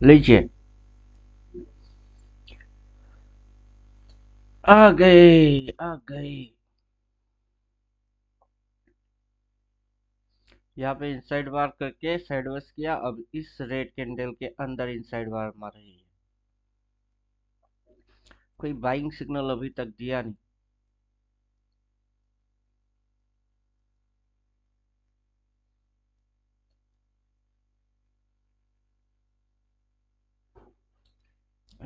लीजिए। आ गए आ गए। यहाँ पे इनसाइड बार करके साइडवेज किया, अब इस रेड कैंडल के अंदर इनसाइड बार मार रही है। कोई बाइंग सिग्नल अभी तक दिया नहीं।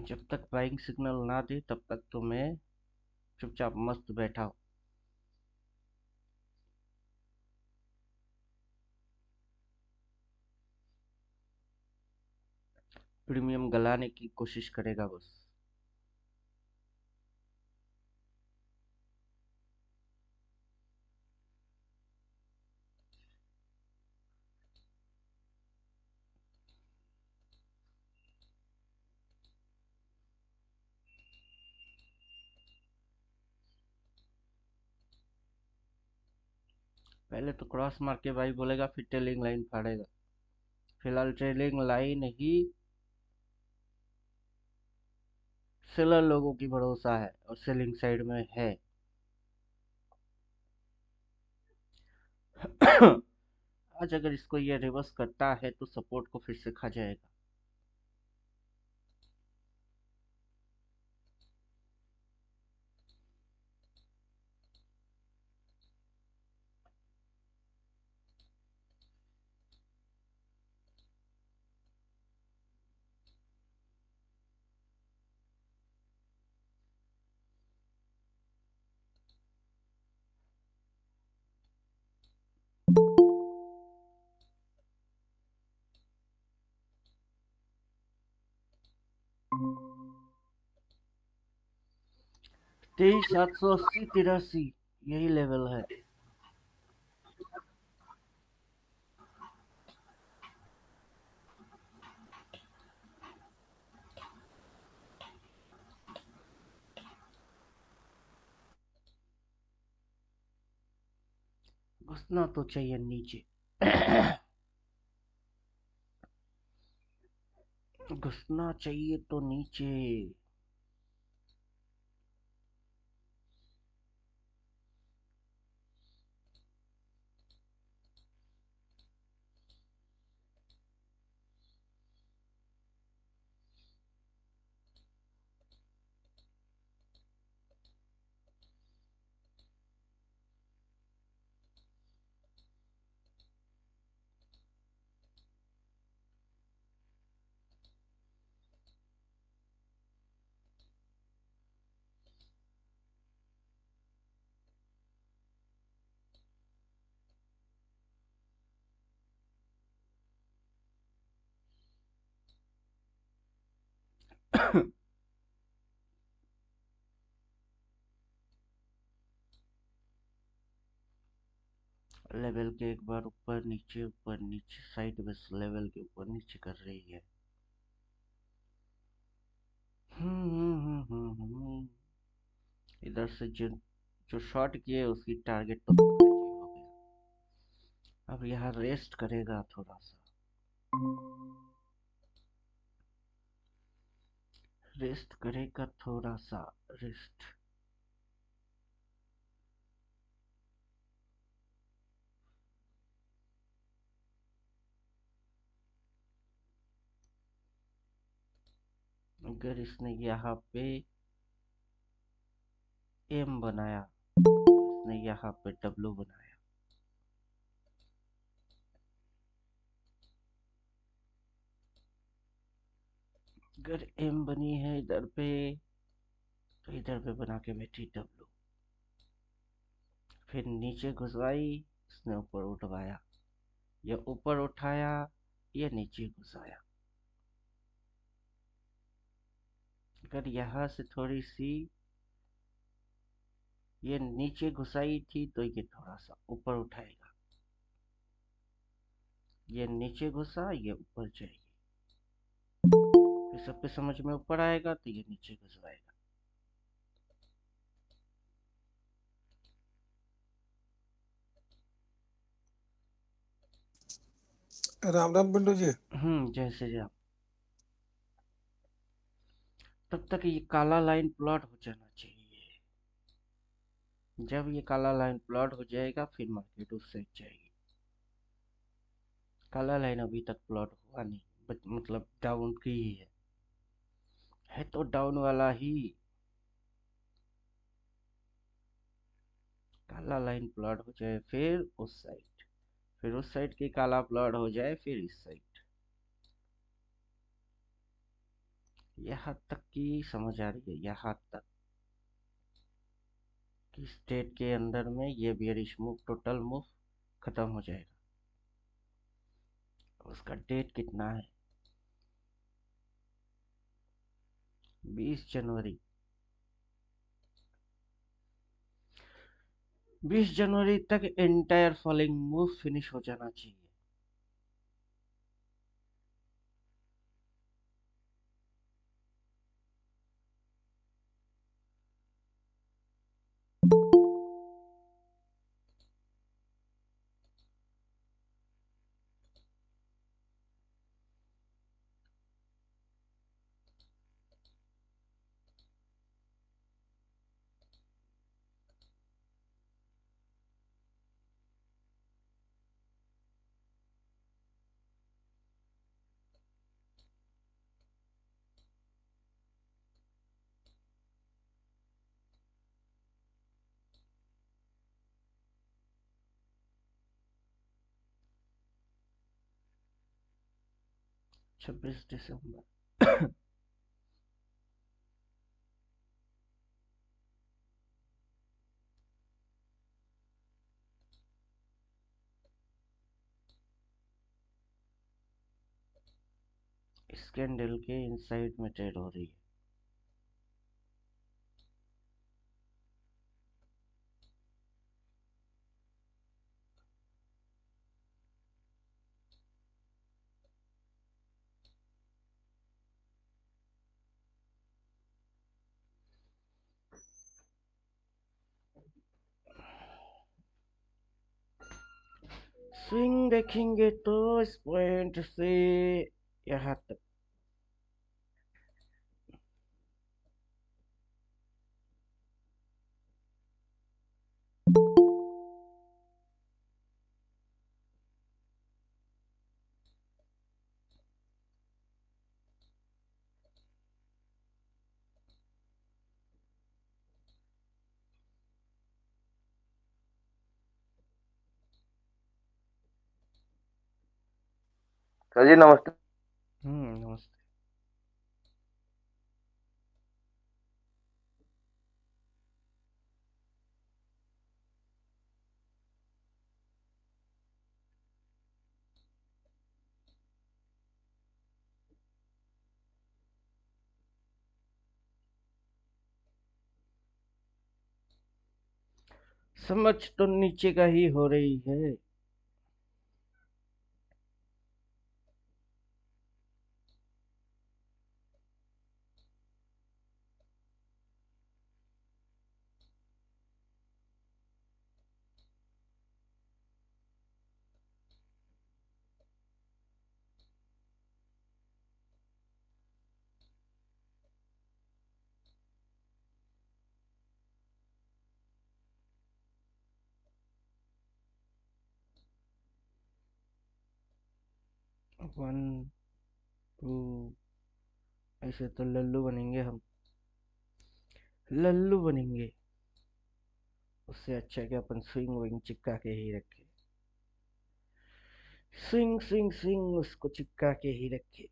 जब तक बाइंग सिग्नल ना दे तब तक तो मैं चुपचाप मस्त बैठा हूँ। प्रीमियम गलाने की कोशिश करेगा बस। पहले तो क्रॉस मार के भाई बोलेगा, फिर टेलिंग लाइन फाड़ेगा। फिलहाल टेलिंग लाइन ही सेलर लोगों की भरोसा है और सेलिंग साइड में है। आज अगर इसको ये रिवर्स करता है तो सपोर्ट को फिर से खा जाएगा। तेईस 780 83, यही लेवल है। घुसना तो चाहिए नीचे। घुसना चाहिए तो नीचे। लेवल के एक बार ऊपर नीचे साइड बस लेवल के ऊपर नीचे कर रही है। इधर से जो जो शॉट किए उसकी टारगेट तो अचीव हो गया। अब यहाँ रेस्ट करेगा थोड़ा सा। रेस्ट करेगा थोड़ा सा। रेस्ट। अगर इसने यहाँ पे एम बनाया, इसने यहाँ पे डब्लू बनाया। अगर एम बनी है इधर पे तो इधर पे बना के बैठी डब्लू। फिर नीचे घुसवाई, इसने ऊपर उठवाया। ये ऊपर उठाया, ये नीचे घुसाया। अगर यहाँ से थोड़ी सी ये नीचे घुसाई थी तो ये थोड़ा सा ऊपर उठाएगा। ये नीचे घुसा, ये ऊपर जाएगी। फिर सबके समझ में ऊपर आएगा तो ये नीचे घुसवाएगा। राम राम पिंटू जी। जैसे जा। तब तक ये काला लाइन प्लॉट हो जाना चाहिए। जब ये काला लाइन प्लॉट हो जाएगा फिर मार्केट उस साइड जाएगी। काला लाइन अभी तक प्लॉट हुआ नहीं, मतलब डाउन की ही है तो डाउन वाला ही। काला लाइन प्लॉट हो जाए फिर उस साइड, फिर उस साइड की काला प्लॉट हो जाए फिर इस साइड। यहाँ तक की समझ आ रही है, यहाँ तक कि स्टेट के अंदर में ये बियरिश मूव, टोटल मूव खत्म हो जाएगा। उसका डेट कितना है? 20 जनवरी। 20 जनवरी तक एंटायर फॉलिंग मूव फिनिश हो जाना चाहिए। छब्बीस दिसंबर। इस कैंडल के इनसाइड में ट्रेड हो रही है। स्विंग देखेंगे तो इस पॉइंट से यहाँ तक। सर जी नमस्ते। नमस्ते। समझ तो नीचे का ही हो रही है। वन टू, ऐसे तो लल्लू बनेंगे हम, लल्लू बनेंगे। उससे अच्छा कि अपन स्विंग विंग चिपका के ही रखे। स्विंग स्विंग स्विंग उसको चिपका के ही रखे।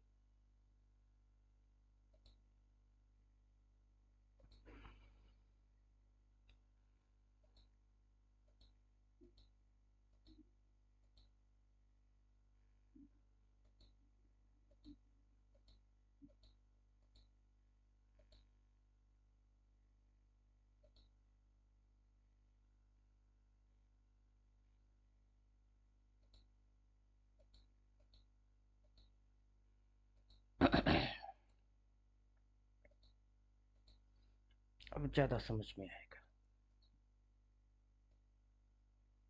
अब ज्यादा समझ में आएगा।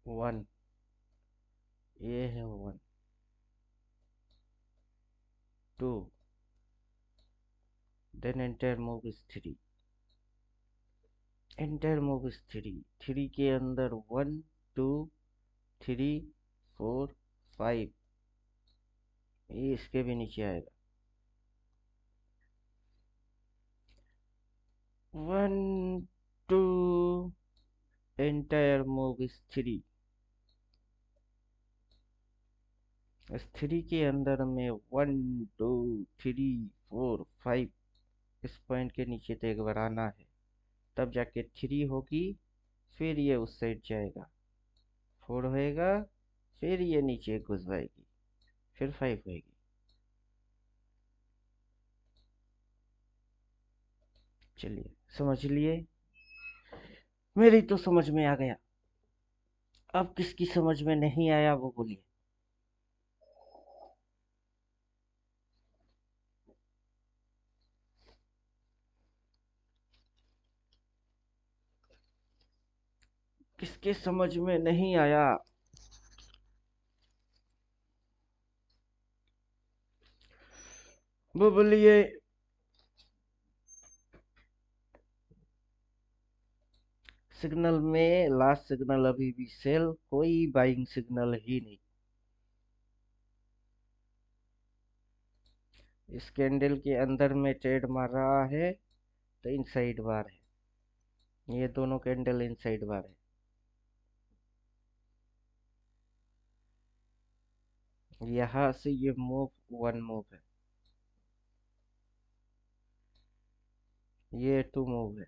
वन, ये है one. Two, then entire move is three, entire move is three, three के अंदर 1 2 3 4 5, ये इसके भी नीचे आएगा। 1 2, एंटायर मूव इज थ्री, इस थ्री के अंदर में 1 2 3 4 5, इस पॉइंट के नीचे तो एक बार आना है, तब जाके थ्री होगी, फिर ये उस साइड जाएगा, 4 होएगा, फिर ये नीचे घुस जाएगी, फिर 5 होएगी। चलिए समझ लिए, मेरी तो समझ में आ गया। अब किसकी समझ में नहीं आया वो बोलिए। किसके समझ में नहीं आया? वो बोलिए। सिग्नल में लास्ट सिग्नल अभी भी सेल, कोई बाइंग सिग्नल ही नहीं। इस कैंडल के अंदर में ट्रेड मार रहा है तो इनसाइड बार है, ये दोनों कैंडल इनसाइड बार है। यहाँ से ये मूव 1 मूव है, ये 2 मूव है,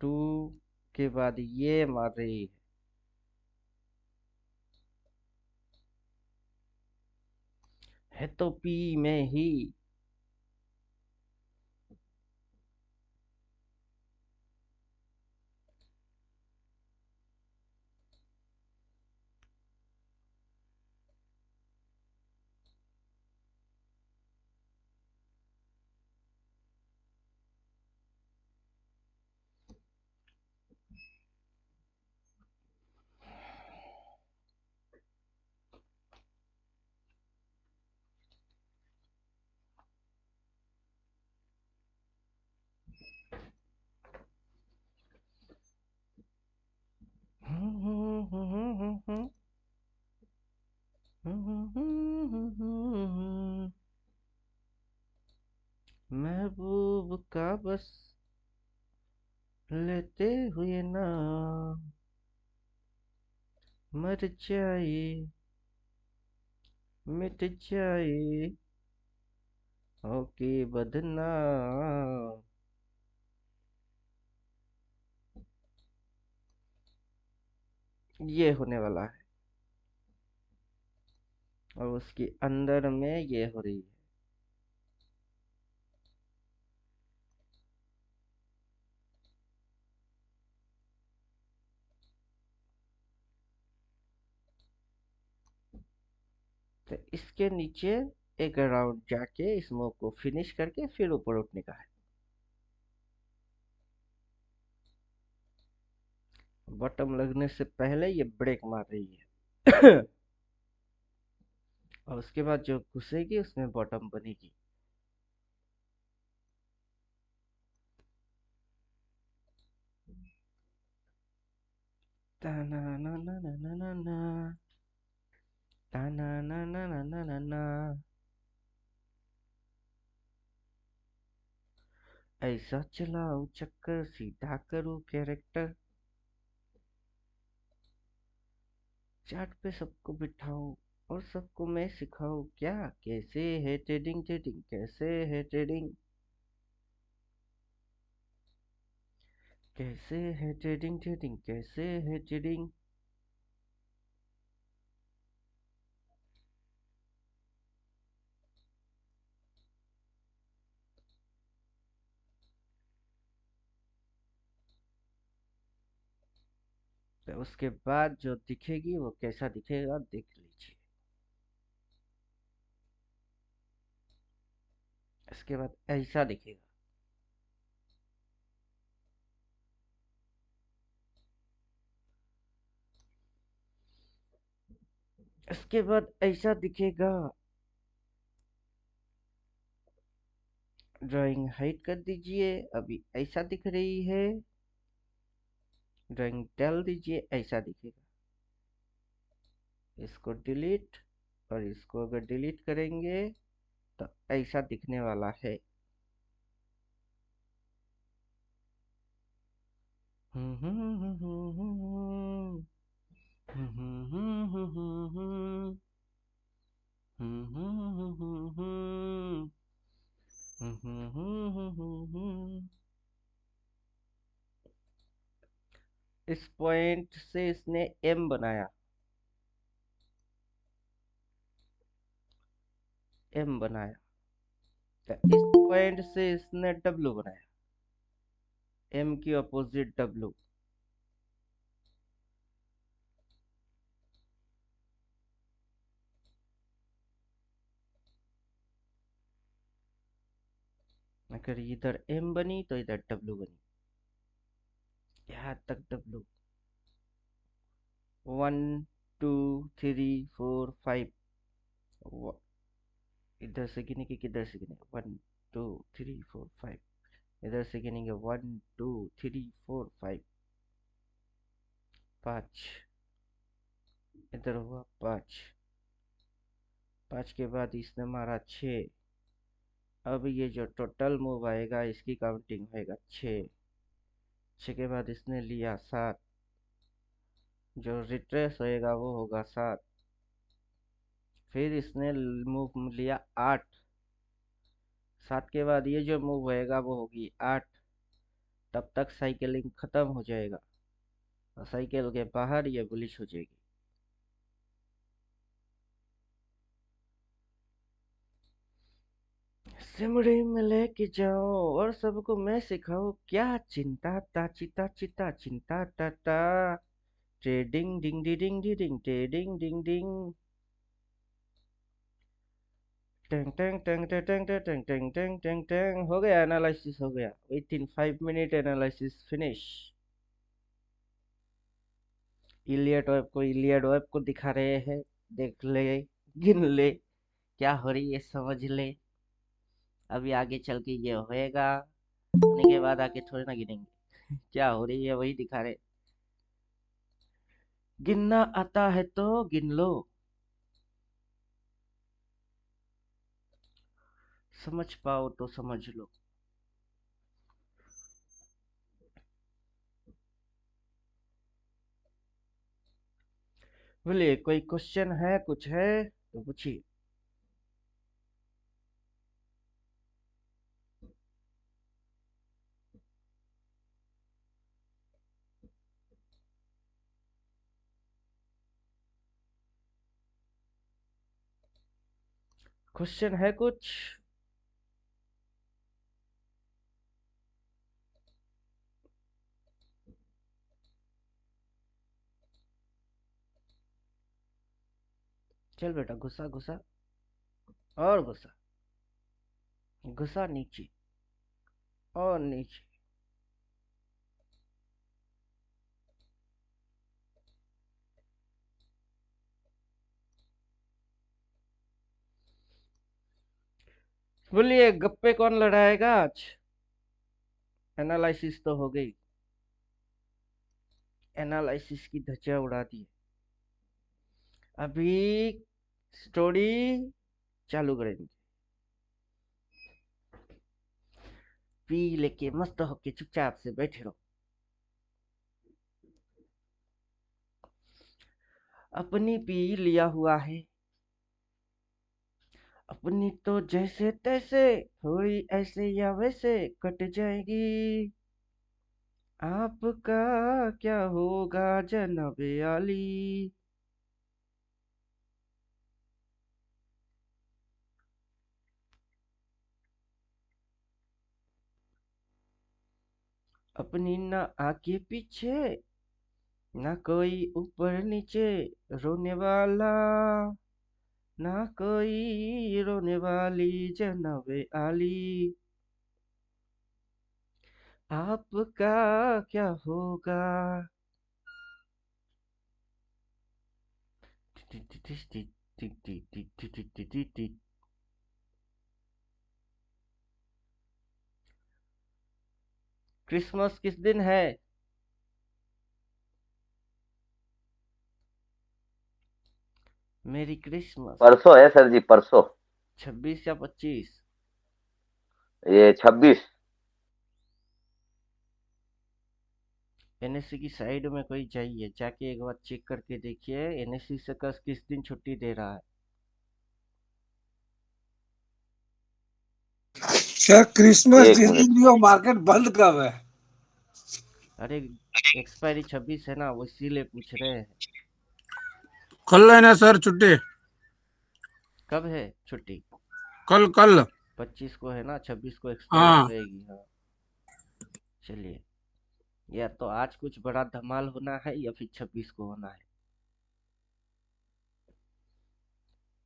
2 के बाद ये मार रही है तो पी में ही। महबूब का बस लेते हुए नाम, मर जाए मिट जाए ओके बदनाम। ये होने वाला है, और उसके अंदर में ये हो रही है। तो इसके नीचे एक राउंड जाके इस मूव को फिनिश करके फिर ऊपर उठने का है। बॉटम लगने से पहले ये ब्रेक मार रही है। और उसके बाद जो घुसेगी उसमें बॉटम बनेगी। ताना ना ना ना ना ना ना, ताना ना ना ना ना ना ना। ऐसा चलाओ चक्कर सीधा करो कैरेक्टर, चार्ट पे सबको बिठाऊं और सबको मैं सिखाऊं क्या, कैसे है ट्रेडिंग, ट्रेडिंग कैसे है ट्रेडिंग, कैसे है ट्रेडिंग, ट्रेडिंग कैसे है ट्रेडिंग। तो उसके बाद जो दिखेगी वो कैसा दिखेगा देख लीजिए। इसके बाद ऐसा दिखेगा। इसके बाद ऐसा दिखेगा। ड्राइंग हाइड कर दीजिए, अभी ऐसा दिख रही है। ड्राइंग डाल दीजिए, ऐसा दिखेगा। इसको डिलीट, और इसको अगर डिलीट करेंगे तो ऐसा दिखने वाला है। इस पॉइंट से इसने एम बनाया, एम बनाया। तो इस पॉइंट से इसने डब्लू बनाया, एम की अपोजिट डब्लू। अगर इधर एम बनी तो इधर डब्लू बनी, यहाँ तक डब्लू। 1 2 3 4 5। इधर से गिनेंगे, किधर से गिनेंगे? 1 2 3 4 5। इधर से गिनेंगे 1 2 3 4 5। 5 इधर हुआ, 5। 5 के बाद इसने मारा 6। अब ये जो टोटल मूव आएगा इसकी काउंटिंग होएगा 6। 6 के बाद इसने लिया 7, जो रिट्रेस होएगा वो होगा 7। फिर इसने मूव लिया 8। 7 के बाद ये जो मूव होएगा वो होगी 8। तब तक साइकिलिंग खत्म हो जाएगा, और साइकिल के बाहर ये बुलिश हो जाएगी। सिमड़ी में लेके जाओ और सबको मैं सिखाऊं, क्या चिंता ता चिता चिता चिंता टाटा। ट्रेडिंग डिंग डी डिंग डी डिंग ट्रेडिंग डिंग डिंग। टेंग टेंग टेंग टेंग टेंग टेंग टेंग टेंग टेंग टेंग। हो गया, एनालिसिस हो गया। Within 5 minute analysis finish. Elliott wave को दिखा रहे हैं। देख ले, गिन ले, क्या हो रही है समझ ले। अभी आगे चल के ये होएगा, होने के बाद आगे थोड़ी ना गिनेंगे। क्या हो रही है वही दिखा रहे। गिनना आता है तो गिन लो, समझ पाओ तो समझ लो। बोलिए, कोई क्वेश्चन है, कुछ है तो पूछिए। क्वेश्चन है कुछ? चल बेटा, घुसा घुसा, और घुसा, घुसा नीचे, और नीचे। बोलिए, गप्पे कौन लड़ाएगा आज? एनालिसिस तो हो गई, एनालिसिस की धज्जियां उड़ा दी। अभी स्टोरी चालू करेंगे। पी लेके मस्त होके चुपचाप से बैठे रहो। अपनी पी लिया हुआ है, अपनी तो जैसे तैसे, थोड़ी ऐसे या वैसे कट जाएगी। आपका क्या होगा जनाब आली? अपनी ना आगे पीछे, ना कोई ऊपर नीचे, रोने वाला ना कोई रोने वाली जनाब आली। आपका क्या होगा? क्रिसमस किस दिन है? मेरी क्रिसमस। परसों है सर जी, परसों। 26 या 25? ये 26। एनएससी की साइड में कोई जाइए, जाके एक बार चेक करके देखिए एनएससी से कस किस दिन छुट्टी दे रहा है। सर क्रिसमस एक मिनट। डिलीवरी और मार्केट बंद कब है? अरे एक्सपायरी 26 है ना, वो इसीलिए पूछ रहे हैं। कल है ना सर छुट्टी? कब है छुट्टी? कल कल। 25 को है ना, 26 को एक्सपायरी हाँ रहेगी। हाँ, चलिए। या तो आज कुछ बड़ा धमाल होना है या फिर 26 को होना है।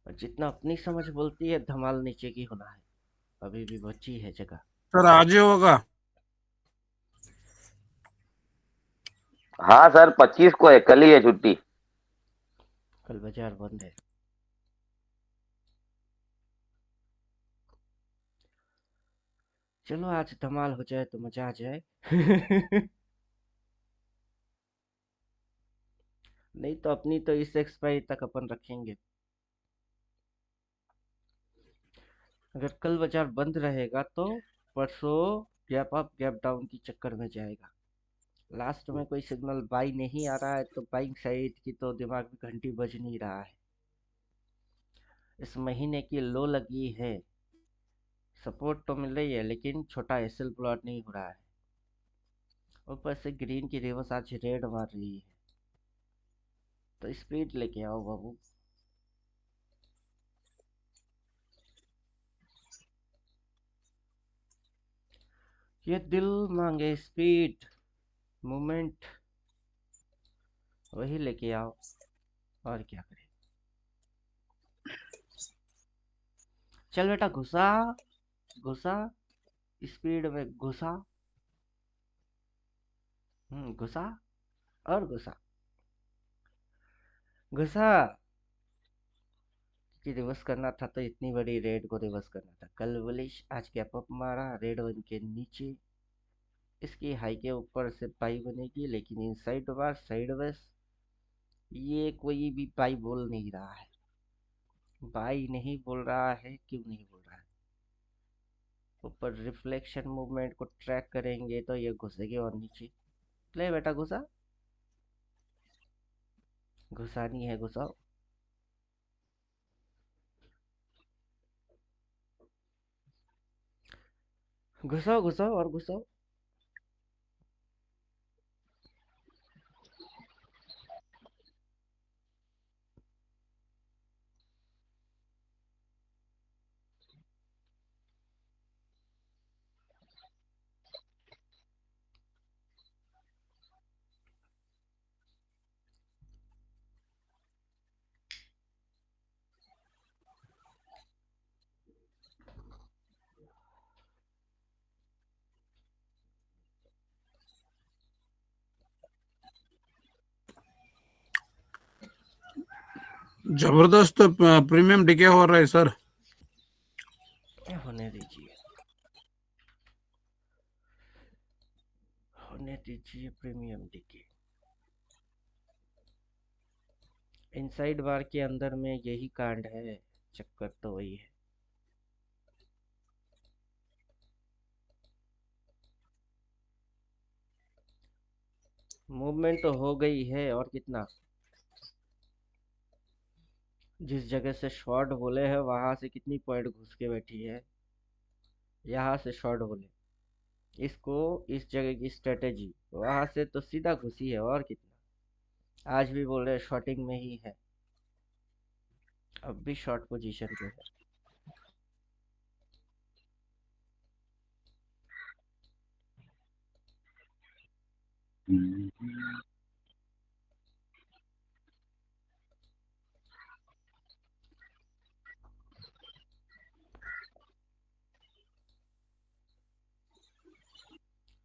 और जितना अपनी समझ बोलती है, धमाल नीचे की होना है। अभी भी बची है जगह। सर आज ही होगा। हाँ सर, 25 को है, कल ही है छुट्टी। कल बाजार बंद है। चलो आज धमाल हो जाए तो मजा आ जाए। नहीं तो अपनी तो इस एक्सपायरी तक अपन रखेंगे। अगर कल बाजार बंद रहेगा तो परसों गैप अप गैप डाउन की चक्कर में जाएगा। लास्ट में कोई सिग्नल बाई नहीं आ रहा है तो बाइंग साइड की तो दिमाग में घंटी बज नहीं रहा है। इस महीने की लो लगी है। सपोर्ट तो मिल रही है लेकिन छोटा एसएल प्लॉट नहीं हो रहा है। ऊपर से ग्रीन की रिवर्स आज रेड मार रही है। तो स्पीड लेके आओ बाबू। ये दिल मांगे स्पीड, मूवमेंट, वही लेके आओ। और क्या करें। चल बेटा घुसा, घुसा, स्पीड में घुसा। घुसा और घुसा, घुसा। कि रिवर्स करना था तो इतनी बड़ी रेड को रिवर्स करना था। कल बुलिश, आज गैप अप मारा रेड वन के नीचे। इसकी हाई के ऊपर से पाई बनेगी लेकिन इनसाइड बार साइडवेज। ये कोई भी पाई बोल नहीं रहा है। बाई नहीं बोल रहा है, क्यों नहीं बोल रहा है? ऊपर रिफ्लेक्शन मूवमेंट को ट्रैक करेंगे तो ये घुसेगी और नीचे। ले बेटा घुसा, घुसानी है घुसाओ। घुसाओ घुसाओ और घुसाओ। जबरदस्त प्रीमियम डिके हो रहा है सर। होने दीजिए, होने दीजिए प्रीमियम डिके। इनसाइड बार के अंदर में यही कांड है। चक्कर तो वही है। मूवमेंट तो हो गई है और कितना। जिस जगह से शॉर्ट बोले हैं वहां से कितनी पॉइंट घुस के बैठी है। यहाँ से शॉर्ट बोले इसको, इस जगह की स्ट्रेटेजी वहां से तो सीधा घुसी है और कितना। आज भी बोल रहे शॉर्टिंग में ही है। अब भी शॉर्ट पोजीशन पे है।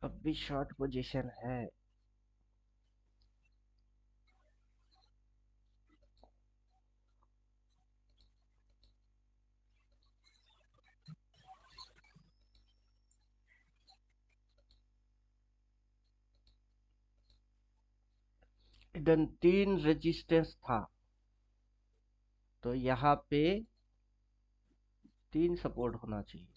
अब भी शॉर्ट पोजीशन है। इधर 3 रेजिस्टेंस था, तो यहाँ पे 3 सपोर्ट होना चाहिए।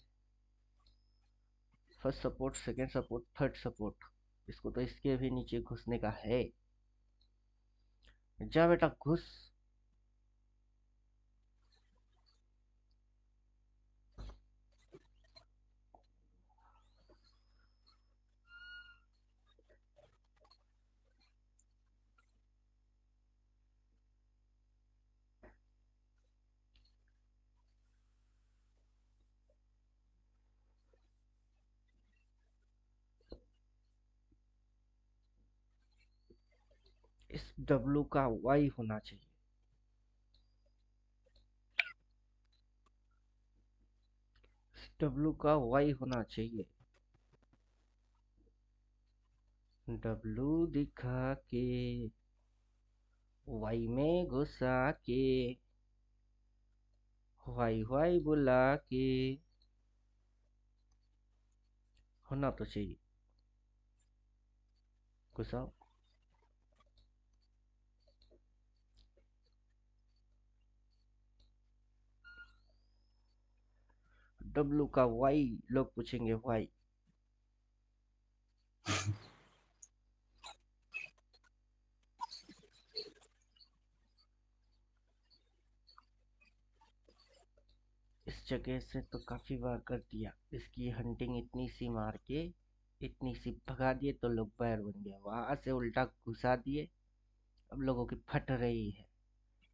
First support, second support, third support. इसको तो इसके भी नीचे घुसने का है। जा बेटा घुस। इस W का Y होना चाहिए। इस W का Y होना चाहिए। W दिखा के Y में घुसा के वाई बुला के होना तो चाहिए। घुसाओ। W का Y, लोग पूछेंगे वाई। इस जगह से तो काफी बार कर दिया। इसकी हंटिंग इतनी सी मार के इतनी सी भगा दिए तो लोग बैर बन गए। वहां से उल्टा घुसा दिए, अब लोगों की फट रही है।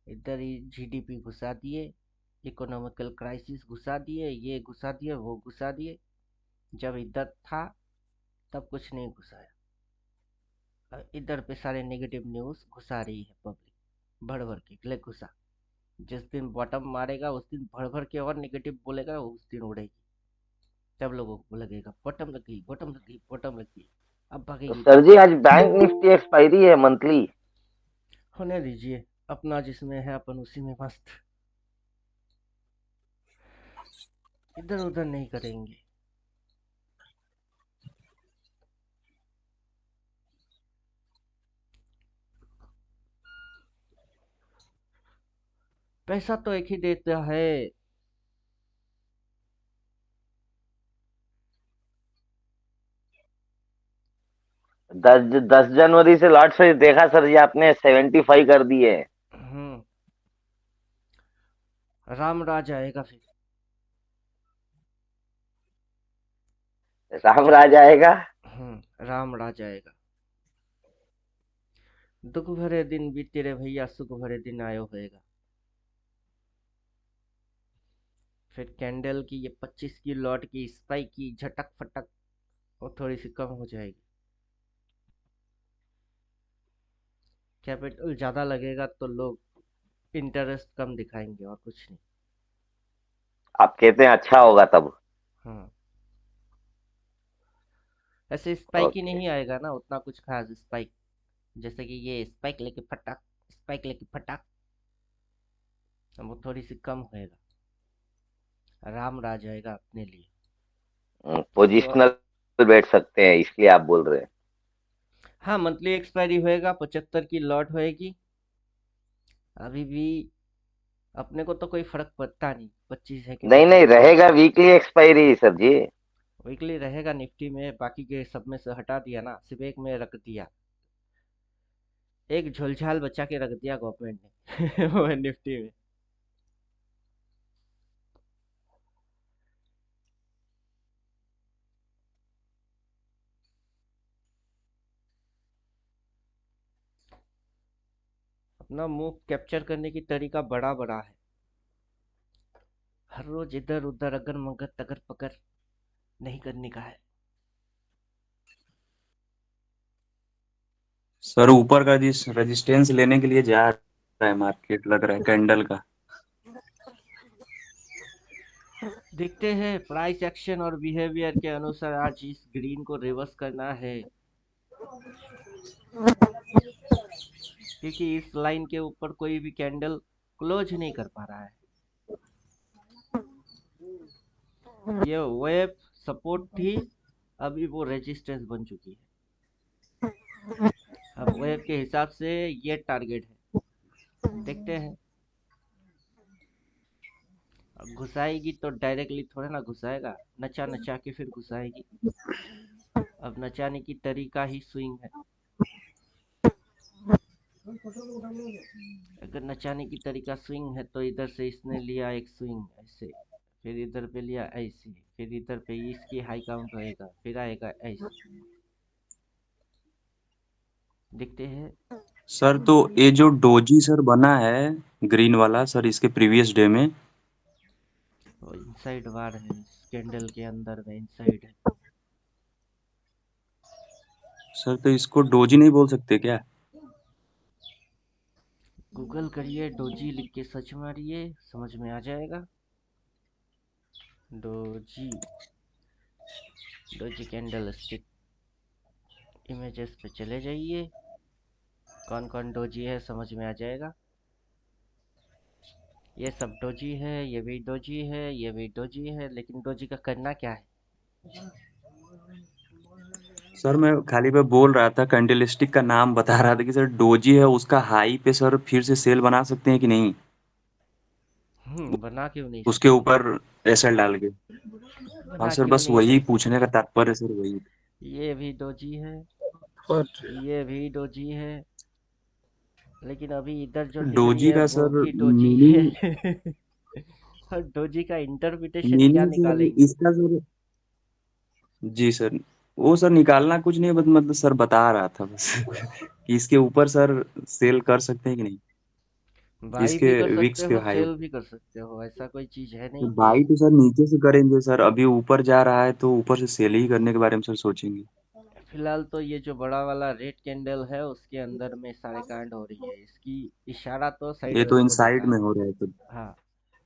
इधर ही GDP घुसा दिए, इकोनॉमिकल क्राइसिस घुसा दिए, ये घुसा दिए, वो घुसा दिए। जब इधर था तब कुछ नहीं घुसाया। इधर पे सारे नेगेटिव न्यूज घुसा रही है पब्लिक, भर भर के ले घुसा। जिस दिन बॉटम मारेगा उस दिन भर भर के और नेगेटिव बोलेगा, उस दिन उड़ेगी। तब लोगों को लगेगा बॉटम लग गई, बॉटम लग गई, बॉटम लग गई, अब तो भागेगी। सर जी आज बैंक निफ्टी एक्सपायरी है मंथली। होने दीजिए, अपना जिसमें है अपन उसी में मस्त। इधर उधर नहीं करेंगे। पैसा तो एक ही देता है। 10 जनवरी से लॉट साइज देखा सर जी आपने 75 कर दिए। हम्म। राम राज आएगा फिर। राम राज आएगा। राम राज आएगा। दुख भरे दिन बीते रे भैया, सुख भरे दिन आयो होएगा। फिर कैंडल की ये 25 की लॉट की स्पाइक की झटक फटक वो थोड़ी सी कम हो जाएगी। कैपिटल ज्यादा लगेगा तो लोग इंटरेस्ट कम दिखाएंगे और कुछ नहीं। आप कहते हैं अच्छा होगा तब। हाँ, ऐसे स्पाइक ही ओके। नहीं आएगा ना उतना कुछ खास स्पाइक। जैसे कि ये स्पाइक लेके फटाक, स्पाइक लेके फटाक, वो थोड़ी सी कम होएगा। राम राज आएगा अपने लिए। तो पोजिशनल बैठ सकते हैं इसलिए आप बोल रहे हैं। हाँ, मंथली एक्सपायरी होएगा, 75 की लॉट होएगी। अभी भी अपने को तो कोई फर्क पड़ता नहीं 25 है कि नहीं नहीं 50 है। रहेगा वीकली एक्सपायरी सर जी। वीकली रहेगा निफ्टी में, बाकी के सब में से हटा दिया ना, सिर्फ एक में रख दिया। एक झोलझाल बचा के रख दिया गवर्नमेंट ने वो है निफ्टी में। अपना मूव कैप्चर करने की तरीका बड़ा बड़ा है। हर रोज इधर उधर अगर मगर तगर पकर नहीं करने का है। सर ऊपर का जिस रेजिस्टेंस लेने के लिए जा रहा है मार्केट, लग रहा है कैंडल का। देखते हैं प्राइस एक्शन और बिहेवियर के अनुसार आज इस ग्रीन को रिवर्स करना है, क्योंकि इस लाइन के ऊपर कोई भी कैंडल क्लोज नहीं कर पा रहा है। ये वेव सपोर्ट थी, अभी वो रेजिस्टेंस बन चुकी है। अब वेब के हिसाब से ये टारगेट है, देखते हैं। अब घुसाएगी तो डायरेक्टली थोड़ा ना घुसाएगा, नचा नचा के फिर घुसाएगी। अब नचाने की तरीका ही स्विंग है। अगर नचाने की तरीका स्विंग है तो इधर से इसने लिया एक स्विंग ऐसे, फिर इधर पे लिया ऐसे, फिर इधर पे इसकी हाई काउंट होएगा, फिर आएगा ऐसे। देखते हैं। सर तो ये जो डोजी सर बना है ग्रीन वाला सर, इसके प्रीवियस डे में तो इनसाइड वार है, इस कैंडल के अंदर में इनसाइड है। सर, तो इसको डोजी नहीं बोल सकते क्या? गूगल करिए, डोजी लिख के सर्च मारिए, समझ में आ जाएगा। Doji, doji candle stick, images पे चले जाइए, कौन कौन डोजी है समझ में आ जाएगा। ये सब डोजी है, ये भी डोजी है, ये भी डोजी है, लेकिन डोजी का करना क्या है? सर मैं खाली पे बोल रहा था, कैंडलस्टिक का नाम बता रहा था कि सर डोजी है, उसका हाई पे सर फिर से सेल बना सकते हैं कि नहीं, बना क्यों नहीं उसके सकते? ऊपर एसएल डाल के। हाँ बना सर, क्यों बस नहीं वही सकते? पूछने का तात्पर्य सर वही। ये भी डोजी है, But ये भी डोजी है, लेकिन अभी इधर जो दिख रही डोजी है का वो सर भी डोजी है। मीनिंग, और डोजी का इंटरप्रिटेशन क्या मीनिंग सर निकालेंगे? इसका सर, जी सर, वो सर निकालना कुछ नहीं, मतलब सर बता रहा था बस कि इसके ऊपर सर सेल कर सकते हैं कि नहीं, बाई इसके भी कर विक्स सकते के हो, हाई। सेल भी कर सकते हो, ऐसा कोई चीज है तो नहीं कि। बाई तो सर नीचे से करेंगे सर, अभी ऊपर जा रहा है तो ऊपर से सेल ही करने के बारे में सर सोचेंगे। फिलहाल तो ये जो बड़ा वाला रेड कैंडल है उसके अंदर में सारे कांड हो रही है, इसकी इशारा तो ये तो साइडवेज इन को देता साइड है। में हो रहा है तो। हाँ,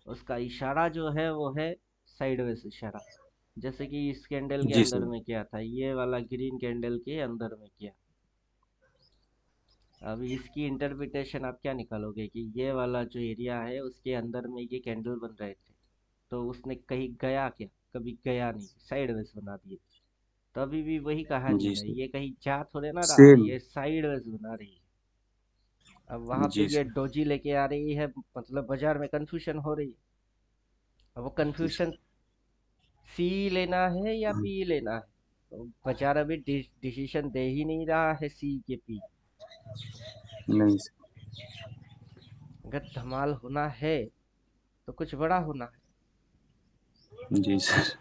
उसका इशारा जो है वो है साइडवेज इशारा। जैसे कि इस कैंडल के जी अंदर सर। में क्या था, ये वाला ग्रीन कैंडल के अंदर में क्या। अब इसकी इंटरप्रिटेशन आप क्या निकालोगे कि ये वाला जो एरिया है उसके अंदर में ये कैंडल बन रहे थे, तो उसने कहीं गया क्या? कभी गया नहीं, साइडवेज बना दिए। तो अभी भी वही कहानी जी है, सर। ये कहीं जा थोड़े ना रहा है, सेम। ये साइडवेज बना रही है। अब वहां पे जी ये सर। डोजी लेके आ रही है, मतलब बाजार में कंफ्यूजन हो रही है। अब वो जी सर। कंफ्यूजन सी लेना है या हाँ, पी लेना है, तो बाजार अभी डिसीजन दे ही नहीं रहा है सी के पी। नहीं सर। अगर धमाल होना है तो कुछ बड़ा होना है। जी सर।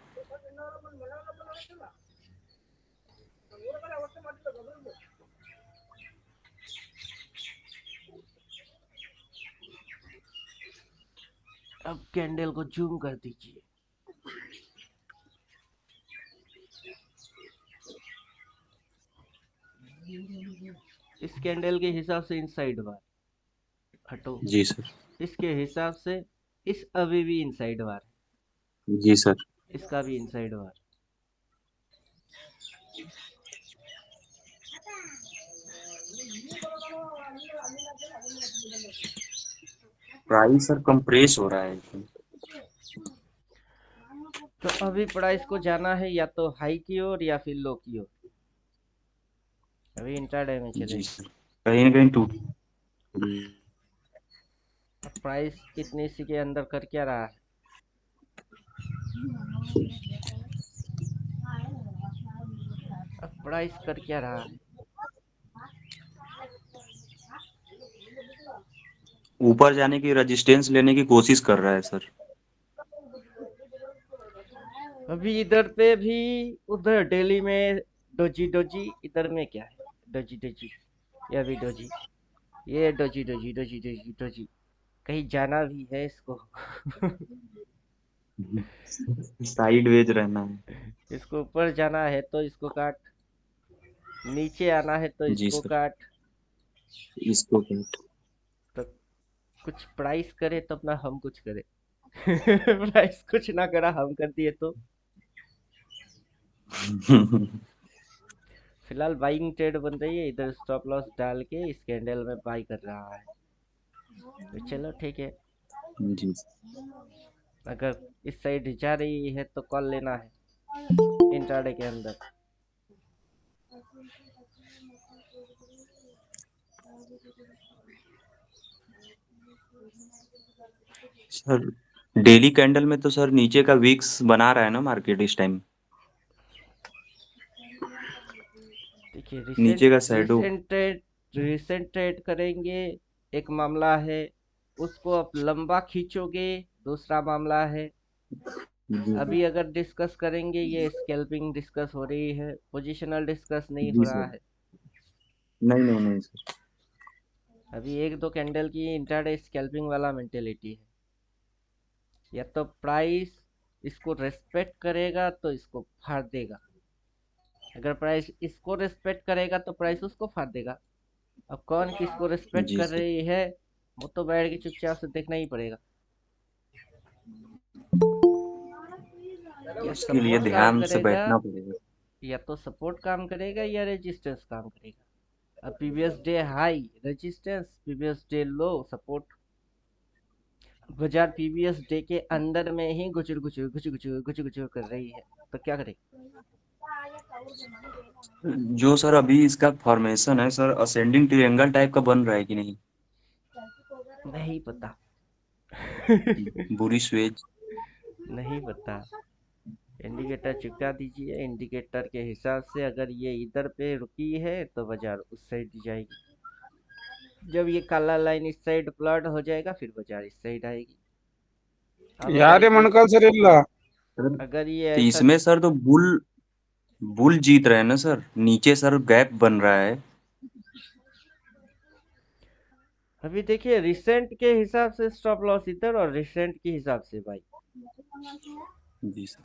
अब कैंडल को जूम कर दीजिए। इस कैंडल के हिसाब से इनसाइड वार हटो, जी सर। इसके हिसाब से इस अभी भी इनसाइड वार है, जी सर। इसका भी इनसाइड वार। प्राइस सर कंप्रेस हो रहा है। तो अभी प्राइस को जाना है या तो हाई की ओर या फिर लो की ओर। अभी इंट्राडे में जी चलेगा। सर, कहीं ना कहीं टूट। अब प्राइस इतनी सी के अंदर कर क्या रहा है? अब प्राइस कर क्या रहा है? ऊपर जाने की रेजिस्टेंस लेने की कोशिश कर रहा है सर। अभी इधर पे भी, उधर दिल्ली में डोजी डोजी, इधर में क्या है? डोजी डोजी, ये भी डोजी, ये doji doji doji doji doji. कहीं जाना भी है इसको। साइड वेज रहना है। इसको ऊपर जाना है तो इसको काट, नीचे आना है तो जी इसको सर। काट। इसको काट। तो कुछ प्राइस करे तब ना हम कुछ करे। प्राइस कुछ ना करा, हम कर दिए तो। फिलहाल बाइंग ट्रेड बन रही है, इधर स्टॉप लॉस डाल के इस कैंडल में बाई कर रहा है। तो चलो ठीक है, जी अगर इस साइड जा रही है तो कॉल लेना है इंट्राडे के अंदर। सर डेली कैंडल में तो सर नीचे का विक्स बना रहा है ना मार्केट इस टाइम, देखिए नीचे का शैडो। रिसेंट ट्रेड करेंगे, एक मामला है। उसको आप लंबा खींचोगे, दूसरा मामला है। जी अभी अगर डिस्कस करेंगे, ये स्कैल्पिंग डिस्कस हो रही है, पोजिशनल डिस्कस नहीं हो जी रहा सर। है। नहीं नहीं नहीं सर। अभी एक दो कैंडल की इंट्राडे स्कैल्पिंग वाला मेंटेलिटी है। या तो प्राइस इसको रेस्पेक्ट करेगा तो इसको फाड़ देगा, अगर प्राइस इसको रेस्पेक्ट करेगा तो प्राइस उसको फाड़ देगा। अब कौन किसको रेस्पेक्ट जी कर सर। रही है, वो तो बैठ के चुपचाप से देखना ही पड़ेगा। या उसके लिए सपोर्ट काम ध्यान से करेगा, बैठना पड़ेगा। या तो सपोर्ट काम करेगा या रेजिस्टेंस काम करेगा। अब previous day high resistance, previous day लो सपोर्ट। बाजार प्रीवियस डे के अंदर में ही गुचुर गुचुर गुचुर गुचुर गुचुर गुचुर कर रही है, तो क्या करेगी? जो सर अभी इसका फॉर्मेशन है सर, असेंडिंग ट्रायंगल टाइप का बन रहा है कि नहीं? नहीं पता। Bullish wedge. नहीं पता। इंडिकेटर चिपका दीजिए, इंडिकेटर के हिसाब से अगर ये इधर पे रुकी है तो बाजार उस साइड जाएगी। जब ये काला लाइन इस साइड प्लॉट हो जाएगा, फिर बाजार इस साइड आएगी। अब अगर यारे ये मनकल सर ಇಲ್ಲ सर अगर ये तो ऐसा, इसमें सर तो बुल बुल जीत रहे हैं ना सर, नीचे सर गैप बन रहा है। अभी देखिए रिसेंट के हिसाब से स्टॉप लॉस इधर और रिसेंट के हिसाब से भाई जी सर।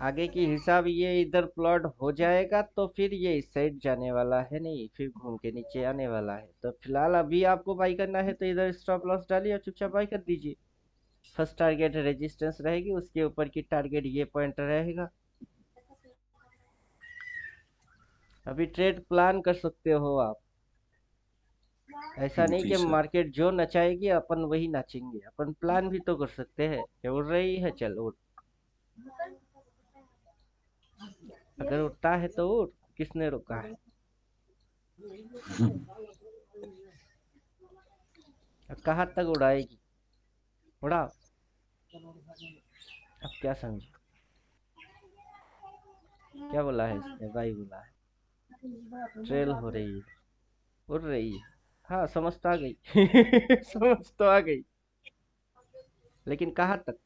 आगे की हिसाब ये इधर प्लॉट हो जाएगा तो फिर ये इस साइड जाने वाला है नहीं, फिर घूम के नीचे आने वाला है। तो फिलहाल अभी आपको बाई करना है तो इधर स्टॉप लॉस डालिए और चुपचाप बाई कर दीजिए। फर्स्ट टारगेट रेजिस्टेंस रहेगी, उसके ऊपर की टारगेट ये पॉइंट रहेगा। अभी ट्रेड प्लान कर सकते हो आप, ऐसा नहीं जी कि सर। मार्केट जो नचाएगी अपन वही नाचेंगे। अपन प्लान भी तो कर सकते हैं कि उड़ रही है चल उड़, अगर उड़ता है तो उड़, किसने रोका है? अब कहाँ तक उड़ाएगी, उड़ाओ। अब क्या समझे, क्या बोला है इसने? भाई बोला है ट्रेल हो रही है, उड़ रही है। हाँ समझ तो आ गई। समझ तो आ गई, लेकिन कहाँ तक?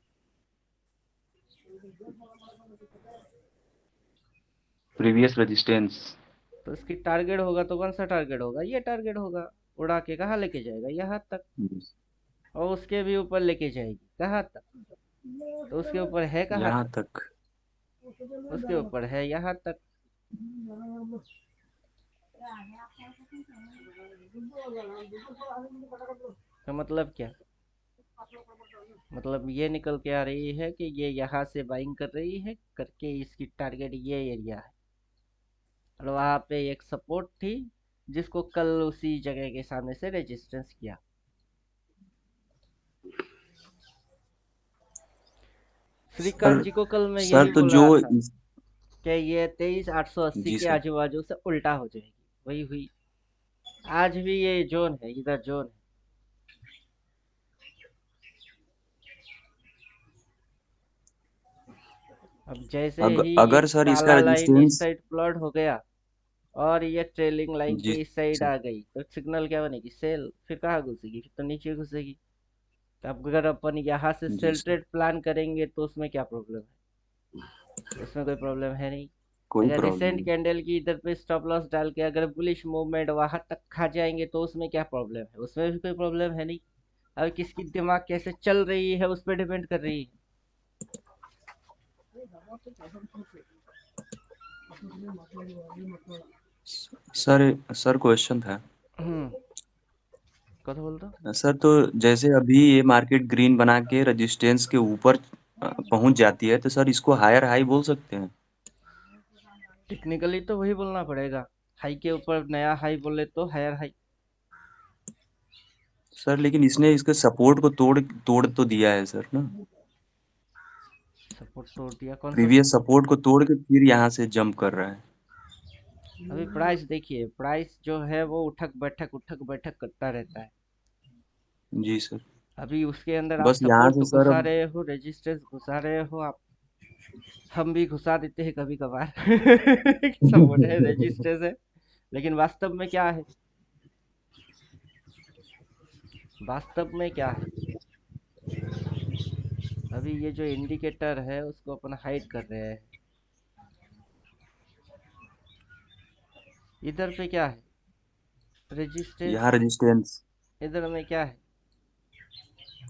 Previous resistance. तो इसकी टारगेट होगा तो कौन सा टारगेट होगा? ये टारगेट होगा। उड़ा के कहाँ लेके जाएगा? यहाँ तक। और उसके भी ऊपर लेके जाएगी, कहाँ तक? तो उसके ऊपर है कहाँ यहाँ तक? तक। उसके ऊपर है यहाँ तक। तो मतलब क्या? मतलब ये निकल के आ रही है कि ये यहाँ से बाइंग कर रही है, करके इसकी टारगेट ये एरिया है, और वहां पे एक सपोर्ट थी जिसको कल उसी जगह के सामने से रेजिस्टेंस किया। श्रीकांत सर जी को कल मैं सर यही तो बोल जो रहा था कि ये 23,880 जी के सर। आजू बाजू से उल्टा हो जाएगी, वही हुई। आज भी ये जोन है, इधर जोन है। अब जैसे ही ये अगर सर इसका काला लाइन इस रेजिस्टेंस। साइड प्लॉट हो गया और ये ट्रेलिंग लाइन जी के इस साइड सर। आ गई, तो सिग्नल क्या बनेगी? सेल। फिर कहाँ घुसेगी? फिर तो नीचे घुसेगी। तो अब अगर अपन यहाँ से जी सेल सर। ट्रेड प्लान करेंगे तो उसमें क्या प्रॉब्लम है? उसमें कोई प्रॉब्लम है नहीं। कोई अगर प्रॉब्लम रिसेंट नहीं। कैंडल की इधर पे स्टॉप लॉस डाल के अगर बुलिश मूवमेंट वहां तक खा जाएंगे तो उसमें क्या प्रॉब्लम है? उसमें भी कोई प्रॉब्लम है नहीं। अब किसकी दिमाग कैसे चल रही है उस पर डिपेंड कर रही है। सर सर क्वेश्चन था। कौन बोलता? सर तो जैसे अभी ये मार्केट ग्रीन बना के रेजिस्टेंस के ऊपर पहुंच जाती है, तो सर इसको हायर हाई बोल सकते हैं? टेक्निकली तो वही बोलना पड़ेगा, हाई के ऊपर नया हाई बोले तो हायर हाई। सर लेकिन इसने इसके सपोर्ट को तोड़ तोड़ तो दिया है सर ना। सपोर्ट तोड़ दिया? कौन सा प्रीवियस सपोर्ट? सपोर्ट को तोड़ के फिर यहाँ से जंप कर रहा है। अभी प्राइस देखिए, प्राइस जो है वो उठक बैठक करता रहता है। जी सर। अभी उसके अंदर आप बस यहाँ से सपोर्ट सर घुसा अब रहे हो, रेजिस्टेंस घुसा रहे हो आप। हम भी घुसा देते हैं कभी कभार सपोर्ट है, रेजिस्टेंस है, लेकिन वास्तव में क्या है? वास्तव में क्या है? अभी ये जो इंडिकेटर है उसको अपन हाइड कर रहे हैं। इधर पे क्या है? रेजिस्टेंस। यहाँ रेजिस्टेंस, इधर में क्या है?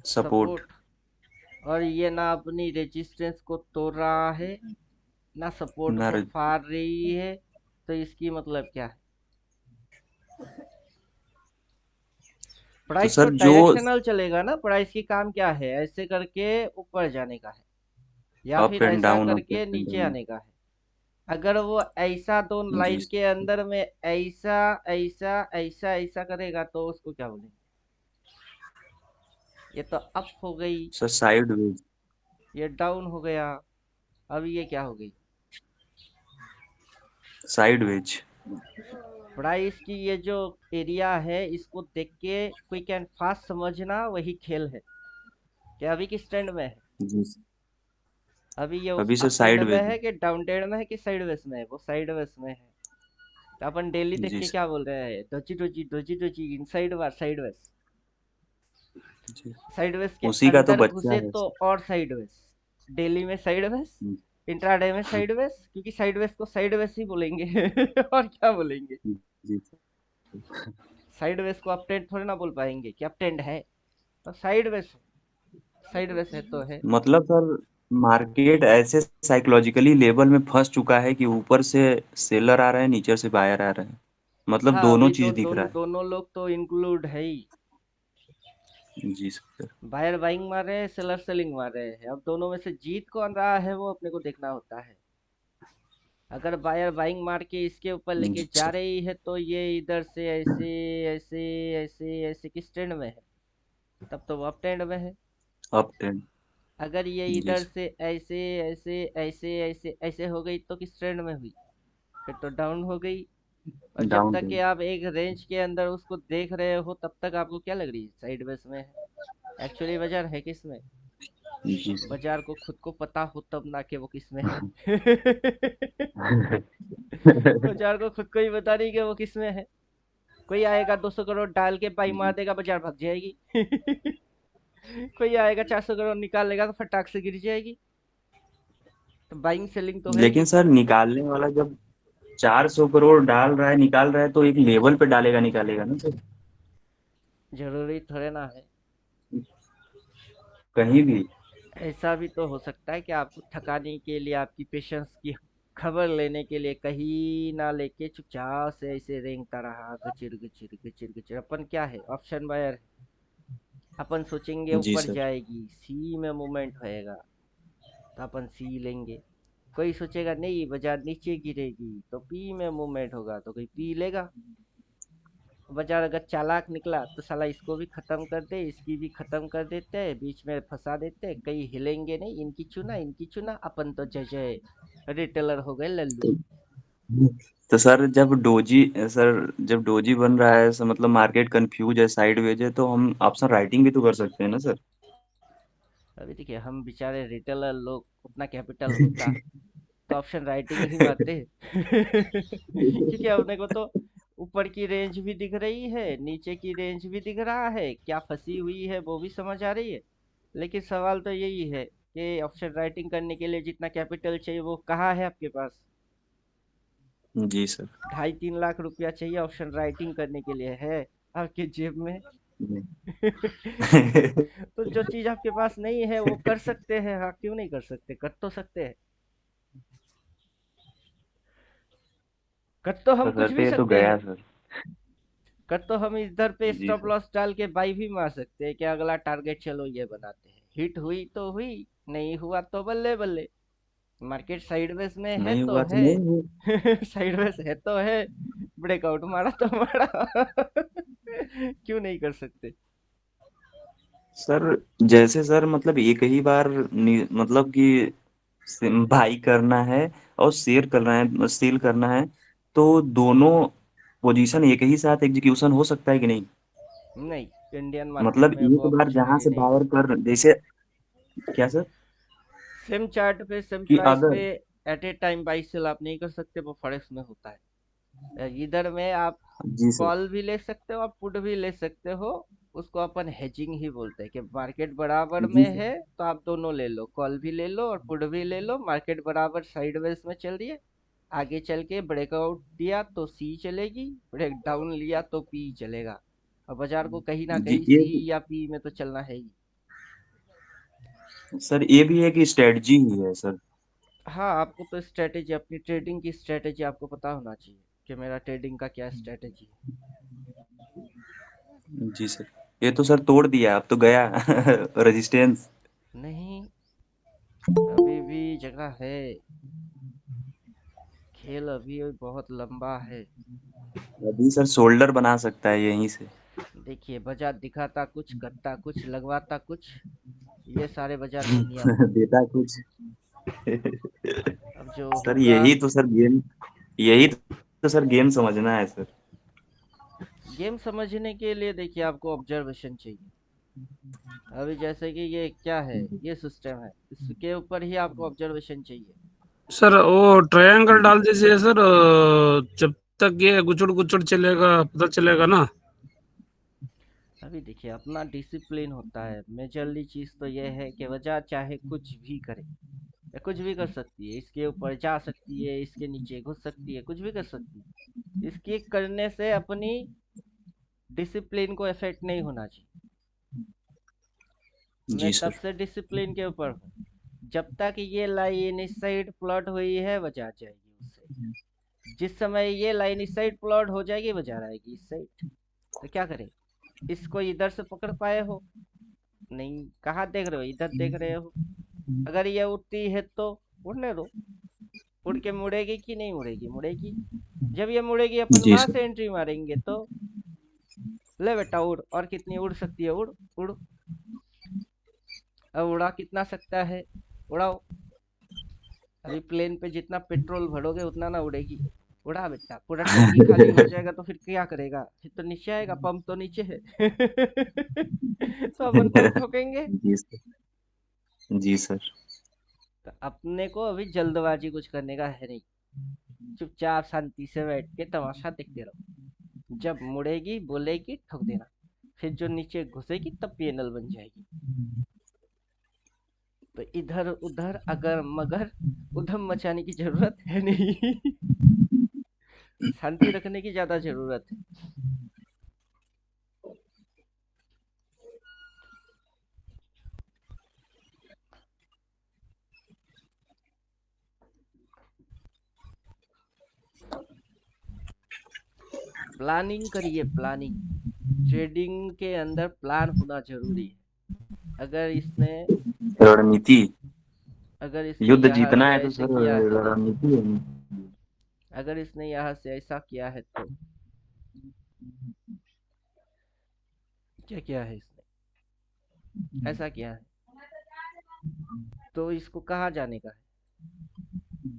सपोर्ट। सपोर्ट। और ये ना अपनी रेजिस्टेंस को तोड़ रहा है, ना सपोर्ट ना को रे- फाड़ रही है। तो इसकी मतलब क्या है? तो प्राइस तो सर जो डायरेक्शनल चलेगा ना। प्राइस की काम क्या है? ऐसे करके ऊपर जाने का है, या अप फिर एंड ऐसा डाउन, अप करके एंड नीचे डाउन। आने का है। अगर वो ऐसा दो जी लाइन के अंदर में ऐसा ऐसा ऐसा ऐसा करेगा तो उसको क्या बोलेंगे? ये तो अप हो गई, सर, साइड वेज। ये डाउन हो गया। अब ये क्या हो गई? Side veg. प्राइस की ये जो एरिया है इसको देख के क्विक एंड फास्ट समझना वही खेल है कि अभी किस ट्रेंड में है। जी अभी ये अभी सर अप ट्रेंड साइड में वेज। है कि डाउन ट्रेंड में है कि साइडवेज में है? वो साइडवेज में है। तो अपन डेली देख जी के सर। क्या बोल रहे हैं? Doji doji doji doji inside bar sideways. जी। साइडवेज के उसी का तो अंदर बच्चा घुसे है तो सर। और साइडवेज। डेली में साइडवेज, इंट्राडे में साइडवेज, क्योंकि साइडवेज को साइडवेज ही बोलेंगे और क्या बोलेंगे? जी सर। साइडवेज को अप ट्रेंड थोड़ी ना बोल पाएंगे कि अप ट्रेंड है। तो साइडवेज, साइडवेज है तो है। मतलब सर, मार्केट ऐसे साइकोलॉजिकली लेवल में फंस चुका है कि ऊपर से सेलर आ रहे हैं, नीचे से बायर आ रहे हैं। मतलब हाँ, दोनों अभी चीज दिख रहा है। दोनों लोग तो इंक्लूड है ही। जी सर। बायर बाइंग मार रहे हैं, सेलर सेलिंग मार रहे हैं। अब दोनों में से जीत कौन रहा है वो अपने को देखना होता है। अगर बायर बाइंग मार के इसके ऊपर लेके जी जा सर। रही है तो ये इधर से ऐसे ऐसे ऐसे ऐसे किस ट्रेंड में है? तब तो वो अप ट्रेंड में है। Up ten. अगर ये जी इधर सर। से ऐसे ऐसे ऐसे ऐसे ऐसे हो गई तो किस ट्रेंड में हुई? फिर तो डाउन हो गई। और जब डाउन तक कि टेन। आप एक रेंज के अंदर उसको देख रहे हो तब तक आपको क्या लग रही है? साइडवेज में है। एक्चुअली बाजार है किस में? जी सर। बाजार को खुद को पता हो तब ना कि वो किस में है बाजार को खुद को ही बता नहीं कि वो किस में है। कोई आएगा 200 करोड़ डाल के बाई मार देगा, बाजार भाग जाएगी कोई आएगा 400 करोड़ निकाल लेगा तो फटाक से गिर जाएगी। तो बाइंग सेलिंग तो है लेकिन ही। सर, निकालने वाला जब 400 करोड़ डाल रहा है, निकाल रहा है, तो एक लेवल पे डालेगा, निकालेगा ना सर। जरूरी थोड़े ना है। कहीं भी। ऐसा भी तो हो सकता है कि आपको थकाने के लिए, आपकी पेशेंस की खबर लेने के लिए कहीं ना लेके चुपचाप से ऐसे रेंगता रहा, गचिर गचिर गचिर गचिर। अपन क्या है? ऑप्शन बायर है। अपन सोचेंगे जी ऊपर सर। जाएगी, सी में मूवमेंट होएगा तो अपन सी लेंगे। कोई सोचेगा नहीं बाजार नीचे गिरेगी तो पी में मूवमेंट होगा तो कोई पी लेगा। बाजार अगर चालाक निकला तो साला इसको भी खत्म कर दे, इसकी भी खत्म कर देते हैं, बीच में फंसा देते हैं, कहीं हिलेंगे नहीं। इनकी चुना अपन तो जय जय रिटेलर हो गए लल्लू। तो सर, जब डोजी बन रहा है, सर मतलब मार्केट कंफ्यूज है, साइडवेज है, तो हम ऑप्शन राइटिंग भी तो कर सकते हैं ना सर। अभी देखिए हम बेचारे रिटेलर लोग, उतना कैपिटल होता तो ऑप्शन राइटिंग ही मारते क्योंकि अपने को तो ऊपर की रेंज भी दिख रही है, नीचे की रेंज भी दिख रहा है, क्या फंसी हुई है वो भी समझ आ रही है। लेकिन सवाल तो यही है कि ऑप्शन राइटिंग करने के लिए जितना कैपिटल चाहिए वो कहाँ है आपके पास? जी सर। 2.5-3 लाख रुपया चाहिए ऑप्शन राइटिंग करने के लिए, है आपके जेब में? तो जो चीज आपके पास नहीं है वो कर सकते हैं, हाँ क्यों नहीं कर सकते? कर तो सकते हैं। कर तो तो हम कुछ सर, तो भी ये तो सकते गया हैं। सर। कर तो हम इधर पे जी स्टॉप सर। लॉस डाल के बाई भी मार सकते हैं कि अगला टारगेट चलो ये बनाते हैं। हिट हुई तो हुई, नहीं हुआ तो बल्ले बल्ले। मार्केट साइडवेज में है नहीं तो हुआ तो है नहीं हुआ। साइडवेज है तो है। ब्रेकआउट मारा तो मारा क्यों नहीं कर सकते? सर, जैसे सर मतलब एक ही बार मतलब कि बाई करना है और शेयर करना है, सेल करना है, तो दोनों पोजीशन एक ही साथ एग्जीक्यूशन हो सकता है कि नहीं? नहीं, इंडियन मार्केट मतलब में वो एक बार जहां अपॉर्चुनिटी से नहीं बायर कर जैसे क्या सर सेम चार्ट पे सेम कि प्राइस पे अगर at a time buy sell आप नहीं कर सकते, वो फॉरेक्स में होता है। इधर में आप जी सर कॉल भी ले सकते हो और पुट भी ले सकते हो। उसको अपन हेजिंग ही बोलते हैं कि मार्केट बराबर जी में सर है तो आप दोनों ले लो, कॉल भी ले लो और पुट भी ले लो। मार्केट बराबर साइडवेज में चल रही है, आगे चल के ब्रेकआउट दिया तो सी चलेगी, ब्रेक डाउन लिया तो पी चलेगा। और बाजार को कहीं ना जी कहीं ये सी या पी में तो चलना है ही। सर ये भी एक स्ट्रेटजी ही है सर। हाँ, आपको तो स्ट्रेटेजी, अपनी ट्रेडिंग की स्ट्रेटेजी आपको पता होना चाहिए कि मेरा ट्रेडिंग का क्या स्ट्रेटेजी है। जी सर ये तो सर तोड़ दिया अब तो गया रेजिस्टेंस। नहीं, अभी भी जगह है, खेल अभी बहुत लंबा है। अभी सर शोल्डर बना सकता है यहीं से। देखिए, बाजार दिखाता कुछ, करता कुछ, लगवाता कुछ, ये सारे बाजार के नियम है। देता कुछ अब जो सर होगा, यही तो सर गेम यही तो सर गेम समझना है सर। गेम समझने के लिए देखिए आपको ऑब्जर्वेशन चाहिए। अभी जैसे कि ये क्या है, ये सिस्टम है, इसके ऊपर ही आपको ऑब्जर्वेशन चाहिए। सर वो ट्रायंगल डाल दीजिए सर, जब तक ये गुचुड़ गुचुड़ चलेगा पता चलेगा ना। अभी देखिए, अपना डिसिप्लिन होता है। मेजरली चीज तो ये है कि बाजार चाहे कुछ भी करे, या कुछ भी कर सकती है, इसके ऊपर जा सकती है, इसके नीचे घुस सकती है, कुछ भी कर सकती है। इसके करने से अपनी डिसिप्लिन को इफेक्ट नहीं होना चाहिए। मैं जी तब सर से डिसिप्लिन के ऊपर हूँ। जब तक ये लाइन इस साइड प्लॉट हुई है, बाजार जाएगी उस साइड। जिस समय ये लाइन इस साइड प्लॉट हो जाएगी, बाजार आएगी इस साइड। तो क्या करें, इसको इधर से पकड़ पाए हो? नहीं, कहाँ देख रहे हो, इधर देख रहे हो। अगर ये उड़ती है तो उड़ने दो, उड़ के मुड़ेगी कि नहीं मुड़ेगी, मुड़ेगी। जब ये मुड़ेगी अपन जी वहां सर से एंट्री मारेंगे तो ले बेटा उड़, और कितनी उड़ सकती है उड़, उड़। अब उड़ा कितना सकता है, उड़ाओ। अभी प्लेन पे जितना पेट्रोल भरोगे उतना ना उड़ेगी। उड़ा बेटा, पूरा टंकी खाली हो जाएगा तो फिर क्या करेगा, फिर तो नीचे आएगा, पंप तो नीचे है। तो अपन पंप ठोकेंगे। जी सर जी सर तो अपने को अभी जल्दबाजी कुछ करने का है नहीं, चुपचाप शांति से बैठ के तमाशा देखते रहो। जब मुड़ेगी बोलेगी ठोक देना, फिर जो नीचे घुसेगी तब पीएनएल बन जाएगी। तो इधर उधर अगर मगर उधम मचाने की जरूरत है नहीं। शांति रखने की ज्यादा जरूरत है। प्लानिंग करिए, प्लानिंग। ट्रेडिंग के अंदर प्लान होना जरूरी है। अगर इसने रणनीति अगर इसने युद्ध यहाँ जीतना से है तो ऐसे सर किया है, रणनीति है। अगर इसने यहाँ से ऐसा किया है तो क्या किया है इसने, ऐसा किया है तो इसको कहाँ जाने का है।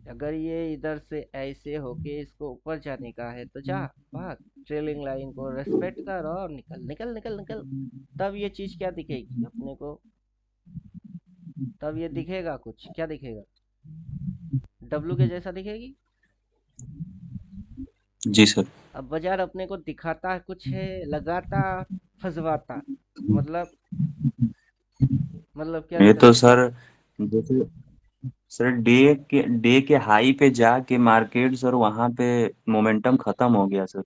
अगर ये इधर से ऐसे होके इसको ऊपर जाने का है तो जा, भाग। ट्रेलिंग लाइन को रेस्पेक्ट कर और निकल निकल निकल निकल। तब ये चीज क्या दिखेगी अपने को, तब ये दिखेगा कुछ, क्या दिखेगा, डब्लू के जैसा दिखेगी। जी सर अब बाजार अपने को दिखाता कुछ है, लगाता फंसवाता। मतलब क्या ये तो करें। सर जैसे सर डे के हाई पे जाके मार्केट सर वहां पे मोमेंटम खत्म हो गया सर।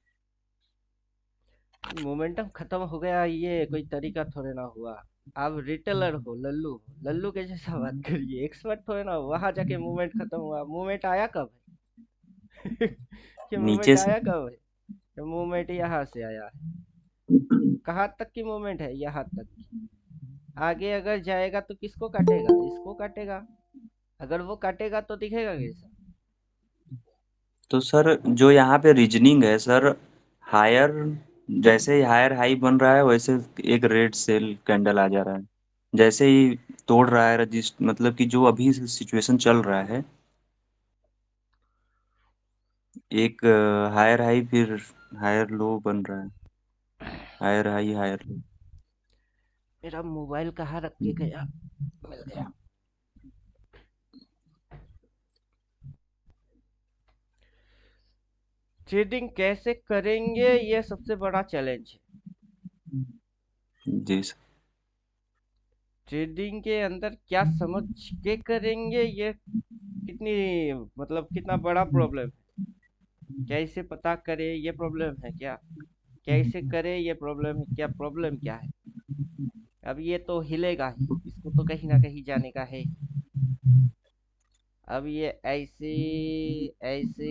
मोमेंटम खत्म हो गया, ये कोई तरीका थोड़े ना हुआ। आप रिटेलर हो, लल्लू हो, लल्लू के जैसा बात करिए, एक्सपर्ट थोड़े ना हो। वहां जाके मूवमेंट खत्म हुआ, मूवमेंट आया कब है। ये नीचे मूवमेंट से आया कब है, ये मूवमेंट यहाँ से आया है। कहाँ तक की मूवमेंट है, यहाँ तक की। आगे अगर जाएगा तो किसको काटेगा, इसको काटेगा। अगर वो काटेगा तो दिखेगा कैसा। तो सर जो यहाँ पे रीजनिंग है सर हायर जैसे ही हायर हाई बन रहा है वैसे एक रेड सेल कैंडल आ जा रहा है। जैसे ही तोड़ रहा है रजिस्ट मतलब कि जो अभी सिचुएशन चल रहा है एक हायर हाई फिर हायर लो बन रहा है। हायर हाई हायर लो मेरा मोबाइल कहाँ रख के गया? मिल गया। ट्रेडिंग कैसे करेंगे, ये सबसे बड़ा चैलेंज है। जी सर। ट्रेडिंग के अंदर क्या समझ के करेंगे, ये कितनी मतलब कितना बड़ा प्रॉब्लम है। कैसे पता करे, ये प्रॉब्लम है क्या? कैसे करे, ये प्रॉब्लम है क्या? प्रॉब्लम क्या है? अब ये तो हिलेगा ही, इसको तो कहीं ना कहीं जाने का है ही। अब ये ऐसे ऐसे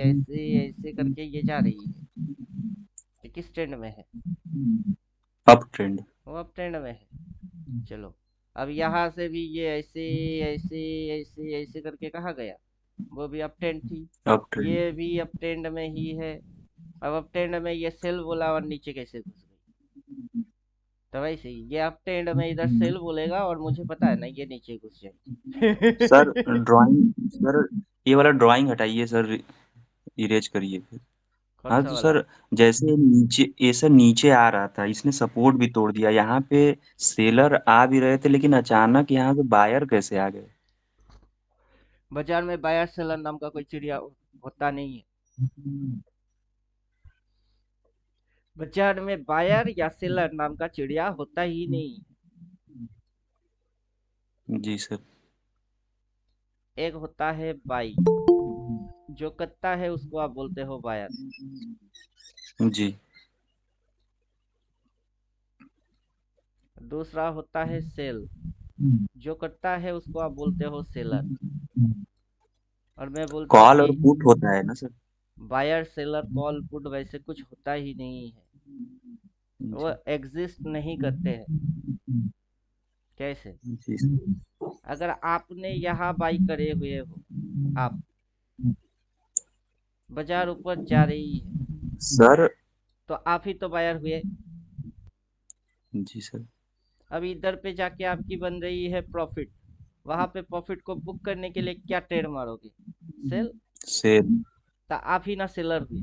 ऐसे ऐसे करके ये जा रही है। ये किस ट्रेंड में है? Up trend. वो अप ट्रेंड में है। चलो, अब यहाँ से भी ये ऐसे ऐसे ऐसे ऐसे करके कहाँ गया? वो भी अप ट्रेंड थी। Up trend. ये भी अप ट्रेंड में ही है। अब अप ट्रेंड में ये सेल बोला और नीचे कैसे घुस गई? तो वैसे ही ये अप ट्रेंड में इधर सेल बोलेगा और मुझे पता है ना ये नीचे घुस सर जाएगी। ड्राइंग, सर ये वाला ड्राइंग हटाइए सर, इरेज करिए फिर। कौन हाँ सा तो वाला? सर, जैसे नीचे ये सर नीचे आ रहा था, इसने सपोर्ट भी तोड़ दिया, यहाँ पे सेलर आ भी रहे थे, लेकिन अचानक यहाँ पे बायर कैसे आ गए? बाजार में बायर सेलर नाम का कोई चिड़िया होता नहीं है। बाजार में बायर या सेलर नाम का चिड़िया होता ही नहीं। जी सर। एक होता है बाई, जो करता है उसको आप बोलते हो बायर। जी। दूसरा होता है सेल, जो करता है उसको आप बोलते हो सेलर। और मैं बोलता हूँ कॉल और कि पुट होता है ना sir? Buyer seller call put वैसे कुछ होता ही नहीं है। वो जी। एग्जिस्ट नहीं करते हैं। कैसे? जी सर। अगर आपने यहाँ बाई करे हुए हो, आप बाजार ऊपर जा रही है सर। तो आप ही तो बायर हुए। जी सर। अब इधर पे जाके आपकी बन रही है प्रॉफिट, वहां पे प्रॉफिट को बुक करने के लिए क्या ट्रेड मारोगे? सेल। सेल। तो आप ही ना सेलर हुए।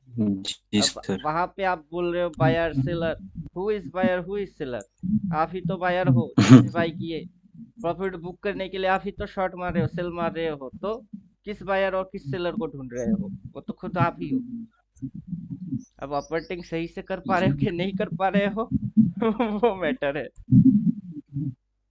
जी अब सर। वहां पे आप बोल रहे हो buyer seller, who is buyer who is seller? आप ही तो बायर हो, जिसने बाई किए। प्रॉफिट बुक करने के लिए आप ही तो शॉर्ट मार रहे हो, सेल मार रहे हो, तो किस बायर और किस सेलर को ढूंढ रहे हो? वो तो खुद आप ही हो। अब ऑपरेटिंग सही से कर पा रहे हो कि नहीं कर पा रहे हो वो मैटर है।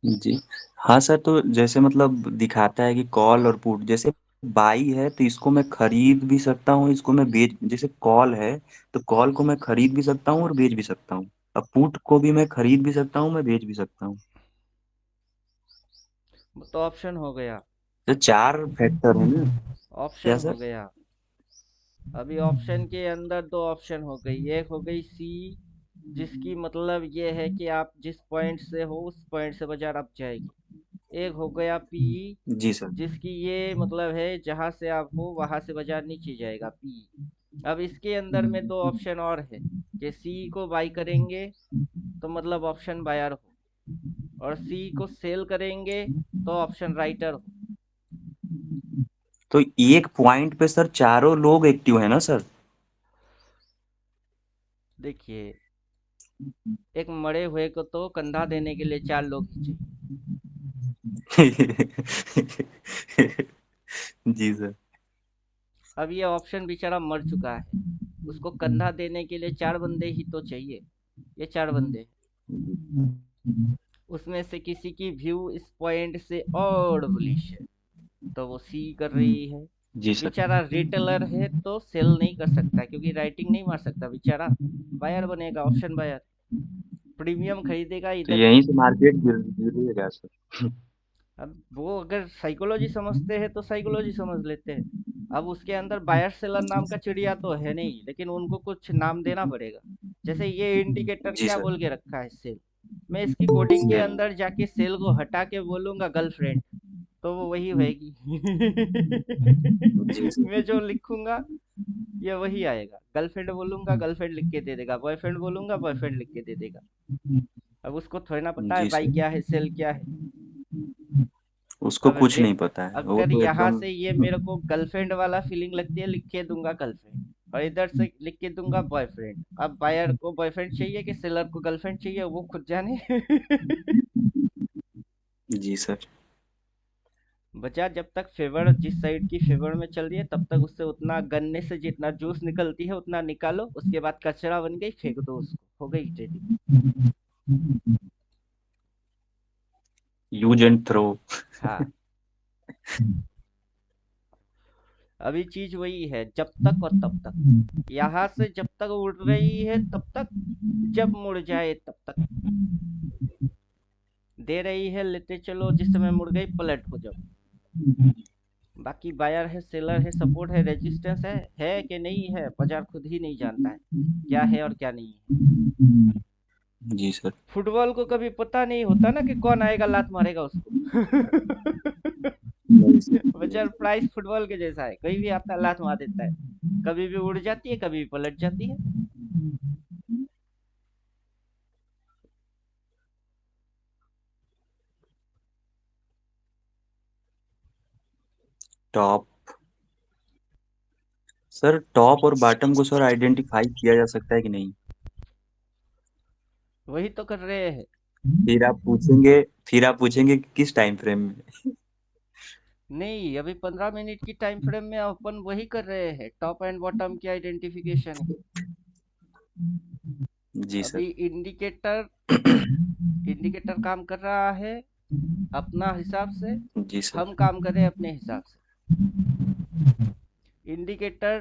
जी। हाँ सर, तो जैसे मतलब दिखाता है कि कॉल और पुट, जैसे बाई है तो इसको मैं खरीद भी सकता हूँ, इसको मैं बेच, जैसे कॉल है तो कॉल को मैं खरीद भी सकता हूँ और बेच भी सकता हूँ। अब पुट को भी मैं खरीद भी सकता हूँ, मैं बेच भी सकता हूँ। वो तो ऑप्शन हो गया। तो चार फैक्टर है ना? ऑप्शन क्या हो सर? गया। अभी ऑप्शन के अंदर दो ऑप्शन हो गई। एक हो गई सी, जिसकी मतलब ये है कि आप जिस पॉइंट से हो उस पॉइंट से बाजार अप जाएगी। एक हो गया पी, जी सर। जिसकी ये मतलब है जहां से आप हो वहां से बाजार नीचे जाएगा, पी। अब इसके अंदर में दो ऑप्शन और है कि सी को बाई करेंगे तो मतलब ऑप्शन बायर हो, और सी को सेल करेंगे तो ऑप्शन राइटर हो। तो एक पॉइंट पे सर चारों लोग एक्टिव है ना सर? देखिए, एक मरे हुए को तो कंधा देने के लिए चार लोग ही चाहिए। जी सर। अब ये ऑप्शन बेचारा मर चुका है, उसको कंधा देने के लिए चार बंदे ही तो चाहिए। ये चार बंदे हैं। उसमें से किसी की व्यू इस पॉइंट से और बुलिश है, तो वो सी कर रही है। जी सर। बेचारा रिटेलर है तो सेल नहीं कर सकता, क्योंकि राइटिंग नहीं मार सकता बेचारा। बायर बनेगा, ऑप्शन बायर। प्रीमियम खरीदेगा तो इधर। यहीं से मार्केट गिरेगा सर। अब वो अगर साइकोलॉजी समझते हैं तो साइकोलॉजी समझ लेते हैं। अब उसके अंदर बायर सेलर नाम का चिड़िया तो है नहीं, लेकिन उनको कुछ नाम देना पड़ेगा। जैसे ये इंडिकेटर जी क्या सर। बोल के रखा है? सेल। मैं इसकी कोडिंग के सेल। अंदर जाके सेल को हटा के बोलूंगा गर्लफ्रेंड, तो वो वही होएगी। जी सर। मैं जो लिखूंगा ये वही आएगा। गर्लफ्रेंड बोलूंगा गर्लफ्रेंड लिख के दे देगा, बॉयफ्रेंड बोलूंगा बॉयफ्रेंड लिख के दे देगा। अब उसको थोड़ी ना पता है जी बाई सर। क्या है सेल क्या है। उसको अब कुछ नहीं पता है, वो अगर तो यहाँ एकदम। से ये मेरे को गर्लफ्रेंड वाला फीलिंग लगती है, लिख के दूंगा गर्लफ्रेंड। और इधर से लिख के दूंगा बॉयफ्रेंड। अब बायर को बॉयफ्रेंड चाहिए कि सेलर को गर्लफ्रेंड चाहिए, वो खुद जाने। जी सर। बचा जब तक फेवर जिस साइड की फेवर में चल रही है तब तक उससे उतना गन्ने से जितना जूस निकलती है उतना निकालो, उसके बाद कचरा बन गई फेंक दो उसको, हो गई ट्रेडिंग। Use and throw. हाँ, अभी चीज वही है, जब तक और तब तक। यहाँ से जब तक उड़ रही है तब तक, जब मुड़ जाए तब तक। दे रही है लेते चलो, जिस समय मुड़ गई पलट हो जाओ। बाकी बायर है, सेलर है, सपोर्ट है, रेजिस्टेंस है कि नहीं है, बाजार खुद ही नहीं जानता है क्या है और क्या नहीं है। जी सर। फुटबॉल को कभी पता नहीं होता ना कि कौन आएगा लात मारेगा उसको। नहीं सर। बाजार प्राइस फुटबॉल के जैसा है, कोई भी आता है लात मार देता है, कभी भी उड़ जाती है कभी भी पलट जाती है। टॉप, सर टॉप और बॉटम को सर आइडेंटिफाई किया जा सकता है कि नहीं? वही तो कर रहे हैं। फिर आप पूछेंगे फिर आप पूछेंगे कि किस टाइम फ्रेम में। नहीं, अभी 15 मिनट की टाइम फ्रेम में अपन वही कर रहे हैं, टॉप एंड बॉटम की आइडेंटिफिकेशन ही। जी अभी सर। इंडिकेटर इंडिकेटर काम कर रहा है अपना हिसाब से, जी सर। हम काम करें अपने हिसाब से। इंडिकेटर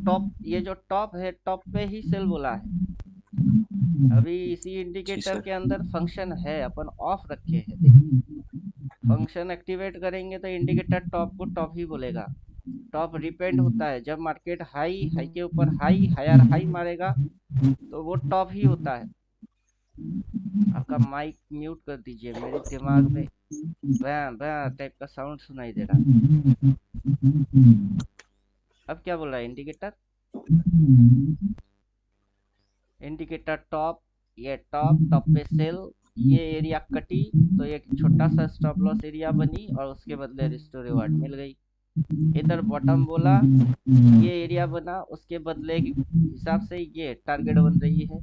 टॉप, ये जो टॉप है टॉप पे ही सेल बोला है। अभी इसी जी इंडिकेटर सर। के अंदर फंक्शन है, अपन ऑफ रखे हैं, देखिए। फंक्शन एक्टिवेट करेंगे तो इंडिकेटर टॉप को टॉप ही बोलेगा। टॉप रिपेंड होता है जब मार्केट हाई हाई के ऊपर हाई हायर हाई मारेगा तो वो टॉप ही होता है। आपका माइक म्यूट कर दीजिए, मेरे दिमाग में भैं भैं टाइप का साउंड सुनाई दे रहा है। अब क्या बोल रहा है इंडिकेटर? इंडिकेटर टॉप, ये टॉप टॉप पे सेल, ये एरिया कटी तो एक छोटा सा स्टॉप लॉस एरिया बनी और उसके बदले रिस्टोर रिवार्ड मिल गई। इधर बॉटम बोला, ये एरिया बना, उसके बदले के हिसाब से ये टारगेट बन रही है।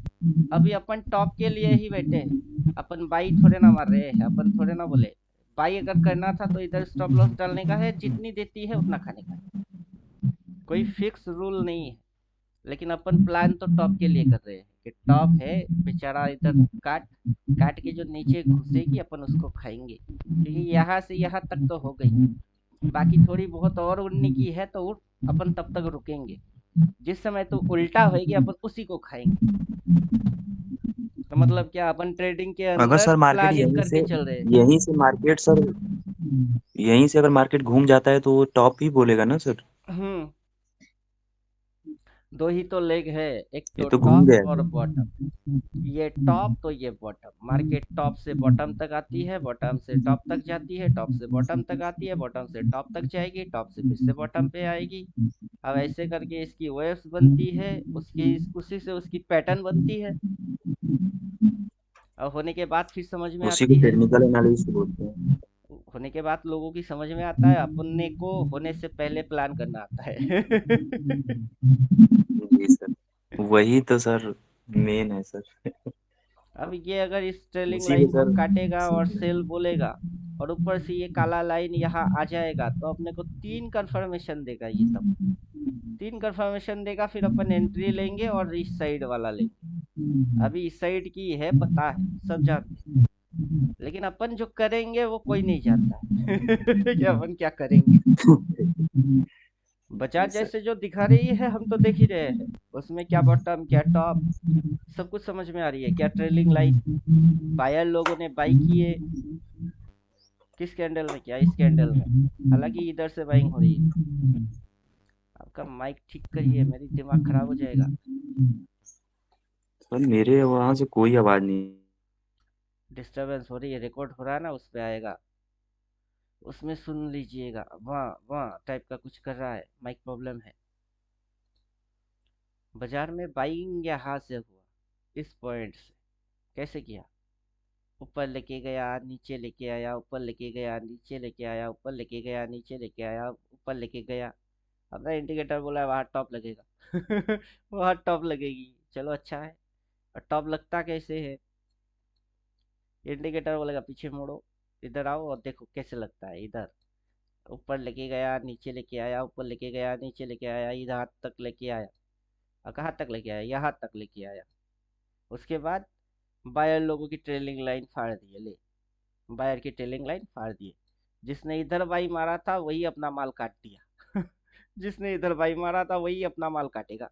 अभी अपन टॉप के लिए ही बैठे हैं, अपन बाई थोड़े ना मार रहे हैं, अपन थोड़े ना बोले बाई अगर करना था तो इधर स्टॉप लॉस डालने का है, जितनी देती है उतना खाने का है। कोई फिक्स रूल नहीं है, लेकिन अपन प्लान तो टॉप के लिए कर रहे हैं कि टॉप है बेचारा, इधर काट काट के जो नीचे घुसेगी अपन उसको खाएंगे, क्योंकि यहाँ से यहाँ तक तो हो गई। बाकी थोड़ी बहुत और उड़ने की है तो उड़, अपन तब तक रुकेंगे। जिस समय तो उल्टा होएगी अपन उसी को खाएंगे। तो मतलब क्या, अपन ट्रेडिंग के अगर अंदर सर मार्केट प्लानिंग करके चल रहे हैं। यहीं से मार्केट सर यहीं से अगर मार्केट घूम जाता है तो वो टॉप ही बोलेगा ना सर? हम्म, दो ही तो लेग है, एक ये तो तो घूम टॉप गया और सर। बॉटम। ये टॉप तो ये बॉटम, मार्केट टॉप से बॉटम तक आती है, बॉटम से टॉप तक जाती है, टॉप से बॉटम तक आती है, बॉटम से टॉप तक जाएगी, टॉप से फिर से बॉटम पे आएगी। अब ऐसे करके इसकी वेव्स बनती है, उसकी उसी से उसकी पैटर्न बनती है, और होने के बाद फिर समझ में उसी को आती है। टेक्निकल एनालिसिस बोलते हैं। होने के बाद लोगों की समझ में आता है, अपने को होने से पहले प्लान करना आता है। जी सर, वही तो सर मेन है सर। अब ये अगर इस ट्रेलिंग उसी को लाइन को सर। काटेगा और सेल बोलेगा और ऊपर से ये काला लाइन यहाँ आ जाएगा तो अपने को तीन कंफर्मेशन देगा ये तब। तीन कंफर्मेशन देगा, फिर अपन एंट्री लेंगे और इस साइड वाला लेंगे। अभी इस साइड की है पता है, सब जानते हैं, लेकिन अपन जो करेंगे वो कोई नहीं जानता है। कि अपन क्या करेंगे। जी बजाज सर। जैसे जो दिखा रही है हम तो देख ही रहे हैं, उसमें क्या बॉटम क्या टॉप सब कुछ समझ में आ रही है। क्या ट्रेलिंग लाइन, बायर लोगों ने बाई किए, किस कैंडल में किया, इस कैंडल में, हालांकि इधर से बाइंग हो रही है। आपका माइक ठीक करिए, मेरी दिमाग खराब हो जाएगा। सर मेरे वहां से कोई आवाज नहीं। डिस्टरबेंस हो रही है, रिकॉर्ड हो रहा है ना, उस पे आएगा, उसमें सुन लीजिएगा, वाह वाह टाइप का कुछ कर रहा है, माइक प्रॉब्लम है। बाजार में बाइंग यहाँ से हुआ, इस पॉइंट से। कैसे किया? ऊपर लेके गया नीचे लेके आया, ऊपर लेके गया नीचे लेके आया, ऊपर लेके गया नीचे लेके आया, ऊपर लेके गया। अपना इंडिकेटर बोला है वहां टॉप लगेगा। वहां टॉप लगेगी, चलो अच्छा है। और टॉप लगता कैसे है? इंडिकेटर बोलेगा पीछे मुड़ो, इधर आओ और देखो कैसे लगता है। इधर ऊपर लेके गया, नीचे लेके आया, ऊपर लेके गया, नीचे लेके आया, इधर हाथ तक लेके आया। और कहाँ तक लेके आया? यहाँ तक लेके आया। उसके बाद बायर लोगों की ट्रेलिंग लाइन फाड़ दी, ले बायर की ट्रेलिंग लाइन फाड़ दी। जिसने इधर बाई मारा था वही अपना माल काट दिया। जिसने इधर बाई मारा था वही अपना माल काटेगा।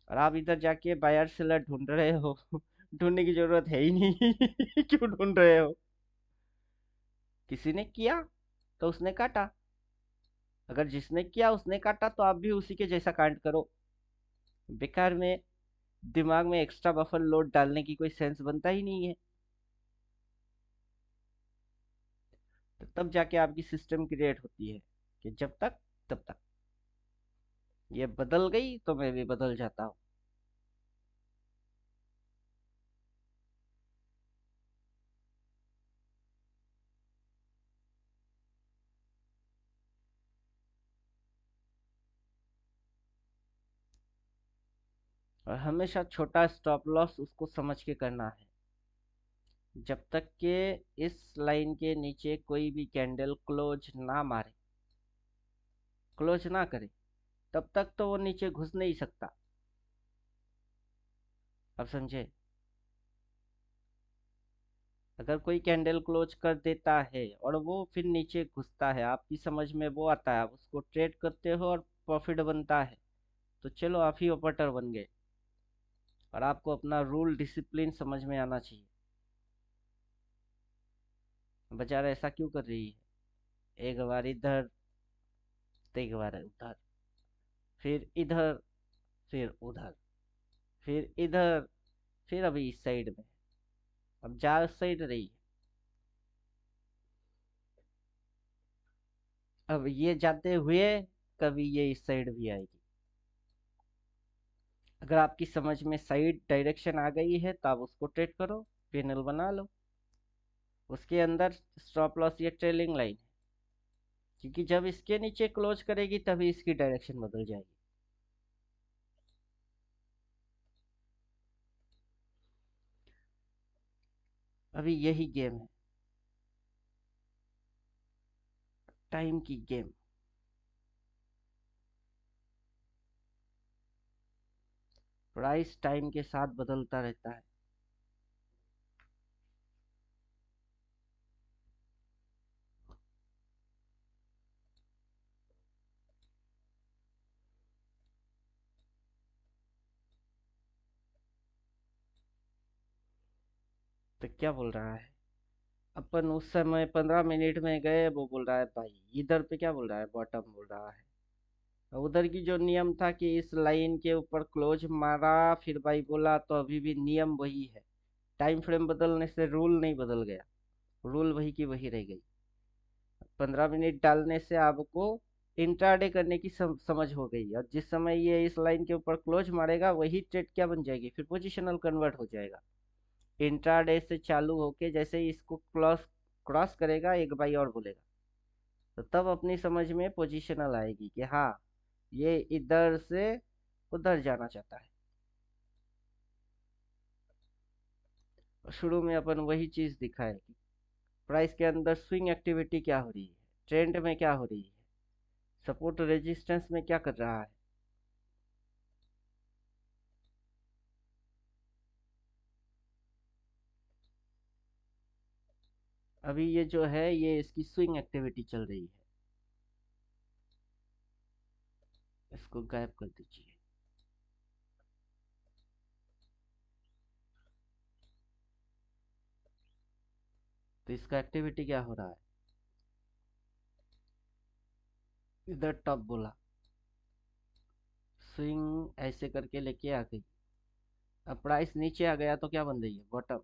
और आप इधर जाके बायर सेलर ढूंढ रहे हो। ढूंढने की जरूरत है ही नहीं। क्यों ढूंढ रहे हो? किसी ने किया तो उसने काटा। अगर जिसने किया उसने काटा तो आप भी उसी के जैसा कांड करो। बेकार में दिमाग में एक्स्ट्रा बफर लोड डालने की कोई सेंस बनता ही नहीं है। तो तब जाके आपकी सिस्टम क्रिएट होती है कि जब तक तब तक। ये बदल गई तो मैं भी बदल जाता हूँ। और हमेशा छोटा स्टॉप लॉस उसको समझ के करना है। जब तक के इस लाइन के नीचे कोई भी कैंडल क्लोज ना मारे, क्लोज ना करे, तब तक तो वो नीचे घुस नहीं सकता। अब समझे? अगर कोई कैंडल क्लोज कर देता है और वो फिर नीचे घुसता है, आपकी समझ में वो आता है, आप उसको ट्रेड करते हो और प्रॉफिट बनता है, तो चलो आप ही ऑपरेटर बन गए। और आपको अपना रूल डिसिप्लिन समझ में आना चाहिए। बेचारा ऐसा क्यों कर रही है? एक बार इधर तो एक बार उधर, फिर इधर, फिर उधर, फिर इधर, फिर अभी इस साइड में। अब जा उस साइड रही है। अब ये जाते हुए कभी ये इस साइड भी आएगी। अगर आपकी समझ में साइड डायरेक्शन आ गई है तो आप उसको ट्रेड करो, पैनल बना लो। उसके अंदर स्टॉप लॉस या ट्रेलिंग लाइन है, क्योंकि जब इसके नीचे क्लोज करेगी तभी इसकी डायरेक्शन बदल जाएगी। अभी यही गेम है, टाइम की गेम। प्राइस टाइम के साथ बदलता रहता है। तो क्या बोल रहा है? अपन उस समय 15 मिनट में गए, वो बोल रहा है भाई इधर पे क्या बोल रहा है, बॉटम बोल रहा है। और उधर की जो नियम था कि इस लाइन के ऊपर क्लोज मारा, फिर भाई बोला, तो अभी भी नियम वही है। टाइम फ्रेम बदलने से रूल नहीं बदल गया, रूल वही की वही रह गई। 15 मिनट डालने से आपको इंट्राडे करने की समझ हो गई। और जिस समय ये इस लाइन के ऊपर क्लोज मारेगा वही ट्रेड क्या बन जाएगी, फिर पोजिशनल कन्वर्ट हो जाएगा। इंट्राडे से चालू होके जैसे ही इसको क्रॉस क्रॉस करेगा, एक बाई और बोलेगा, तो तब अपनी समझ में पोजिशनल आएगी कि हाँ ये इधर से उधर जाना चाहता है। शुरू में अपन वही चीज दिखाए कि प्राइस के अंदर स्विंग एक्टिविटी क्या हो रही है, ट्रेंड में क्या हो रही है, सपोर्ट रेजिस्टेंस में क्या कर रहा है। अभी ये जो है ये इसकी स्विंग एक्टिविटी चल रही है, इसको गायब कर दीजिए। तो इसका एक्टिविटी क्या हो रहा है? इधर टॉप बोला, स्विंग ऐसे करके लेके आ गई। अब प्राइस नीचे आ गया तो क्या बन रही है, बॉटम।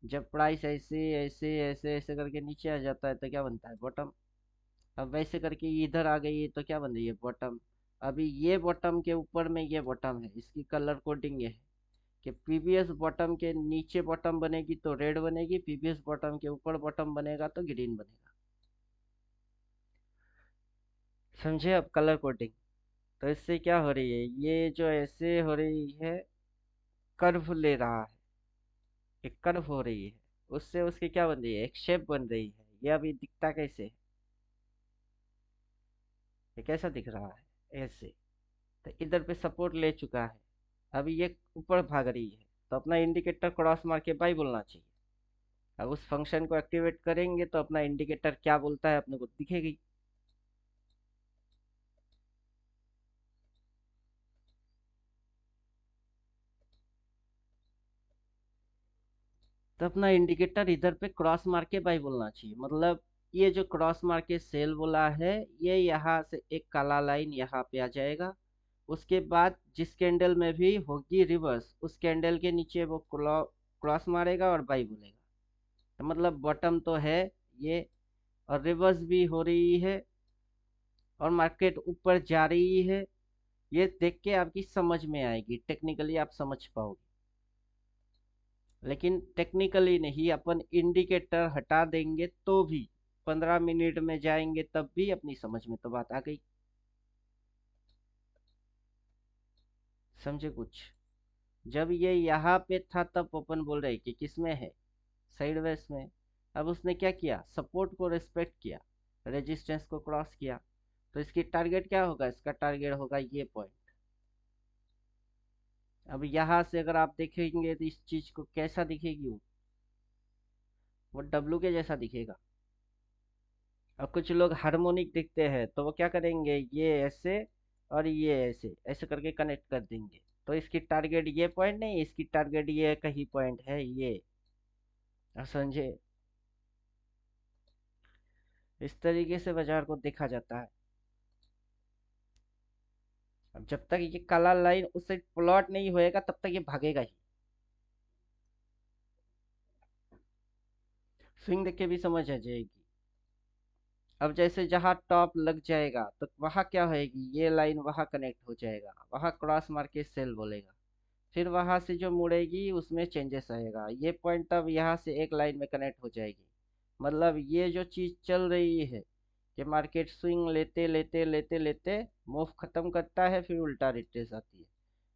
जब प्राइस ऐसे ऐसे ऐसे ऐसे करके नीचे आ जाता है तो क्या बनता है, बॉटम। अब वैसे करके इधर आ गई है तो क्या बन रही है, बॉटम। अभी ये बॉटम के ऊपर में ये बॉटम है, इसकी कलर कोडिंग ये है कि प्रीवियस बॉटम के नीचे बॉटम बनेगी तो रेड बनेगी, प्रीवियस बॉटम के ऊपर बॉटम बनेगा तो ग्रीन बनेगा। समझे? अब कलर कोडिंग, तो इससे क्या हो रही है, ये जो ऐसे हो रही है, कर्व ले रहा है, एक कर्व हो रही है, उससे उसकी क्या बन रही है, एक शेप बन रही है। ये अभी दिखता कैसे है, ये कैसा दिख रहा है, ऐसे। तो इधर पे सपोर्ट ले चुका है, अभी ये ऊपर भाग रही है, तो अपना इंडिकेटर क्रॉस मार के बाई बोलना चाहिए। अब उस फंक्शन को एक्टिवेट करेंगे तो अपना इंडिकेटर क्या बोलता है अपने को दिखेगी। तो अपना इंडिकेटर इधर पे क्रॉस मार के बाई बोलना चाहिए, मतलब ये जो क्रॉस मार के सेल बोला है, ये यहाँ से एक काला लाइन यहाँ पे आ जाएगा। उसके बाद जिस कैंडल में भी होगी रिवर्स, उस कैंडल के नीचे वो क्रॉस मारेगा और बाई बोलेगा। तो मतलब बॉटम तो है ये, और रिवर्स भी हो रही है, और मार्केट ऊपर जा रही है। ये देख के आपकी समझ में आएगी, टेक्निकली आप समझ पाओगे। लेकिन टेक्निकली नहीं, अपन इंडिकेटर हटा देंगे तो भी 15 मिनट में जाएंगे तब भी अपनी समझ में तो बात आ गई। समझे कुछ? जब ये यहाँ पे था तब अपन बोल रहे कि किस में है, साइडवेज में। अब उसने क्या किया, सपोर्ट को रिस्पेक्ट किया, रेजिस्टेंस को क्रॉस किया, तो इसकी टारगेट क्या होगा, इसका टारगेट होगा ये पॉइंट। अब यहाँ से अगर आप देखेंगे तो इस चीज को कैसा दिखेगी, वो डब्लू के जैसा दिखेगा। और कुछ लोग हार्मोनिक दिखते हैं तो वो क्या करेंगे, ये ऐसे और ये ऐसे ऐसे करके कनेक्ट कर देंगे, तो इसकी टारगेट ये पॉइंट नहीं, इसकी टारगेट ये कहीं पॉइंट है ये। आप समझे? इस तरीके से बाजार को देखा जाता है। अब जब तक ये काला लाइन उससे प्लॉट नहीं होएगा तब तक ये भागेगा ही। स्विंग देख के भी समझ आ जाएगी। अब जैसे जहाँ टॉप लग जाएगा तो वहाँ क्या होएगी, ये लाइन वहाँ कनेक्ट हो जाएगा, वहाँ क्रॉस मार के सेल बोलेगा, फिर वहां से जो मुड़ेगी उसमें चेंजेस आएगा, ये पॉइंट तब यहाँ से एक लाइन में कनेक्ट हो जाएगी। मतलब ये जो चीज चल रही है कि मार्केट स्विंग लेते लेते लेते लेते मूव खत्म करता है, फिर उल्टा रिट्रेस आती है।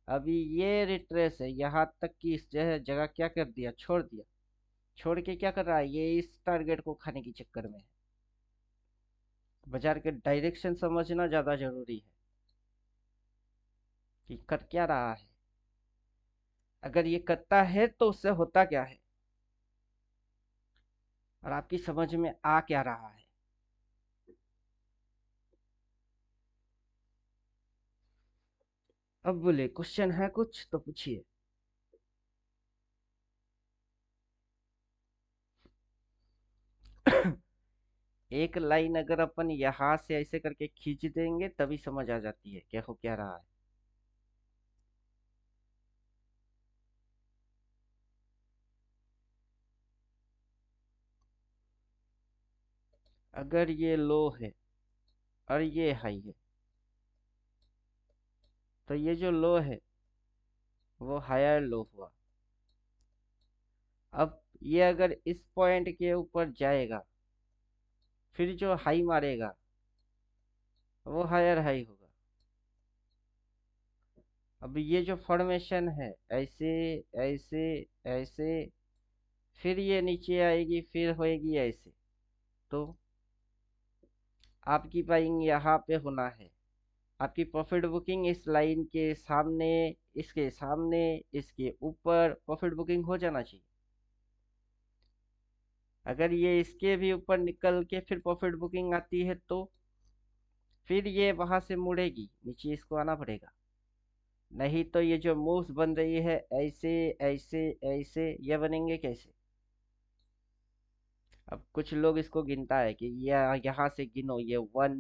अभी ये रिट्रेस है, यहाँ तक कि इस जगह क्या कर दिया, छोड़ दिया। छोड़ के क्या कर रहा है, ये इस टारगेट को खाने के चक्कर में है। बाजार के डायरेक्शन समझना ज्यादा जरूरी है कि कर क्या रहा है। अगर ये करता है तो उससे होता क्या है, और आपकी समझ में आ क्या रहा है। अब बोले क्वेश्चन है कुछ तो पूछिए। एक लाइन अगर अपन यहाँ से ऐसे करके खींच देंगे तभी समझ आ जाती है क्या हो क्या रहा है। अगर ये लो है और ये हाई है, तो ये जो लो है वो हायर लो हुआ। अब ये अगर इस पॉइंट के ऊपर जाएगा, फिर जो हाई मारेगा वो हायर हाई होगा। अब ये जो फॉर्मेशन है, ऐसे ऐसे ऐसे, फिर ये नीचे आएगी, फिर होएगी ऐसे, तो आपकी बाइंग यहाँ पे होना है। आपकी प्रॉफिट बुकिंग इस लाइन के सामने, इसके सामने, इसके ऊपर प्रॉफिट बुकिंग हो जाना चाहिए। अगर ये इसके भी ऊपर निकल के फिर प्रॉफिट बुकिंग आती है तो फिर ये वहां से मुड़ेगी, नीचे इसको आना पड़ेगा। नहीं तो ये जो मूव्स बन रही है ऐसे ऐसे ऐसे, ये बनेंगे कैसे। अब कुछ लोग इसको गिनता है कि यहाँ से गिनो, ये 1,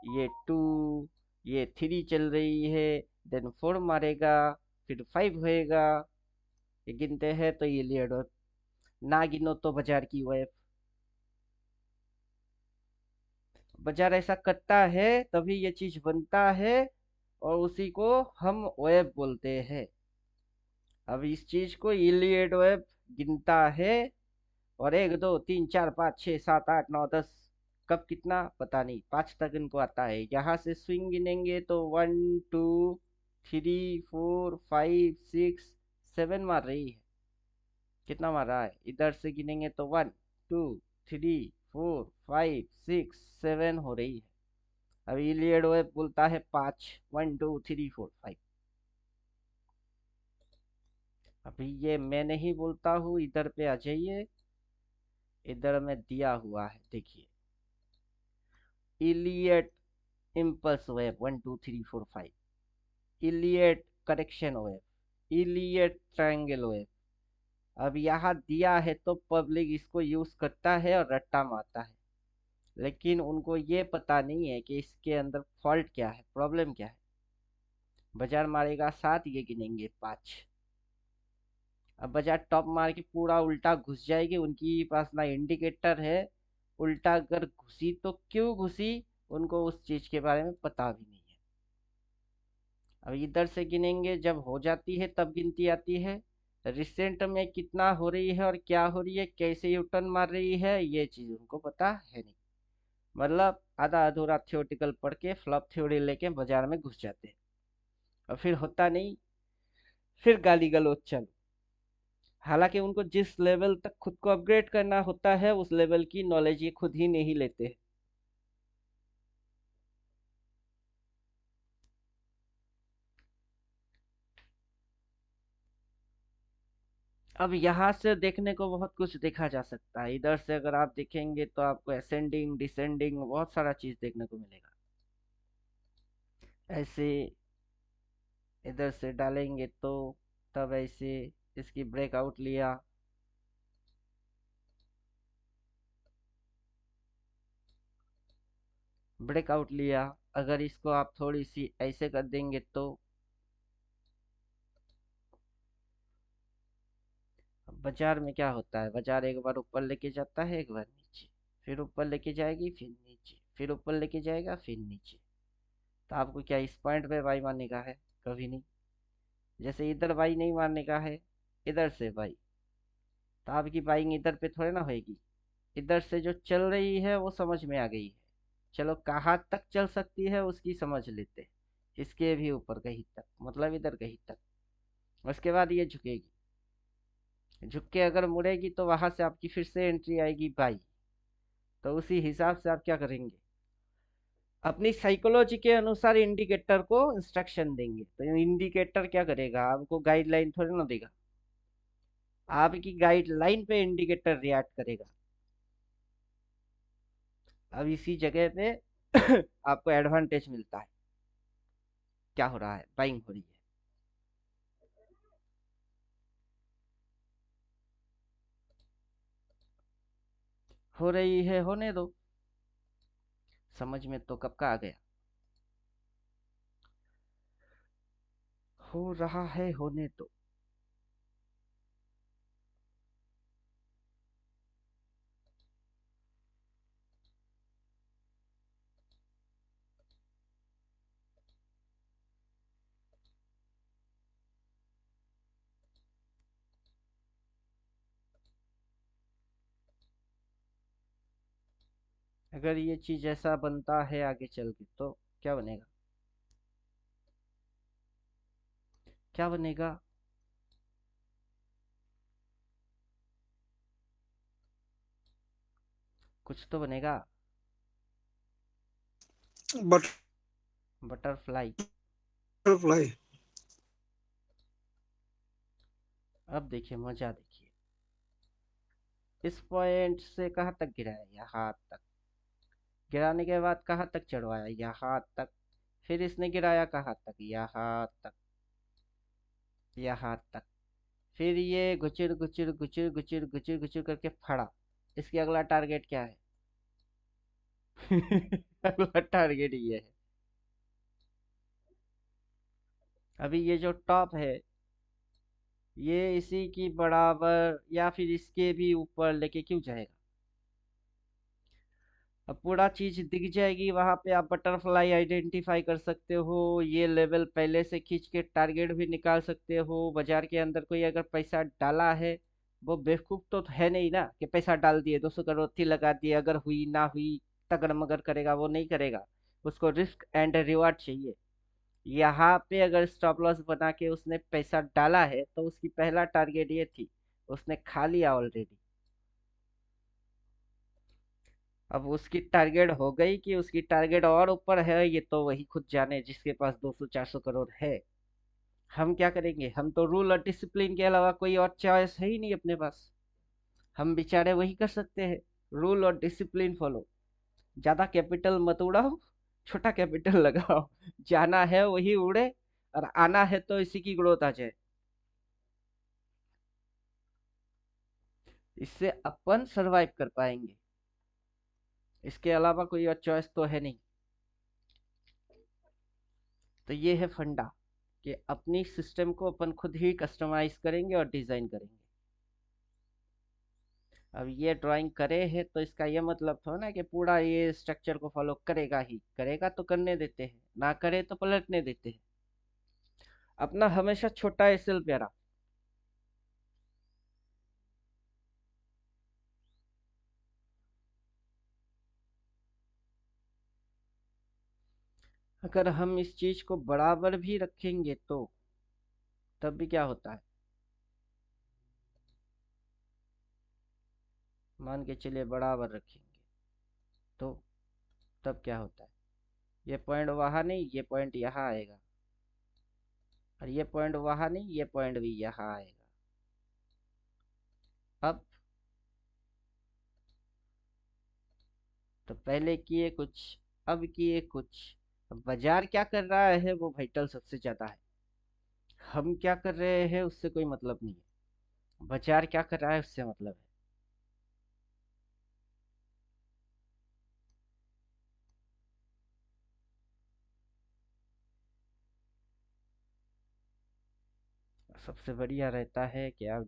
ये 2, ये 3 चल रही है, देन 4 मारेगा, फिर 5 होएगा। ये गिनते हैं तो ये लीड, ना गिनो तो बाजार की वेव। बाजार ऐसा करता है तभी ये चीज बनता है, और उसी को हम वेब बोलते हैं। अब इस चीज को इलियड वेब गिनता है, और 1 2 3 4 5 6 7 8 9 10 कब कितना पता नहीं, 5 तक इनको आता है। यहाँ से स्विंग गिनेंगे तो 1 2 3 4 5 6 7 मार रही है। कितना मार रहा है? इधर से गिनेंगे तो 1 2 3 4 5 6 7 हो रही है। अब इलियड वेव बोलता है 5 1 2 3 4 5। अभी ये मैं नहीं बोलता हूँ, इधर पे आ जाइए। इधर में दिया हुआ है, देखिए Elliott impulse wave 1 2 3 4 5, Elliott correction wave, Elliott triangle wave. अब यहाँ दिया है तो पब्लिक इसको यूज करता है और रट्टा मारता है, लेकिन उनको ये पता नहीं है कि इसके अंदर फॉल्ट क्या है, प्रॉब्लम क्या है। बाजार मारेगा 7, ये गिनेंगे 5। अब बाजार टॉप मार के पूरा उल्टा घुस जाएगी, उनकी पास ना इंडिकेटर है। उल्टा अगर घुसी तो क्यों घुसी, उनको उस चीज के बारे में पता भी नहीं है। अब इधर से गिनेंगे, जब हो जाती है तब गिनती आती है। रिसेंट में कितना हो रही है और क्या हो रही है, कैसे यूटर्न मार रही है, ये चीज उनको पता है नहीं। मतलब आधा अधूरा थियोटिकल पढ़ के फ्लॉप थ्योरी लेके बाजार में घुस जाते हैं और फिर होता नहीं, फिर गाली गलौज चलो। हालांकि उनको जिस लेवल तक खुद को अपग्रेड करना होता है, उस लेवल की नॉलेज ये खुद ही नहीं लेते। अब यहाँ से देखने को बहुत कुछ देखा जा सकता है। इधर से अगर आप देखेंगे तो आपको असेंडिंग डिसेंडिंग बहुत सारा चीज देखने को मिलेगा। ऐसे इधर से डालेंगे तो तब ऐसे इसकी ब्रेकआउट लिया, ब्रेकआउट लिया। अगर इसको आप थोड़ी सी ऐसे कर देंगे तो बाजार में क्या होता है, बाजार एक बार ऊपर लेके जाता है, एक बार नीचे, फिर ऊपर लेके जाएगी, फिर नीचे, फिर ऊपर लेके जाएगा, फिर नीचे। तो आपको क्या इस पॉइंट पे बाई मारने का है? कभी नहीं। जैसे इधर बाई नहीं मारने का है, इधर से बाई, तो आपकी बाइंग इधर पे थोड़े ना होएगी। इधर से जो चल रही है वो समझ में आ गई है, चलो कहाँ तक चल सकती है उसकी समझ लेते हैं। इसके भी ऊपर कहीं तक, मतलब इधर कहीं तक। उसके बाद ये झुकेगी, झुक के अगर मुड़ेगी तो वहां से आपकी फिर से एंट्री आएगी बाई। तो उसी हिसाब से आप क्या करेंगे, अपनी साइकोलॉजी के अनुसार इंडिकेटर को इंस्ट्रक्शन देंगे। तो इंडिकेटर क्या करेगा, आपको गाइडलाइन थोड़ी ना देगा, आपकी गाइडलाइन पे इंडिकेटर रिएक्ट करेगा। अब इसी जगह पे आपको एडवांटेज मिलता है। क्या हो रहा है, बाइंग हो रही है। हो रही है, होने दो। समझ में तो कब का आ गया, हो रहा है, होने दो। अगर ये चीज ऐसा बनता है आगे चल के तो क्या बनेगा, क्या बनेगा? कुछ तो बनेगा। बटरफ्लाई। बटरफ्लाई। अब देखिए मजा, देखिए इस पॉइंट से कहाँ तक गिराया, यहाँ तक। गिराने के बाद कहाँ तक चढ़वाया, यहाँ तक। फिर इसने गिराया कहाँ तक, यहाँ तक, यहाँ तक। फिर ये गुचिर गुचिर गुचिर गुचिर गुचिर गुचिर करके फड़ा। इसकी अगला टारगेट क्या है? अगला टारगेट ये है। अभी ये जो टॉप है, ये इसी की बराबर या फिर इसके भी ऊपर लेके क्यों जाएगा? अब पूरा चीज दिख जाएगी वहां पे, आप बटरफ्लाई आइडेंटिफाई कर सकते हो, ये लेवल पहले से खींच के टारगेट भी निकाल सकते हो। बाजार के अंदर कोई अगर पैसा डाला है, वो बेवकूफ तो है नहीं ना कि पैसा डाल दिए 200 करोड़ थी लगा दिए, अगर हुई ना हुई तगड़ मगर करेगा, वो नहीं करेगा। उसको रिस्क एंड रिवार्ड चाहिए। यहाँ पे अगर स्टॉप लॉस बना के उसने पैसा डाला है तो उसकी पहला टारगेट ये थी, उसने खा लिया ऑलरेडी। अब उसकी टारगेट हो गई कि उसकी टारगेट और ऊपर है, ये तो वही खुद जाने जिसके पास 200-400 करोड़ है। हम क्या करेंगे? हम तो रूल और डिसिप्लिन के अलावा कोई और चॉइस है ही नहीं अपने पास। हम बेचारे वही कर सकते हैं, रूल और डिसिप्लिन फॉलो। ज्यादा कैपिटल मत उड़ाओ, छोटा कैपिटल लगाओ। जाना है वही उड़े, और आना है तो इसी की ग्रोथ आ जाए। इससे अपन सरवाइव कर पाएंगे, इसके अलावा कोई और चॉइस तो है नहीं। तो ये है फंडा, कि अपनी सिस्टम को अपन खुद ही कस्टमाइज करेंगे और डिजाइन करेंगे। अब ये ड्राइंग करे है तो इसका ये मतलब थोड़ा ना कि पूरा ये स्ट्रक्चर को फॉलो करेगा ही करेगा, तो करने देते हैं, ना करे तो पलटने देते हैं। अपना हमेशा छोटा एसएल प्यारा। अगर हम इस चीज को बराबर भी रखेंगे तो तब भी क्या होता है, मान के चलिए बराबर रखेंगे तो तब क्या होता है, ये पॉइंट वहां नहीं, ये पॉइंट यहाँ आएगा, और ये पॉइंट वहां नहीं, ये पॉइंट भी यहाँ आएगा। अब तो पहले किए कुछ, अब किए कुछ। अब बाजार क्या कर रहा है वो वाइटल सबसे ज्यादा है। हम क्या कर रहे हैं उससे कोई मतलब नहीं है, बाजार क्या कर रहा है उससे मतलब है। सबसे बढ़िया रहता है कि आप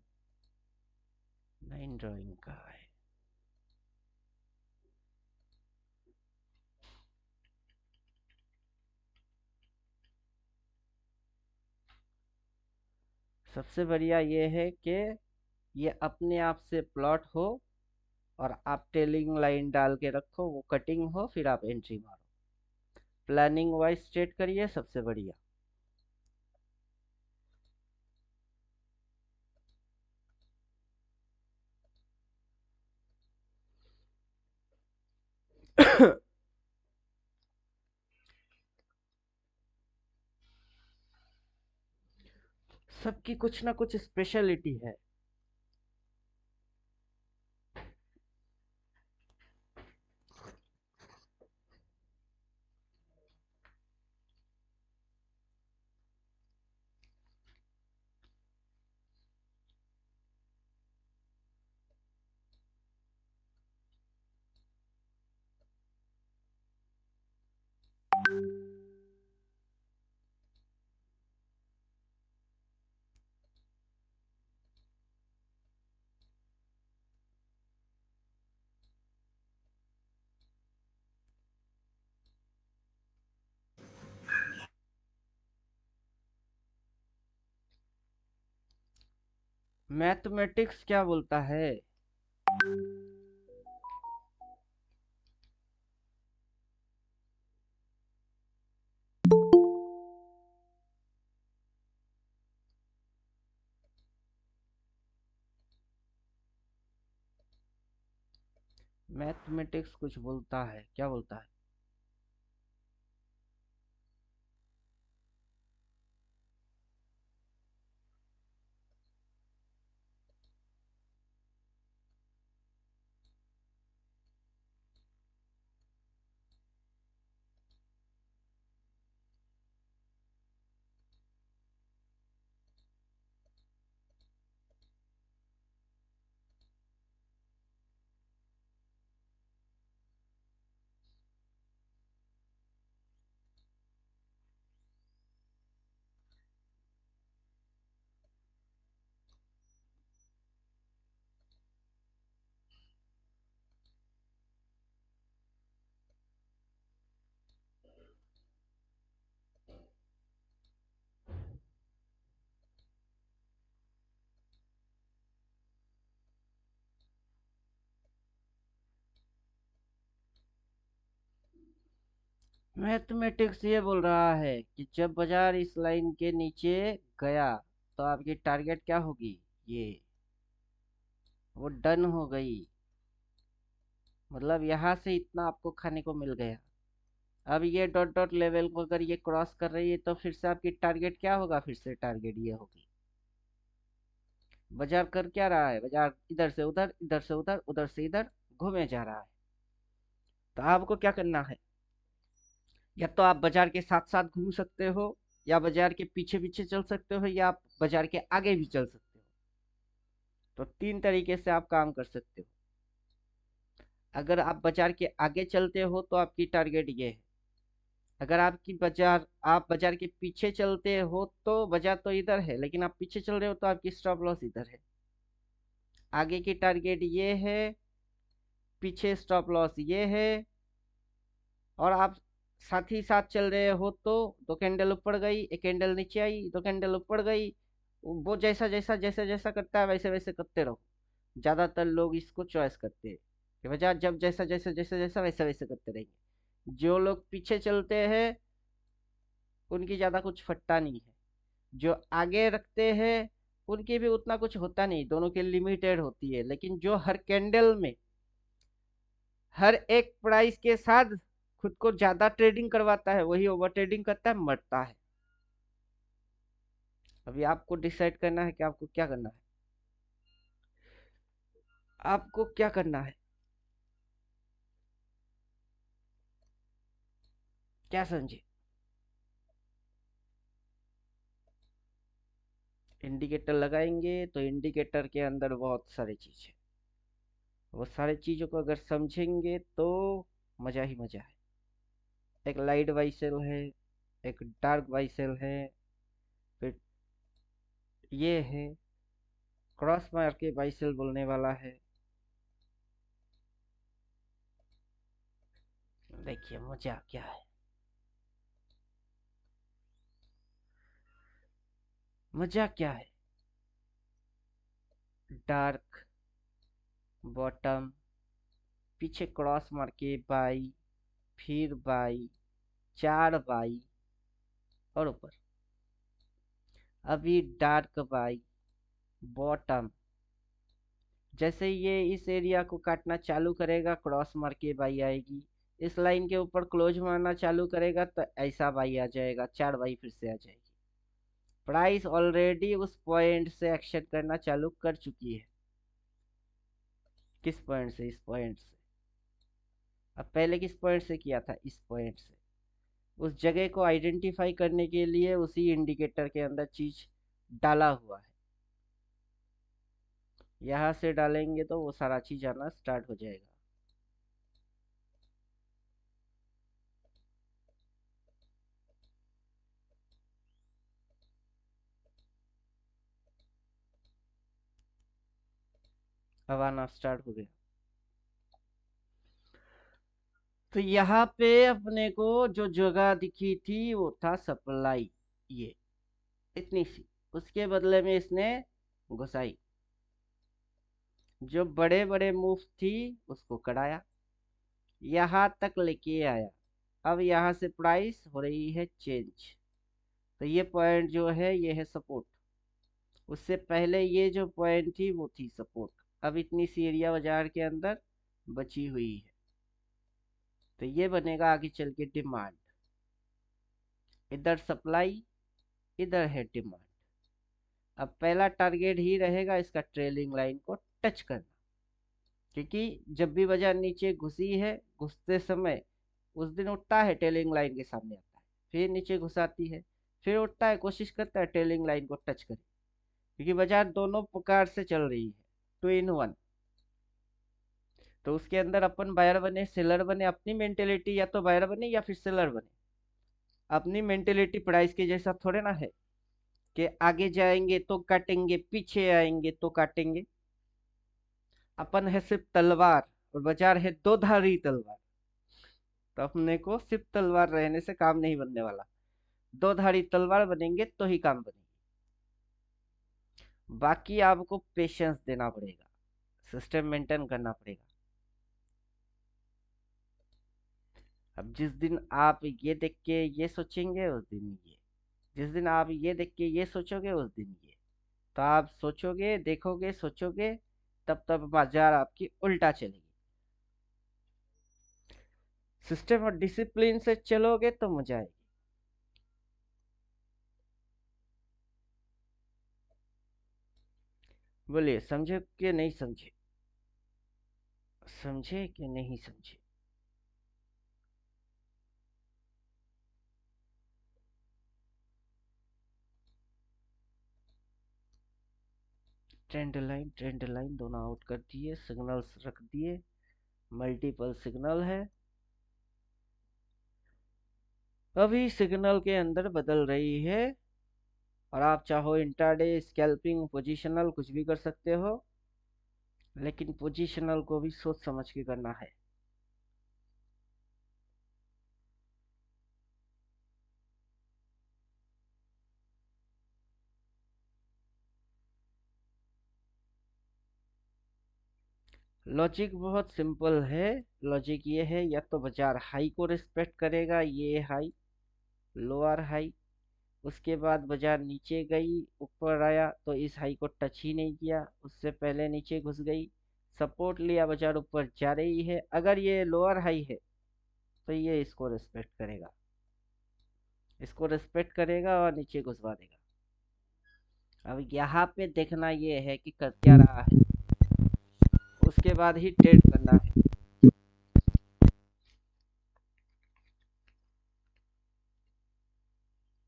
लाइन ड्राइंग का है। सबसे बढ़िया ये है कि ये अपने आप से प्लॉट हो, और आप टेलिंग लाइन डाल के रखो, वो कटिंग हो, फिर आप एंट्री मारो। प्लानिंग वाइज स्टेट करिए, सबसे बढ़िया। सबकी कुछ ना कुछ स्पेशलिटी है। मैथमेटिक्स क्या बोलता है? मैथमेटिक्स कुछ बोलता है, क्या बोलता है? मैथमेटिक्स ये बोल रहा है कि जब बाजार इस लाइन के नीचे गया तो आपकी टारगेट क्या होगी, ये वो डन हो गई। मतलब यहाँ से इतना आपको खाने को मिल गया। अब ये डॉट डॉट लेवल को अगर ये क्रॉस कर रही है तो फिर से आपकी टारगेट क्या होगा, फिर से टारगेट ये होगी। बाजार कर क्या रहा है, बाजार इधर से उधर, इधर से उधर, उधर से इधर घूमे जा रहा है। तो आपको क्या करना है, या तो आप बाजार के साथ साथ घूम सकते हो, या बाजार के पीछे पीछे चल सकते हो, या आप बाजार के आगे भी चल सकते हो। तो 3 तरीके से आप काम कर सकते हो। अगर आप बाजार के आगे चलते हो तो आपकी टारगेट ये है। अगर आप बाजार के पीछे चलते हो तो बाजार तो इधर है, लेकिन आप पीछे चल रहे हो तो आपकी स्टॉप लॉस इधर है। आगे की टारगेट ये है, पीछे स्टॉप लॉस ये है। और आप साथ ही साथ चल रहे हो तो 2 कैंडल ऊपर गई, 1 कैंडल नीचे आई, 2 कैंडल ऊपर गई। वो जैसा जैसा जैसा जैसा करता है वैसे वैसे करते रहो। ज्यादातर लोग इसको चॉइस करते हैं कि बाजार जब जैसा जैसा जैसा जैसा वैसा वैसे करते रहेंगे। जो लोग पीछे चलते हैं उनकी ज्यादा कुछ फटता नहीं है, जो आगे रखते हैं उनकी भी उतना कुछ होता नहीं, दोनों की लिमिटेड होती है। लेकिन जो हर कैंडल में हर एक प्राइस के साथ खुद को ज्यादा ट्रेडिंग करवाता है वही ओवर ट्रेडिंग करता है, मरता है। अभी आपको डिसाइड करना है कि आपको क्या करना है, आपको क्या करना है, क्या समझे। इंडिकेटर लगाएंगे तो इंडिकेटर के अंदर बहुत सारी चीज है। वो सारी चीजों को अगर समझेंगे तो मजा ही मजा है। एक लाइट वाई सेल है, एक डार्क वाई सेल है, फिर ये है क्रॉस मार के वाई सेल बोलने वाला है। देखिए मजा क्या है, मजा क्या है। डार्क बॉटम, पीछे क्रॉस मार के बाई, फिर बाई, 4 बाई और ऊपर। अभी डार्क बाई, बॉटम। जैसे ये इस एरिया को काटना चालू करेगा क्रॉस मार के बाई आएगी, इस लाइन के ऊपर क्लोज मारना चालू करेगा तो ऐसा बाई आ जाएगा, 4 बाई फिर से आ जाएगी। प्राइस ऑलरेडी उस पॉइंट से एक्शन करना चालू कर चुकी है। किस पॉइंट से, इस पॉइंट से। अब पहले किस पॉइंट से किया था, इस पॉइंट से। उस जगह को आइडेंटिफाई करने के लिए उसी इंडिकेटर के अंदर चीज डाला हुआ है। यहाँ से डालेंगे तो वो सारा चीज आना स्टार्ट हो जाएगा। अब आना स्टार्ट हो गया। तो यहाँ पे अपने को जो जगह दिखी थी वो था सप्लाई, ये इतनी सी। उसके बदले में इसने घुसाई, जो बड़े बड़े मूव थी उसको कढ़ाया, यहाँ तक लेके आया। अब यहाँ से प्राइस हो रही है चेंज। तो ये पॉइंट जो है ये है सपोर्ट। उससे पहले ये जो पॉइंट थी वो थी सपोर्ट। अब इतनी सी एरिया बाजार के अंदर बची हुई है। तो ये बनेगा आगे चल के डिमांड। इधर सप्लाई, इधर है डिमांड। अब पहला टारगेट ही रहेगा इसका ट्रेलिंग लाइन को टच करना, क्योंकि जब भी बाजार नीचे घुसी है, घुसते समय उस दिन उठता है ट्रेलिंग लाइन के सामने आता है, फिर नीचे घुसाती है, फिर उठता है, कोशिश करता है ट्रेलिंग लाइन को टच करे। क्योंकि बाजार दोनों प्रकार से चल रही है, 2 in 1। तो उसके अंदर अपन बायर बने सेलर बने, अपनी मेंटेलिटी या तो बायर बने या फिर सेलर बने। अपनी मेंटेलिटी प्राइस के जैसा थोड़े ना है कि आगे जाएंगे तो काटेंगे, पीछे आएंगे तो काटेंगे। अपन है सिर्फ तलवार और बाजार है 2 धारी तलवार। तो अपने को सिर्फ तलवार रहने से काम नहीं बनने वाला, 2 धारी तलवार बनेंगे तो ही काम बनेगी। बाकी आपको पेशेंस देना पड़ेगा, सिस्टम मेंटेन करना पड़ेगा। अब जिस दिन आप ये देख के ये सोचेंगे उस दिन ये, जिस दिन आप ये देख के ये सोचोगे उस दिन ये, तो आप सोचोगे, देखोगे, सोचोगे, तब तब बाजार आपकी उल्टा चलेगी। सिस्टम और डिसिप्लिन से चलोगे तो मजा आएगी। बोलिए, समझे कि नहीं समझे? समझे कि नहीं समझे? ट्रेंड लाइन दोनों आउट कर दिए, सिग्नल्स रख दिए, मल्टीपल सिग्नल है। अभी सिग्नल के अंदर बदल रही है, और आप चाहो इंट्राडे, स्कैल्पिंग, पोजिशनल कुछ भी कर सकते हो, लेकिन पोजिशनल को भी सोच समझ के करना है। लॉजिक बहुत सिंपल है। लॉजिक ये है, या तो बाजार हाई को रिस्पेक्ट करेगा, ये हाई, लोअर हाई, उसके बाद बाजार नीचे गई, ऊपर आया तो इस हाई को टच ही नहीं किया, उससे पहले नीचे घुस गई, सपोर्ट लिया, बाजार ऊपर जा रही है। अगर ये लोअर हाई है तो ये इसको रिस्पेक्ट करेगा, इसको रिस्पेक्ट करेगा और नीचे घुसवा देगा। अब यहाँ पे देखना ये है कि कर क्या रहा है, उसके बाद ही ट्रेड करना है।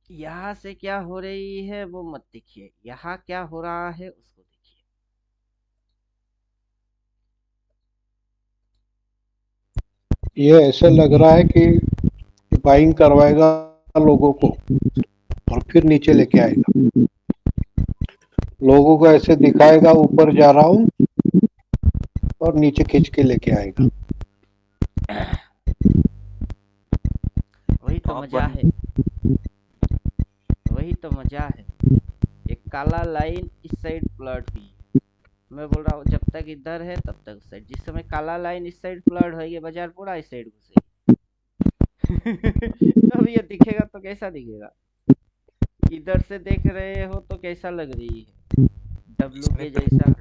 यहाँ से क्या हो रही है वो मत देखिए, यहाँ क्या हो रहा है उसको देखिए। ये ऐसे लग रहा है कि बाइंग करवाएगा लोगों को और फिर नीचे लेके आएगा, लोगों को ऐसे दिखाएगा ऊपर जा रहा हूँ और नीचे खींच के लेके आएगा। वही तो मजा है, वही तो मजा है। एक काला लाइन इस साइड फ्लर्ट हुई, मैं बोल रहा हूँ जब तक इधर है तब तक उस साइड, जिस समय काला लाइन इस साइड फ्लर्ट होगी बाजार पूरा इस साइड घुसेगी। अब ये दिखेगा तो कैसा दिखेगा? इधर से देख रहे हो तो कैसा लग रही है? डब्लू के जैसा।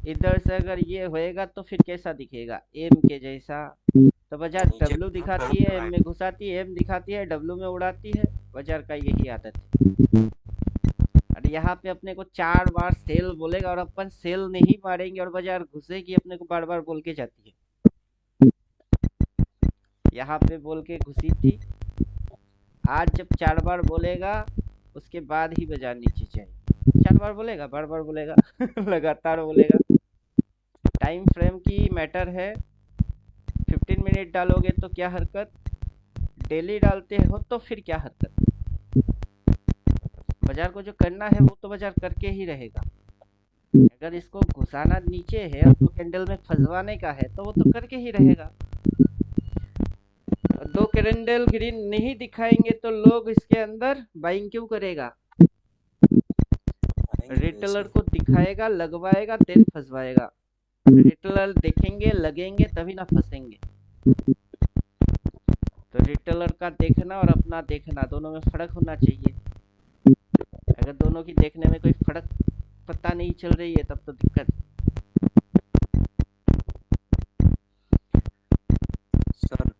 इधर से अगर ये होएगा तो फिर कैसा दिखेगा? एम के जैसा। तो बाजार डब्लू दिखाती है, एम में घुसाती है, एम दिखाती है, डब्लू में उड़ाती है। बाजार का यही आदत है। और यहाँ पे अपने को 4 बार सेल बोलेगा और अपन सेल नहीं मारेंगे और बाजार घुसेगी, अपने को बार बार बोल के जाती है। यहाँ पे बोल के घुसी थी, आज जब 4 बार बोलेगा उसके बाद ही बाजार नीचे जाएगी। 4 बार बोलेगा, बार बार बोलेगा, लगातार बोलेगा। टाइम फ्रेम की मैटर है। 15 मिनट डालोगे तो क्या हरकत, डेली डालते हो तो फिर क्या हरकत। बाजार को जो करना है वो तो बाजार करके ही रहेगा। अगर इसको घुसाना नीचे है तो कैंडल में फंसवाने का है तो वो तो करके ही रहेगा। 2 कैंडल ग्रीन नहीं दिखाएंगे तो लोग इसके अंदर बाइंग क्यों करेगा? रिटेलर को दिखाएगा, लगवाएगा, देन फंसवाएगा। रिटेलर देखेंगे, लगेंगे तभी ना फंसेंगे। तो रिटेलर का देखना और अपना देखना दोनों में फर्क होना चाहिए। अगर दोनों की देखने में कोई फर्क पता नहीं चल रही है तब तो दिक्कत। सर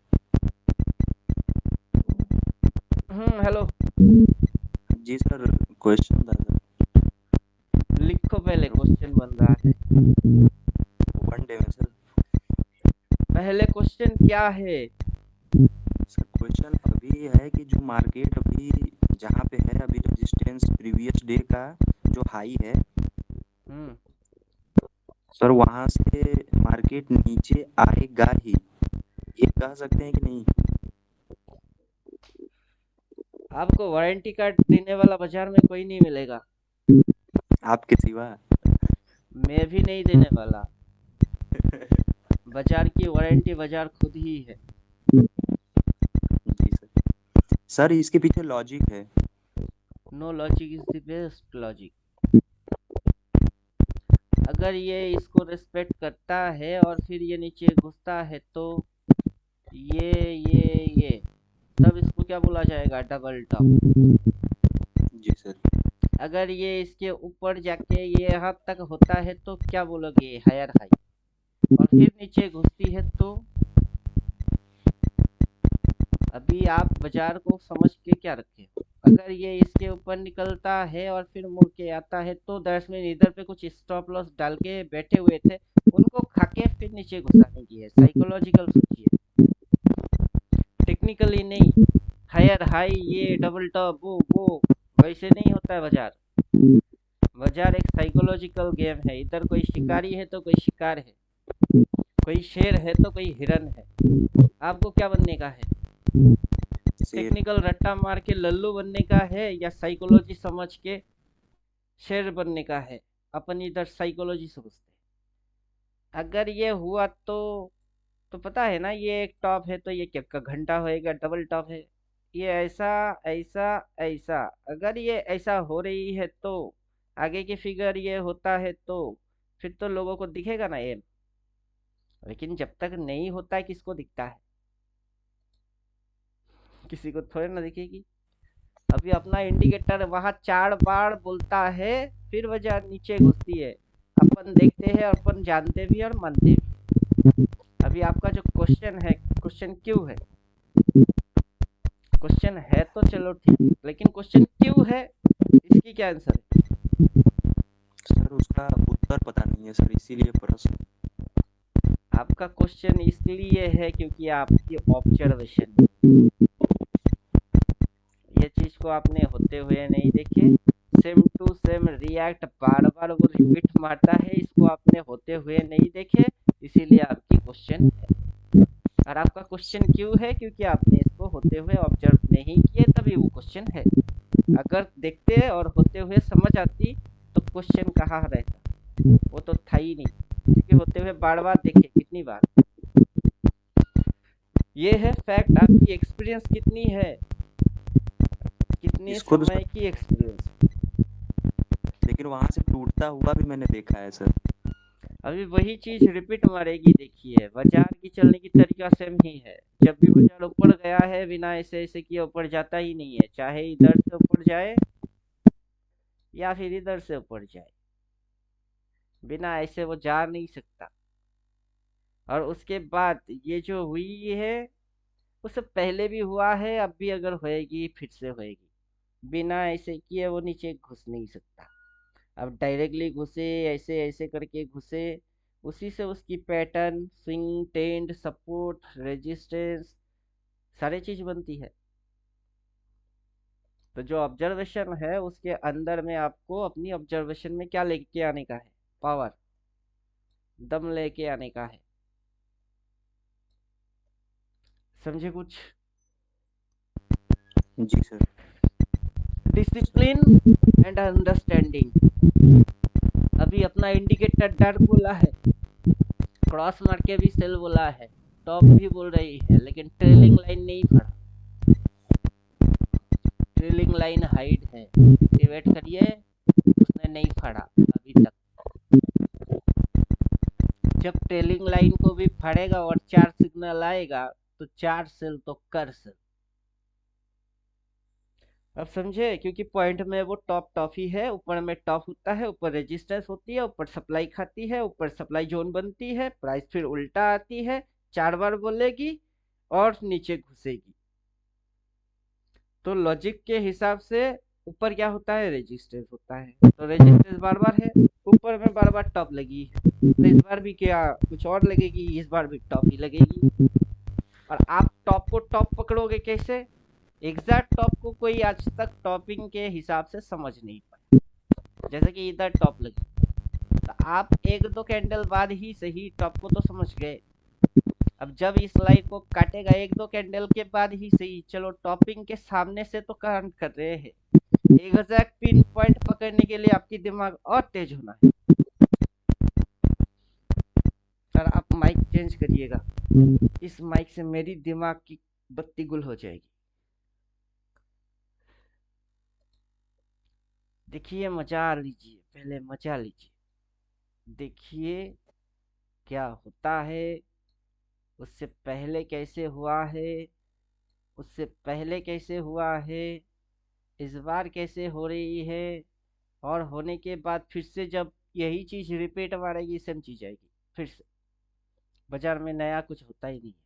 हेलो जी सर, क्वेश्चन था सर। लिखो, पहले क्वेश्चन बन रहा है। 1 डे में सर। पहले क्वेश्चन क्या है? सर क्वेश्चन अभी है कि जो मार्केट अभी जहाँ पे है, अभी रेजिस्टेंस प्रीवियस डे का जो हाई है सर, वहाँ से मार्केट नीचे आएगा ही, ये कह सकते हैं कि नहीं? आपको वारंटी कार्ड देने वाला बाजार में कोई नहीं मिलेगा, आपके सिवा। मैं भी नहीं देने वाला। बाजार की वारंटी बाजार खुद ही है। जी सर। सर इसके पीछे लॉजिक है। No logic is the best logic. अगर ये इसको रिस्पेक्ट करता है और फिर ये नीचे घुसता है तो ये तब इसको क्या बोला जाएगा? Double top. जी सर। अगर ये इसके ऊपर जाके ये यहाँ तक होता है तो क्या बोलोगे? Higher high. और फिर नीचे घुसती है तो अभी आप बाजार को समझ के क्या रखे? अगर ये इसके ऊपर निकलता है और फिर मुड़ के आता है तो दैट्समीन इधर पे कुछ स्टॉप लॉस डाल के बैठे हुए थे, उनको खाके फिर नीचे घुसाने की है। साइकोलॉजिकल सोचिए, टेक्निकली नहीं। हायर हाई, ये डबल टॉप, वो वैसे नहीं होता है बाजार। बाजार एक साइकोलॉजिकल गेम है। इधर कोई शिकारी है तो कोई शिकार है, कोई शेर है तो कोई हिरन है। आपको क्या बनने का है? शेर। टेक्निकल रट्टा मार के लल्लू बनने का है या साइकोलॉजी समझ के शेर बनने का है? अपन इधर साइकोलॉजी समझते। अगर ये हुआ तो पता है ना, ये एक टॉप है तो ये क्या का घंटा होएगा? डबल टॉप है। ये ऐसा ऐसा ऐसा, अगर ये ऐसा हो रही है तो आगे की फिगर ये होता है तो फिर तो लोगों को दिखेगा ना ये। लेकिन जब तक नहीं होता है किसको दिखता है? किसी को थोड़े ना दिखेगी। अभी अपना इंडिकेटर वहां 4 बार बोलता है, फिर वजह नीचे घुसती है। अपन देखते हैं और अपन जानते भी और मानते भी। अभी आपका जो क्वेश्चन है, क्वेश्चन क्यों है? क्वेश्चन है तो चलो ठीक, लेकिन क्वेश्चन क्यों है इसकी क्या आंसर है? सर उसका उत्तर पता नहीं है सर, इसीलिए प्रश्न। आपका क्वेश्चन इसलिए है क्योंकि आपकी ऑब्जर्वेशन, ये चीज को आपने होते हुए नहीं देखे। सेम टू सेम रिएक्ट बार बार वो रिपीट मारता है, इसको आपने होते हुए नहीं देखे, इसीलिए आपकी क्वेश्चन है। और आपका क्वेश्चन क्यों है? क्योंकि आपने इसको होते हुए ऑब्जर्व नहीं किए, तभी वो क्वेश्चन है। अगर देखते और होते हुए समझ आती तो क्वेश्चन कहाँ रहता? वो तो था ही नहीं, क्योंकि होते हुए बार बार देखे। कितनी बार? ये है फैक्ट। आपकी एक्सपीरियंस कितनी है? कितने इसको तो समय की एक्सपीरियंस? लेकिन वहां से टूटता हुआ भी मैंने देखा है सर। अभी वही चीज रिपीट मारेगी। देखिए, बाजार की चलने की तरीका सेम ही है। जब भी बाजार ऊपर गया है, बिना ऐसे ऐसे किए ऊपर जाता ही नहीं है। चाहे इधर से ऊपर जाए या फिर इधर से ऊपर जाए, बिना ऐसे वो जा नहीं सकता। और उसके बाद ये जो हुई है, उससे पहले भी हुआ है, अब भी अगर होएगी फिर से होएगी। बिना ऐसे किए वो नीचे घुस नहीं सकता। अब डायरेक्टली घुसे, ऐसे ऐसे करके घुसे, उसी से उसकी pattern, swing, tend, support, resistance, सारी चीज बनती है। तो जो ऑब्जर्वेशन है उसके अंदर में आपको अपनी ऑब्जर्वेशन में क्या लेके आने का है? पावर, दम लेके आने का है। समझे कुछ? जी सर। Discipline and understanding. अभी अपना इंडिकेटर डार्क बोला है, क्रॉस मार के भी सेल बोला है, टॉप भी बोल रही है, लेकिन ट्रेलिंग लाइन नहीं फड़ा। ट्रेलिंग लाइन हाइड है, वेट करिए, उसने नहीं फड़ा अभी तक। जब ट्रेलिंग लाइन को भी फड़ेगा और 4 सिग्नल आएगा तो 4 सेल तो कर सेल। अब समझे? क्योंकि पॉइंट में वो टॉप ही है, ऊपर में टॉप होता है, ऊपर रेजिस्टेंस होती है, ऊपर सप्लाई खाती है, ऊपर सप्लाई जोन बनती है, प्राइस फिर उल्टा आती है, 4 बार बोलेगी और नीचे घुसेगी। तो लॉजिक के हिसाब से ऊपर क्या होता है? रेजिस्टेंस होता है। तो रेजिस्टेंस बार बार है, ऊपर में बार बार टॉप लगी है, तो इस बार भी क्या कुछ और लगेगी? इस बार भी टॉप ही लगेगी। और आप टॉप को टॉप पकड़ोगे कैसे? एग्जैक्ट टॉप को कोई आज तक टॉपिंग के हिसाब से समझ नहीं पाया। जैसे कि इधर टॉप लगी, तो आप 1-2 कैंडल बाद ही सही टॉप को तो समझ गए। अब जब इस लाइन को काटेगा 1-2 कैंडल के बाद ही सही, चलो टॉपिंग के सामने से तो काउंट कर रहे हैं। एक एग्जैक्ट पिन पॉइंट पकड़ने के लिए आपकी दिमाग और तेज होना है। सर आप माइक चेंज करिएगा, इस माइक से मेरी दिमाग की बत्ती गुल हो जाएगी। देखिए, मजा लीजिए, पहले मजा लीजिए, देखिए क्या होता है। उससे पहले कैसे हुआ है, उससे पहले कैसे हुआ है, इस बार कैसे हो रही है, और होने के बाद फिर से जब यही चीज रिपीट मारेगी सेम चीज आएगी फिर से। बाजार में नया कुछ होता ही नहीं है।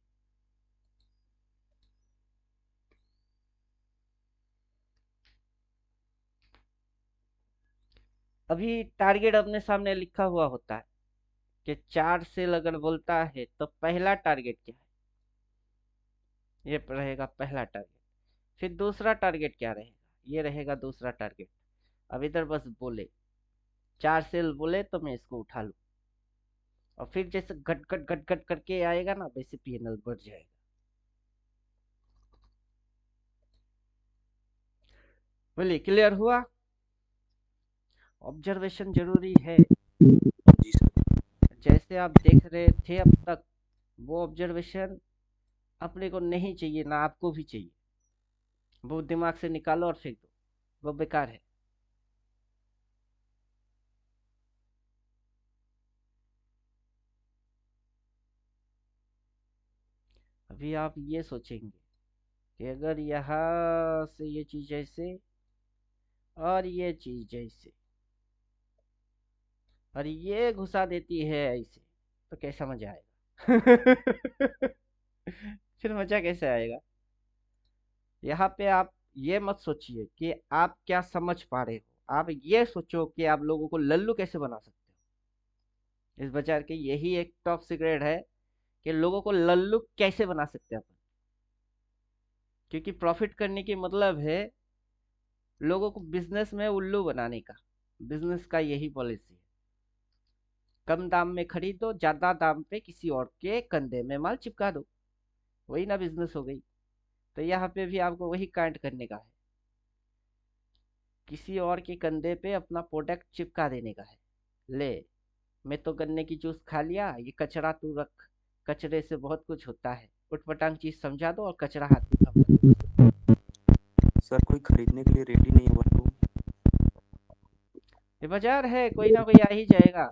अभी टारगेट अपने सामने लिखा हुआ होता है कि 4 सेल अगर बोलता है तो पहला टारगेट क्या है, ये रहेगा पहला टारगेट। फिर दूसरा टारगेट क्या रहेगा, ये रहेगा दूसरा टारगेट। अब इधर बस बोले 4 सेल बोले तो मैं इसको उठा लूं, और फिर जैसे घट घट घट घट करके आएगा ना वैसे पीएनएल बढ़ जाएगा। बोलिए क्लियर हुआ। ऑब्जर्वेशन जरूरी है। जी सर। जैसे आप देख रहे थे अब तक, वो ऑब्जर्वेशन अपने को नहीं चाहिए, ना आपको भी चाहिए। वो दिमाग से निकालो और फेंक दो, वो बेकार है। अभी आप ये सोचेंगे कि अगर यहाँ से ये चीज ऐसे और ये चीज ऐसे और ये घुसा देती है ऐसे, तो कैसा मजा आएगा। फिर मजा कैसे आएगा। यहाँ पे आप ये मत सोचिए कि आप क्या समझ पा रहे हो, आप ये सोचो कि आप लोगों को लल्लू कैसे बना सकते हो। इस बाजार के यही एक टॉप सीक्रेट है कि लोगों को लल्लू कैसे बना सकते हैं अपन। क्योंकि प्रॉफिट करने की मतलब है लोगों को बिजनेस में उल्लू बनाने का। बिजनेस का यही पॉलिसी है, कम दाम में खरीदो, ज्यादा दाम पे किसी और के कंधे में माल चिपका दो, वही ना बिजनेस हो गई। तो यहाँ पे भी आपको वही कांड करने का है, किसी और के कंधे पे अपना प्रोडक्ट चिपका देने का है। ले, मैं तो गन्ने की जूस खा लिया, ये कचरा तू रख, कचरे से बहुत कुछ होता है, उठपटांग चीज समझा दो और कचरा हाथ में थमा दो। सर कोई खरीदने के लिए रेडी नहीं हुआ तो? ये बाजार है, कोई ना कोई आ ही जाएगा।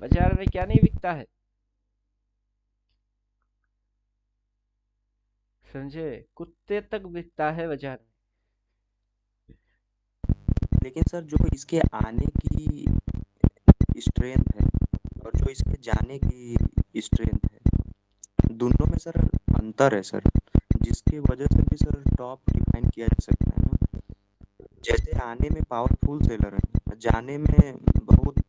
बाजार में क्या नहीं बिकता है, समझे, कुत्ते तक बिकता है बाजार में। लेकिन सर जो इसके आने की स्ट्रेंथ है और जो इसके जाने की स्ट्रेंथ है, दोनों में सर अंतर है सर, जिसकी वजह से भी सर टॉप डिफाइन किया जा सकता है ना। जैसे आने में पावरफुल सेलर है, जाने में बहुत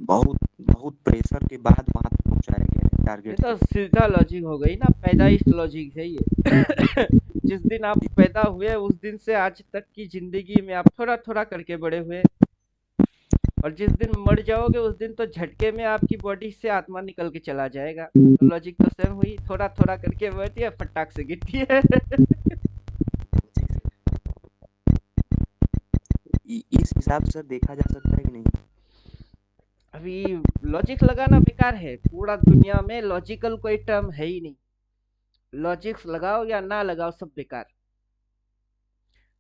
बहुत बहुत प्रेशर के बाद वहां तक पहुंचाया गया है ये टारगेट तो तक। सीधा लॉजिक हो गई ना, पैदाइश लॉजिक है ये। जिस दिन आप पैदा हुए उस दिन से आज तक की जिंदगी में आप थोड़ा थोड़ा करके बड़े हुए, और जिस दिन मर जाओगे उस दिन तो झटके में आपकी बॉडी से आत्मा निकल के चला जाएगा। तो लॉजिक तो सेम हुई, थोड़ा थोड़ा करके बढ़ती है, फटाक से गिरती है। जी सर। इस हिसाब से सर देखा जा सकता है कि नहीं? अभी लॉजिक लगाना बेकार है, पूरा दुनिया में लॉजिकल कोई टर्म है ही नहीं। लॉजिक्स लगाओ या ना लगाओ सब बेकार।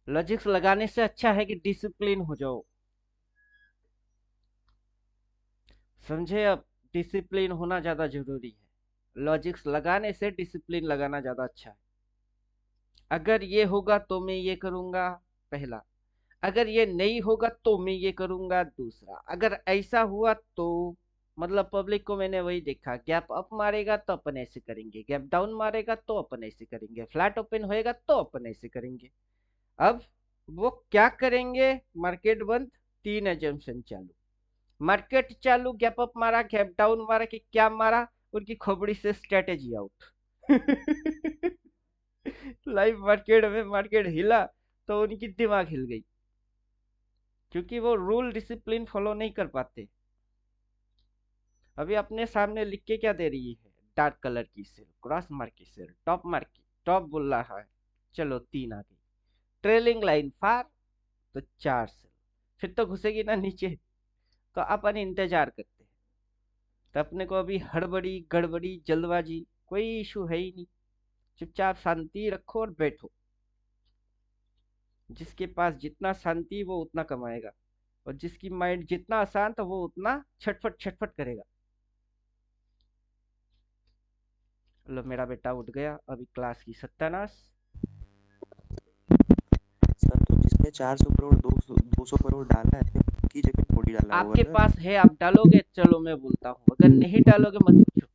लॉजिक्स लगाने से अच्छा है कि डिसिप्लिन हो जाओ, समझे। अब डिसिप्लिन होना ज्यादा जरूरी है, लॉजिक्स लगाने से डिसिप्लिन लगाना ज्यादा अच्छा है। अगर ये होगा तो मैं ये करूंगा, पहला। अगर ये नहीं होगा तो मैं ये करूंगा, दूसरा। अगर ऐसा हुआ तो मतलब पब्लिक को मैंने वही देखा, गैप अप मारेगा तो अपन ऐसे करेंगे, गैप डाउन मारेगा तो अपन ऐसे करेंगे, फ्लैट ओपन होएगा तो अपन ऐसे करेंगे। अब वो क्या करेंगे, मार्केट बंद, 3 एजम्पशन चालू, मार्केट चालू, गैप अप मारा, गैप डाउन मारा, कि क्या मारा, उनकी खोपड़ी से स्ट्रेटेजी आउट। लाइव मार्केट में मार्केट हिला तो उनकी दिमाग हिल गई, क्योंकि वो रूल डिसिप्लिन फॉलो नहीं कर पाते। अभी अपने सामने लिख के क्या दे रही है, डार्क कलर की सेल, क्रॉस मार्क की सेल, टॉप मार्क की, टॉप बोल रहा है, चलो 3 आ गई, ट्रेलिंग लाइन फार, तो 4 सेल, फिर तो घुसेगी ना नीचे। तो अपन इंतजार करते हैं। तो अपने को अभी हड़बड़ी गड़बड़ी जल्दबाजी कोई इशू है ही नहीं, चुपचाप शांति रखो और बैठो। जिसके पास जितना शांति वो उतना कमाएगा। और जिसकी माइंड जितना अशांत है वो उतना छटफट छटफट करेगा। लो मेरा बेटा उठ गया, अभी क्लास की सत्यानाश। सर तो जिसने 400 करोड़ 200 करोड़ डाला है की जगह थोड़ी डाला होगा आपके सर। पास है, आप डालोगे? चलो मैं बोलता हूँ, अगर नहीं डालोगे मत पूछो।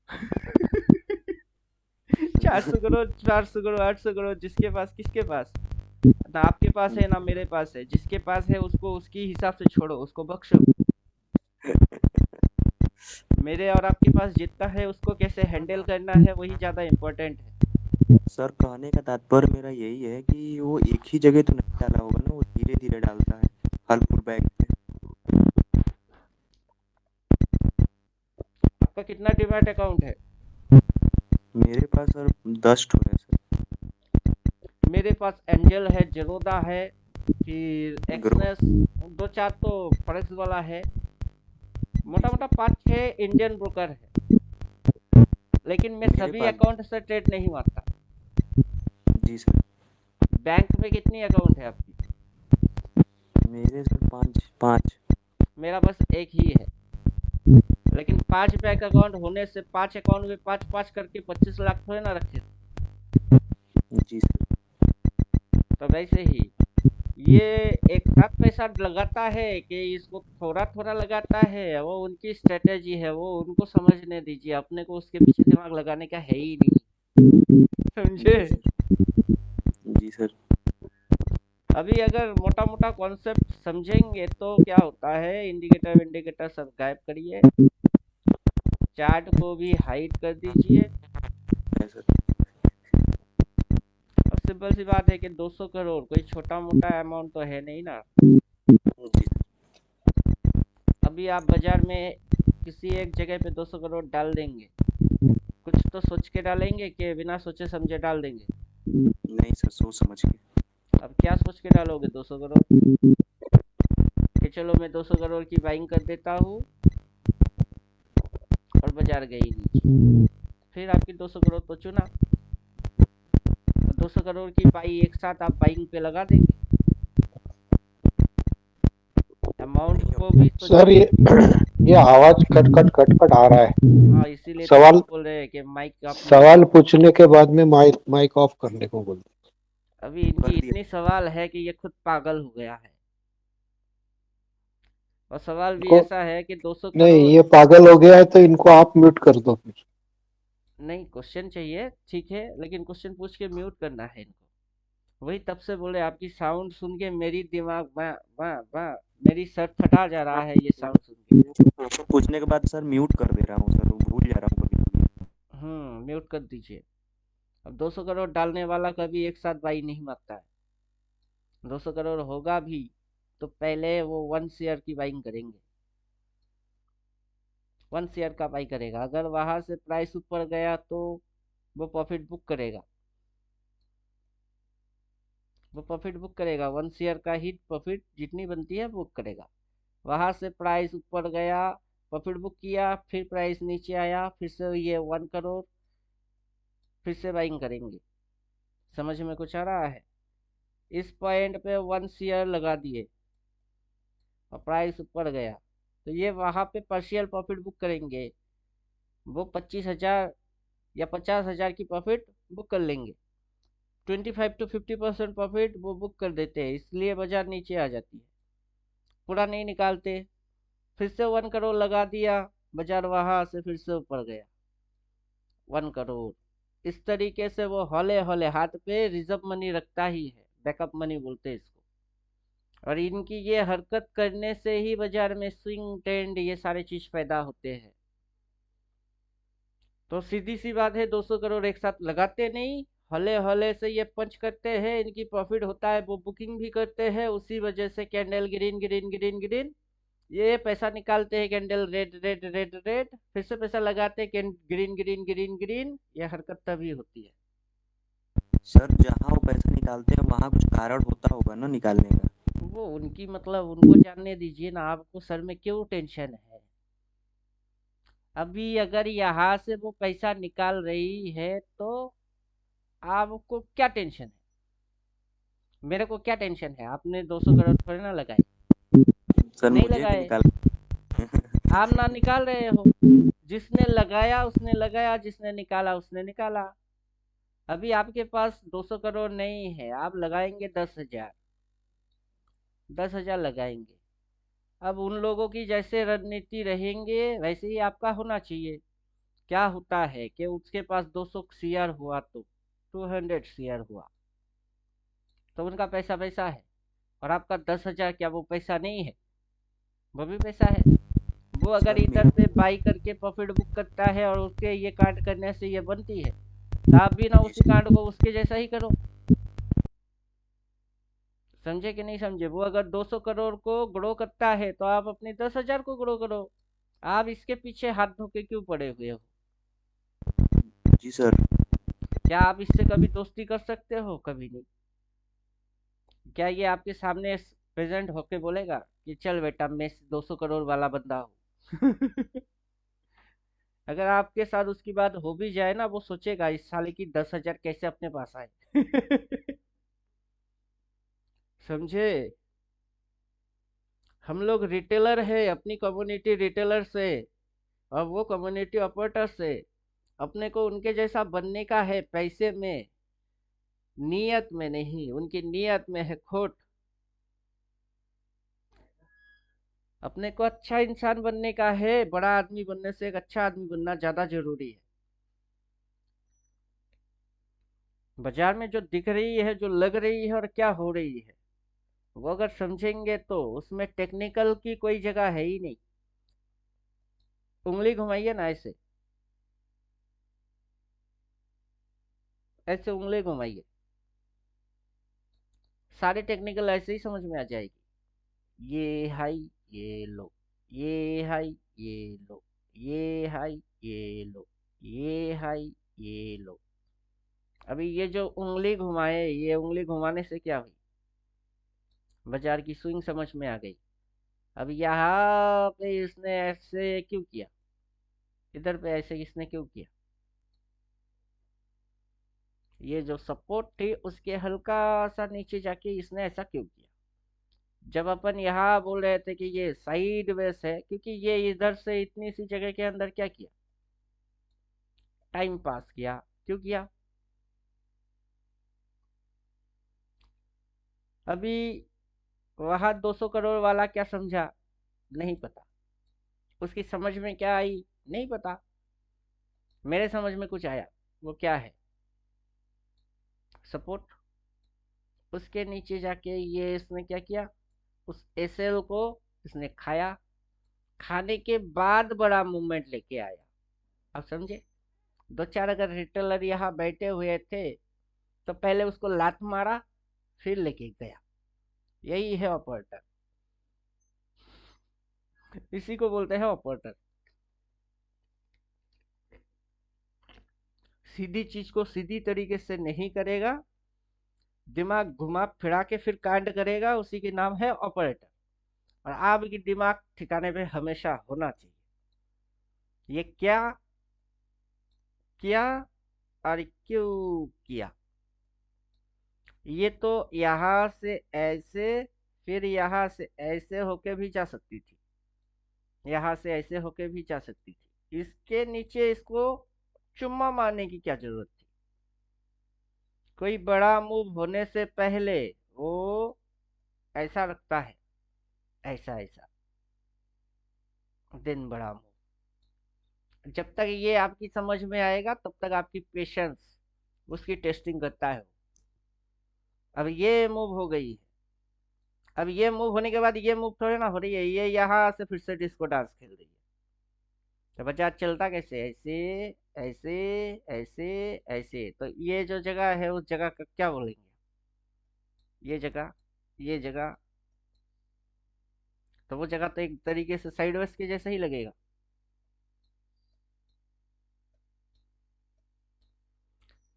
400 करोड़ 400 करोड़ 800 करोड़ जिसके पास, किसके पास? ना आपके पास है ना मेरे पास है। जिसके पास है उसको उसकी हिसाब से छोड़ो, उसको बख्शो। मेरे और आपके पास जितना है उसको कैसे हैंडल करना है वही ज्यादा इम्पोर्टेंट है। सर कहने का तात्पर्य मेरा यही है कि वो एक ही जगह तो नहीं डाला होगा ना, वो धीरे धीरे डालता है हर बैग पे। आपका कितना डीमैट अकाउंट है? मेरे पास सर 10 ठो है सर। मेरे पास एंजल है, जरोदा है, फिर एक्सनेस, 2-4 तो फॉरेक्स वाला है। मोटा मोटा 5-6 इंडियन ब्रोकर है, लेकिन मैं मेरे सभी पास अकाउंट से ट्रेड नहीं मारता। जी सर। बैंक में कितनी अकाउंट है आपकी? मेरे सर 5। मेरा बस एक ही है, लेकिन 5 बैंक अकाउंट होने से 5 अकाउंट में 5-5 करके 25 लाख थोड़े ना रखे। जी सर। तो वैसे ही ये एक साथ पैसा लगाता है कि इसको थोड़ा थोड़ा लगाता है, वो उनकी स्ट्रेटेजी है, वो उनको समझने दीजिए। अपने को उसके पीछे दिमाग लगाने का है ही नहीं, समझे? जी सर। अभी अगर मोटा मोटा कॉन्सेप्ट समझेंगे तो क्या होता है, इंडिकेटर इंडिकेटर सब गायब करिए, चार्ट को भी हाइड कर दीजिए। है सर। और सिंपल सी बात है कि 200 करोड़ कोई छोटा मोटा अमाउंट तो है नहीं ना। जी सर। अभी आप बाजार में किसी एक जगह पे 200 करोड़ डाल देंगे, कुछ तो सोच के डालेंगे कि बिना सोचे समझे डाल देंगे? नहीं सर, सोच समझ के। अब क्या सोच के डालोगे 200 करोड़ कि चलो मैं 200 करोड़ की बाइंग कर देता हूँ और बाजार गई नीचे, फिर आपकी 200 करोड़ तो चुना। 200 करोड़ की बाई एक साथ आप बाइंग पे लगा देंगे, अमाउंट को भी तो सर ये आवाज खटखट खटखट आ रहा है। हाँ, इसीलिए तो सवाल बोल रहे हैं कि माइक आप सवाल पूछने के बाद में माइक ऑफ करने को बोल। अभी इनकी इतनी सवाल है कि ये खुद पागल हो गया है। और सवाल भी को ऐसा है कि 200 नहीं, करोड़ ये पागल हो गया है तो इनको आप म्यूट कर दो फिर। नहीं, क्वेश्चन चाहिए ठीक है, लेकिन क्वेश्चन पूछ के म्यूट करना है इनको। वही तब से बोले, आपकी साउंड सुन के मेरी दिमाग वाह वाह वाह, मेरी सर फटा जा रहा है ये साउंड सुन के। क्वेश्चन पूछने के बाद सर म्यूट कर दे रहा हूँ सर, भूल जा रहा हूँ कभी। म्यूट कर दीजिए। अब 200 करोड़ डालने वाला कभी एक साथ बाई नहीं मारता है। 200 करोड़ होगा भी तो पहले वो 1 शेयर की बाइंग करेंगे, 1 शेयर का बाई करेगा। अगर वहां से प्राइस ऊपर गया तो वो प्रॉफिट बुक करेगा, वो प्रॉफिट बुक करेगा, 1 शेयर का ही प्रॉफिट जितनी बनती है बुक करेगा। वहां से प्राइस ऊपर गया, प्रॉफिट बुक किया, फिर प्राइस नीचे आया, फिर से ये 1 करोड़ फिर से बाइंग करेंगे। समझ में कुछ आ रहा है? इस पॉइंट पे 1 शेयर लगा दिए और प्राइस ऊपर गया तो ये वहां पे पार्शियल प्रॉफिट बुक करेंगे। वो 25,000 या 50,000 की प्रॉफिट बुक कर लेंगे। 25 to 50% प्रॉफिट वो बुक कर देते हैं, इसलिए बाजार नीचे आ जाती है। पूरा नहीं निकालते। फिर से 1 करोड़ लगा दिया, बाजार वहां से फिर से ऊपर गया 1 करोड़। इस तरीके से वो हौले हौले हाथ पे रिजर्व मनी रखता ही है, बैकअप मनी बोलते हैं इसको। और इनकी ये हरकत करने से ही बाजार में स्विंग ट्रेंड ये सारे चीज पैदा होते हैं। तो सीधी सी बात है, 200 करोड़ एक साथ लगाते नहीं, हौले हौले से ये पंच करते हैं, इनकी प्रॉफिट होता है, वो बुकिंग भी करते हैं, उसी वजह से candle green green green green, ये पैसा निकालते हैं, candle red red red red, फिर से पैसा लगाते हैं, ग्रीन ग्रीन ग्रीन ग्रीन, ये हरकत तभी होती है। सर जहाँ वो पैसा निकालते हैं वहाँ कुछ कारण होता होगा ना निकालने का? वो उनकी मतलब उनको जानने दीजिए ना, आपको सर में क्यों टेंशन है? अभी अगर यहाँ से वो पैसा निकाल रही है तो आपको क्या टेंशन है? मेरे को क्या टेंशन है? आपने 200 करोड़ थोड़े ना लगाए। सर नहीं मुझे भी लगाए, निकाल आप ना निकाल रहे हो, जिसने लगाया उसने लगाया, जिसने निकाला उसने निकाला। अभी आपके पास 200 करोड़ नहीं है, आप लगाएंगे 10,000, 10,000 लगाएंगे। अब उन लोगों की जैसे रणनीति रहेंगे वैसे ही आपका होना चाहिए। क्या होता है कि उसके पास 200 शेयर हुआ तो 200 शेयर हुआ तो उनका पैसा पैसा है, और आपका 10,000 क्या वो पैसा नहीं है? वो भी पैसा है। वो अगर सर इधर मेरा से बाई करके प्रॉफिट बुक करता है और उसके ये कांड करने से ये बनती है, तो आप भी ना उसी कांड को उसके जैसा ही करो। समझे कि नहीं समझे? वो अगर 200 करोड़ को ग्रो करता है तो आप अपनी 10,000 को ग्रो करो। आप इसके पीछे हाथ धो के क्यों पड़े हुए हो? जी सर। क्या आप इससे कभी दोस्ती कर सकते हो? कभी नहीं। क्या ये आपके सामने प्रेजेंट होके बोलेगा कि चल बेटा मैं 200 करोड़ वाला बंदा हूँ? अगर आपके साथ उसकी बात हो भी जाए ना, वो सोचेगा इस साले की 10,000 कैसे अपने पास आए। समझे? हम लोग रिटेलर है, अपनी कम्युनिटी रिटेलर से और वो कम्युनिटी ऑपरेटर से। अपने को उनके जैसा बनने का है, पैसे में, नियत में नहीं। उनकी नियत में है खोट। अपने को अच्छा इंसान बनने का है, बड़ा आदमी बनने से एक अच्छा आदमी बनना ज्यादा जरूरी है। बाजार में जो दिख रही है, जो लग रही है और क्या हो रही है, वो अगर समझेंगे तो उसमें टेक्निकल की कोई जगह है ही नहीं। उंगली घुमाइए ना, ऐसे ऐसे उंगली घुमाइए, सारी टेक्निकल ऐसे ही समझ में आ जाएगी। ये हाई, ये लो, ये हाई, ये लो, ये हाई, ये लो, ये हाई, ये लो। अभी ये जो उंगली घुमाए, ये उंगली घुमाने से क्या हुई? बाजार की स्विंग समझ में आ गई। अब यहाँ पे इसने ऐसे क्यों किया, इधर पे ऐसे इसने क्यों किया? ये जो सपोर्ट थी उसके हल्का सा नीचे जाके इसने ऐसा क्यों किया? जब अपन यहाँ बोल रहे थे कि ये साइड वेस है, क्योंकि ये इधर से इतनी सी जगह के अंदर क्या किया? टाइम पास किया। क्यों किया? अभी वहां 200 करोड़ वाला क्या समझा? नहीं पता। उसकी समझ में क्या आई? नहीं पता। मेरे समझ में कुछ आया। वो क्या है? सपोर्ट। उसके नीचे जाके ये इसने क्या किया? उस एसएल को इसने खाया। खाने के बाद बड़ा मूवमेंट लेके आया। आप समझे? दो चार अगर रिटेलर यहाँ बैठे हुए थे तो पहले उसको लात मारा, फिर लेके गया। यही है ऑपरेटर। इसी को बोलते हैं ऑपरेटर। सीधी चीज को सीधी तरीके से नहीं करेगा, दिमाग घुमा फिरा के फिर कांड करेगा, उसी के नाम है ऑपरेटर। और आपकी दिमाग ठिकाने पे हमेशा होना चाहिए। ये क्या किया और क्यों किया? ये तो यहाँ से ऐसे, फिर यहाँ से ऐसे होके भी जा सकती थी, यहाँ से ऐसे होके भी जा सकती थी। इसके नीचे इसको चुम्मा मारने की क्या जरूरत थी? कोई बड़ा मूव होने से पहले वो ऐसा रखता है, ऐसा ऐसा, दिन बड़ा मूव। जब तक ये आपकी समझ में आएगा तब तक आपकी पेशेंस उसकी टेस्टिंग करता है। अब ये मूव हो गई है। अब ये मूव होने के बाद ये मूव थोड़ी ना हो रही है, ये यहाँ से फिर से डिस्को डांस खेल रही है। तो बच्चा चलता कैसे? ऐसे ऐसे ऐसे ऐसे। तो ये जो जगह है उस जगह का क्या बोलेंगे? ये जगह, ये जगह, तो वो जगह तो एक तरीके से साइडवेज के जैसा ही लगेगा।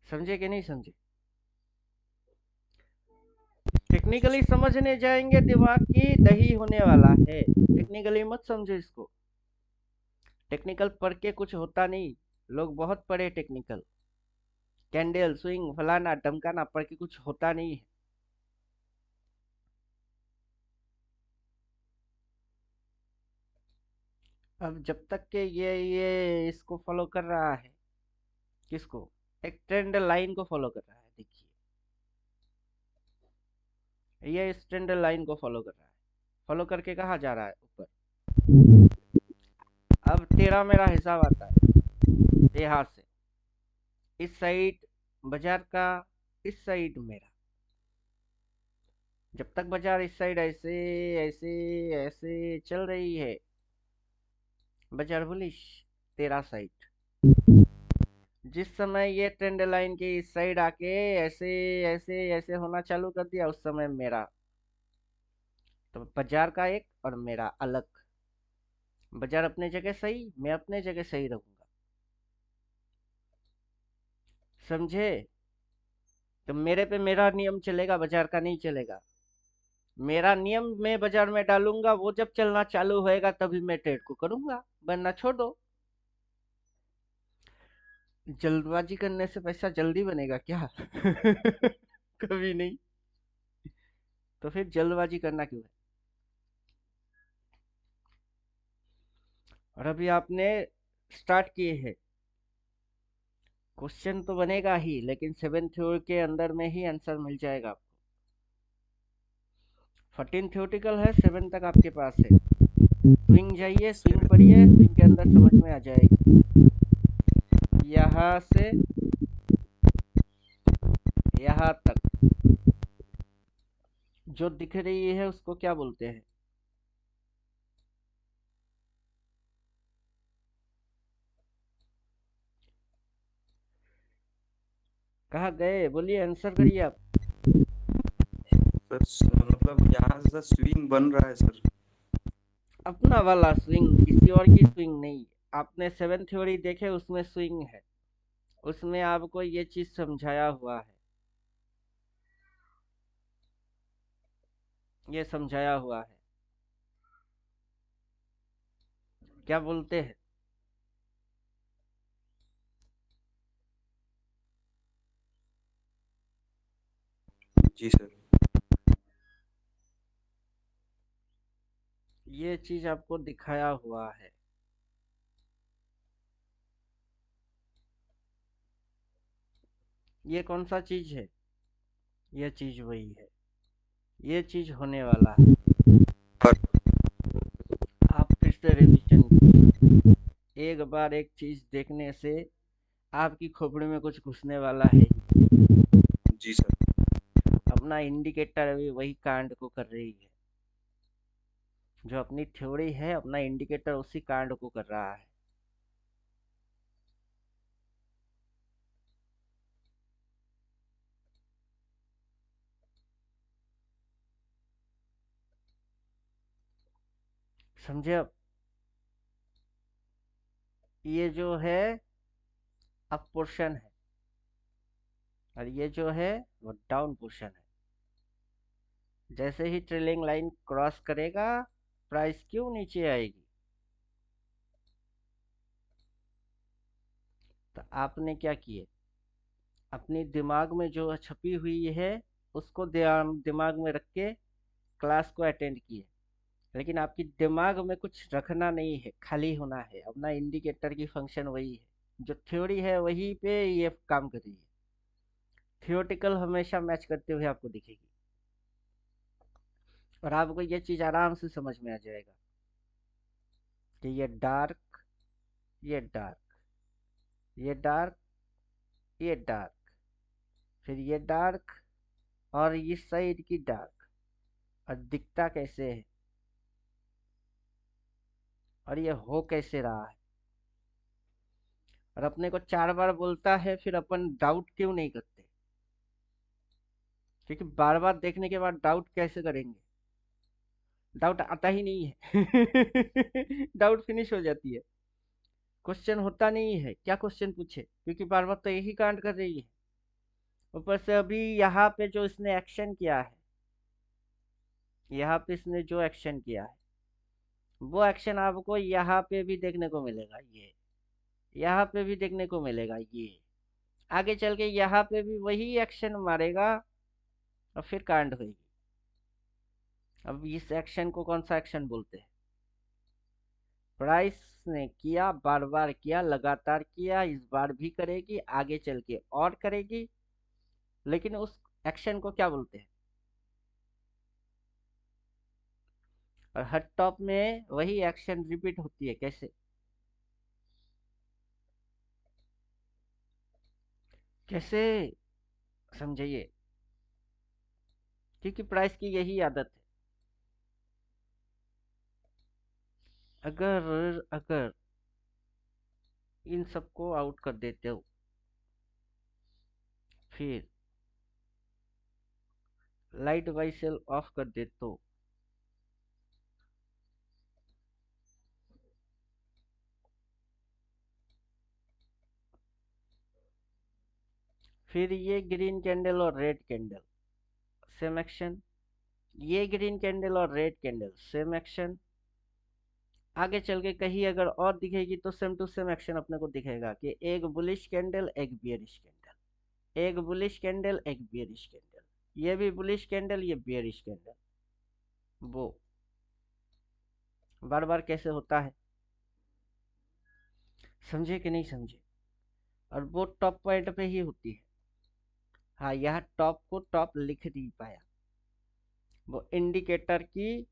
समझे कि नहीं समझे? टेक्निकली समझने जाएंगे दिमाग की दही होने वाला है। टेक्निकली मत समझो इसको। टेक्निकल पढ़ के कुछ होता नहीं। लोग बहुत पढ़े टेक्निकल, कैंडल स्विंग फलाना धमकाना पढ़ के कुछ होता नहीं है। अब जब तक के ये इसको फॉलो कर रहा है, किसको, एक ट्रेंड लाइन को फॉलो कर रहा है, देखिए ये इस ट्रेंड लाइन को फॉलो कर रहा है, फॉलो करके कहाँ जा रहा है, ऊपर। अब तेरा मेरा हिसाब आता है यहाँ से, इस साइड बाजार का, इस साइड मेरा। जब तक बाजार इस साइड ऐसे ऐसे ऐसे चल रही है, बाजार बुलिश, तेरा साइड। जिस समय ये ट्रेंड लाइन के इस साइड आके ऐसे ऐसे ऐसे होना चालू कर दिया, उस समय मेरा, तो बाजार का एक और मेरा अलग। बाजार अपने जगह सही, मैं अपने जगह सही रहूंगा, समझे। तो मेरे पे मेरा नियम चलेगा, बाजार का नहीं चलेगा। मेरा नियम मैं बाजार में डालूंगा, वो जब चलना चालू होएगा तभी मैं ट्रेड को करूंगा, वरना छोड़ो। जल्दबाजी करने से पैसा जल्दी बनेगा क्या? कभी नहीं। तो फिर जल्दबाजी करना क्यों है? और अभी आपने स्टार्ट किए हैं, क्वेश्चन तो बनेगा ही, लेकिन 7 थ्योरी के अंदर में ही आंसर मिल जाएगा आपको। 14 थ्योरेटिकल है, 7 तक आपके पास है। स्विंग जाइए, स्विंग पढ़िए, स्विंग के अंदर समझ में आ जाएगी। यहाँ से यहाँ तक जो दिख रही है उसको क्या बोलते हैं? कहाँ गए, बोलिए, आंसर करिए आप। सर मतलब यहाँ से सर स्विंग बन रहा है सर। अपना वाला स्विंग, किसी और की स्विंग नहीं। आपने 7 थ्योरी देखे, उसमें स्विंग है, उसमें आपको ये चीज समझाया हुआ है, ये समझाया हुआ है। क्या बोलते हैं? जी सर। ये चीज आपको दिखाया हुआ है। ये कौन सा चीज है? ये चीज वही है, ये चीज होने वाला है। आप फिर से रिवीजन, एक बार एक चीज देखने से आपकी खोपड़ी में कुछ घुसने वाला है। जी सर। अपना इंडिकेटर अभी वही कांड को कर रही है, जो अपनी थ्योरी है, अपना इंडिकेटर उसी कांड को कर रहा है। समझे अब? ये जो है अप पोर्शन है, और ये जो है वो डाउन पोर्शन है। जैसे ही ट्रेलिंग लाइन क्रॉस करेगा, प्राइस क्यों नीचे आएगी? तो आपने क्या किए, अपनी दिमाग में जो छपी हुई है उसको दिमाग में रख के क्लास को अटेंड किए, लेकिन आपकी दिमाग में कुछ रखना नहीं है, खाली होना है। अपना इंडिकेटर की फंक्शन वही है, जो थ्योरी है वही पे ये काम कर रही है। थियोटिकल हमेशा मैच करते हुए आपको दिखेगी, और आपको ये चीज आराम से समझ में आ जाएगा कि ये डार्क, ये डार्क, ये डार्क, ये डार्क, फिर ये डार्क, और इस साइड की डार्क, और दिखता कैसे है, और ये हो कैसे रहा है। और अपने को 4 बार बोलता है, फिर अपन डाउट क्यों नहीं करते? क्योंकि बार बार देखने के बाद डाउट कैसे करेंगे? डाउट आता ही नहीं है। डाउट फिनिश हो जाती है, क्वेश्चन होता नहीं है, क्या क्वेश्चन पूछे, क्योंकि बार बार तो यही कांड कर रही है। ऊपर से अभी यहाँ पे जो इसने एक्शन किया है, यहाँ पे इसने जो एक्शन किया है, वो एक्शन आपको यहाँ पे भी देखने को मिलेगा, ये यहाँ पे भी देखने को मिलेगा, ये आगे चल के यहाँ पे भी वही एक्शन मारेगा, और फिर कांड होगी। अब इस एक्शन को कौन सा एक्शन बोलते हैं? प्राइस उसने किया, बार बार किया, लगातार किया, इस बार भी करेगी, आगे चल के और करेगी, लेकिन उस एक्शन को क्या बोलते हैं? और हर टॉप में वही एक्शन रिपीट होती है, कैसे? कैसे? समझिए, क्योंकि प्राइस की यही आदत है। अगर अगर इन सबको आउट कर देते हो, फिर लाइट बाई सेल ऑफ कर देते हो, फिर ये ग्रीन कैंडल और रेड कैंडल सेम एक्शन, ये ग्रीन कैंडल और रेड कैंडल सेम एक्शन, आगे चल के कहीं अगर और दिखेगी तो सेम टू सेम एक्शन अपने को दिखेगा कि एक बुलिश कैंडल, एक बियरिश कैंडल, एक बुलिश कैंडल, एक बियरिश कैंडल, ये भी बुलिश कैंडल, ये बियरिश कैंडल। वो बार बार कैसे होता है, समझे कि नहीं समझे? और वो टॉप पॉइंट पे ही होती है। हाँ, यह टॉप को टॉप लिख नहीं पाया, वो इंडिकेटर की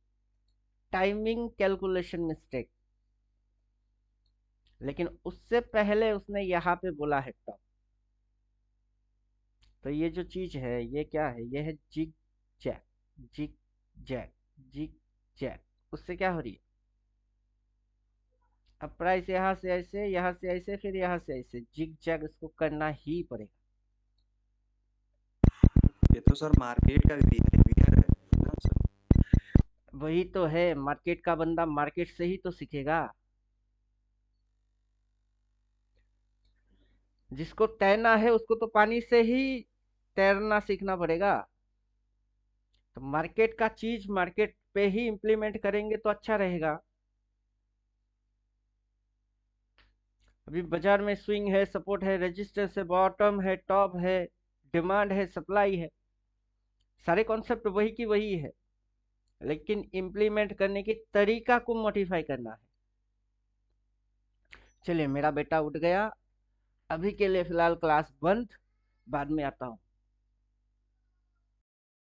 टाइमिंग कैलकुलेशन मिस्टेक, लेकिन उससे पहले उसने यहाँ पे बोला है टॉप। तो ये जो चीज है ये क्या है? ये है zig zag, zig zag, zig zag. उससे क्या हो रही है? अब प्राइस यहाँ से ऐसे, यहाँ से ऐसे, फिर यहाँ से ऐसे, जिग जैक इसको करना ही पड़ेगा। ये तो सर मार्केट का बिहेवियर है ना सर। वही तो है, मार्केट का बंदा मार्केट से ही तो सीखेगा। जिसको तैरना है उसको तो पानी से ही तैरना सीखना पड़ेगा। तो मार्केट का चीज मार्केट पे ही इम्प्लीमेंट करेंगे तो अच्छा रहेगा। अभी बाजार में स्विंग है, सपोर्ट है, रेजिस्टेंस है, बॉटम है, टॉप है, डिमांड है, सप्लाई है, सारे कॉन्सेप्ट वही की वही है, लेकिन इम्प्लीमेंट करने की तरीका को मॉडिफाई करना है। चलिए, मेरा बेटा उठ गया, अभी के लिए फिलहाल क्लास बंद, बाद में आता हूँ।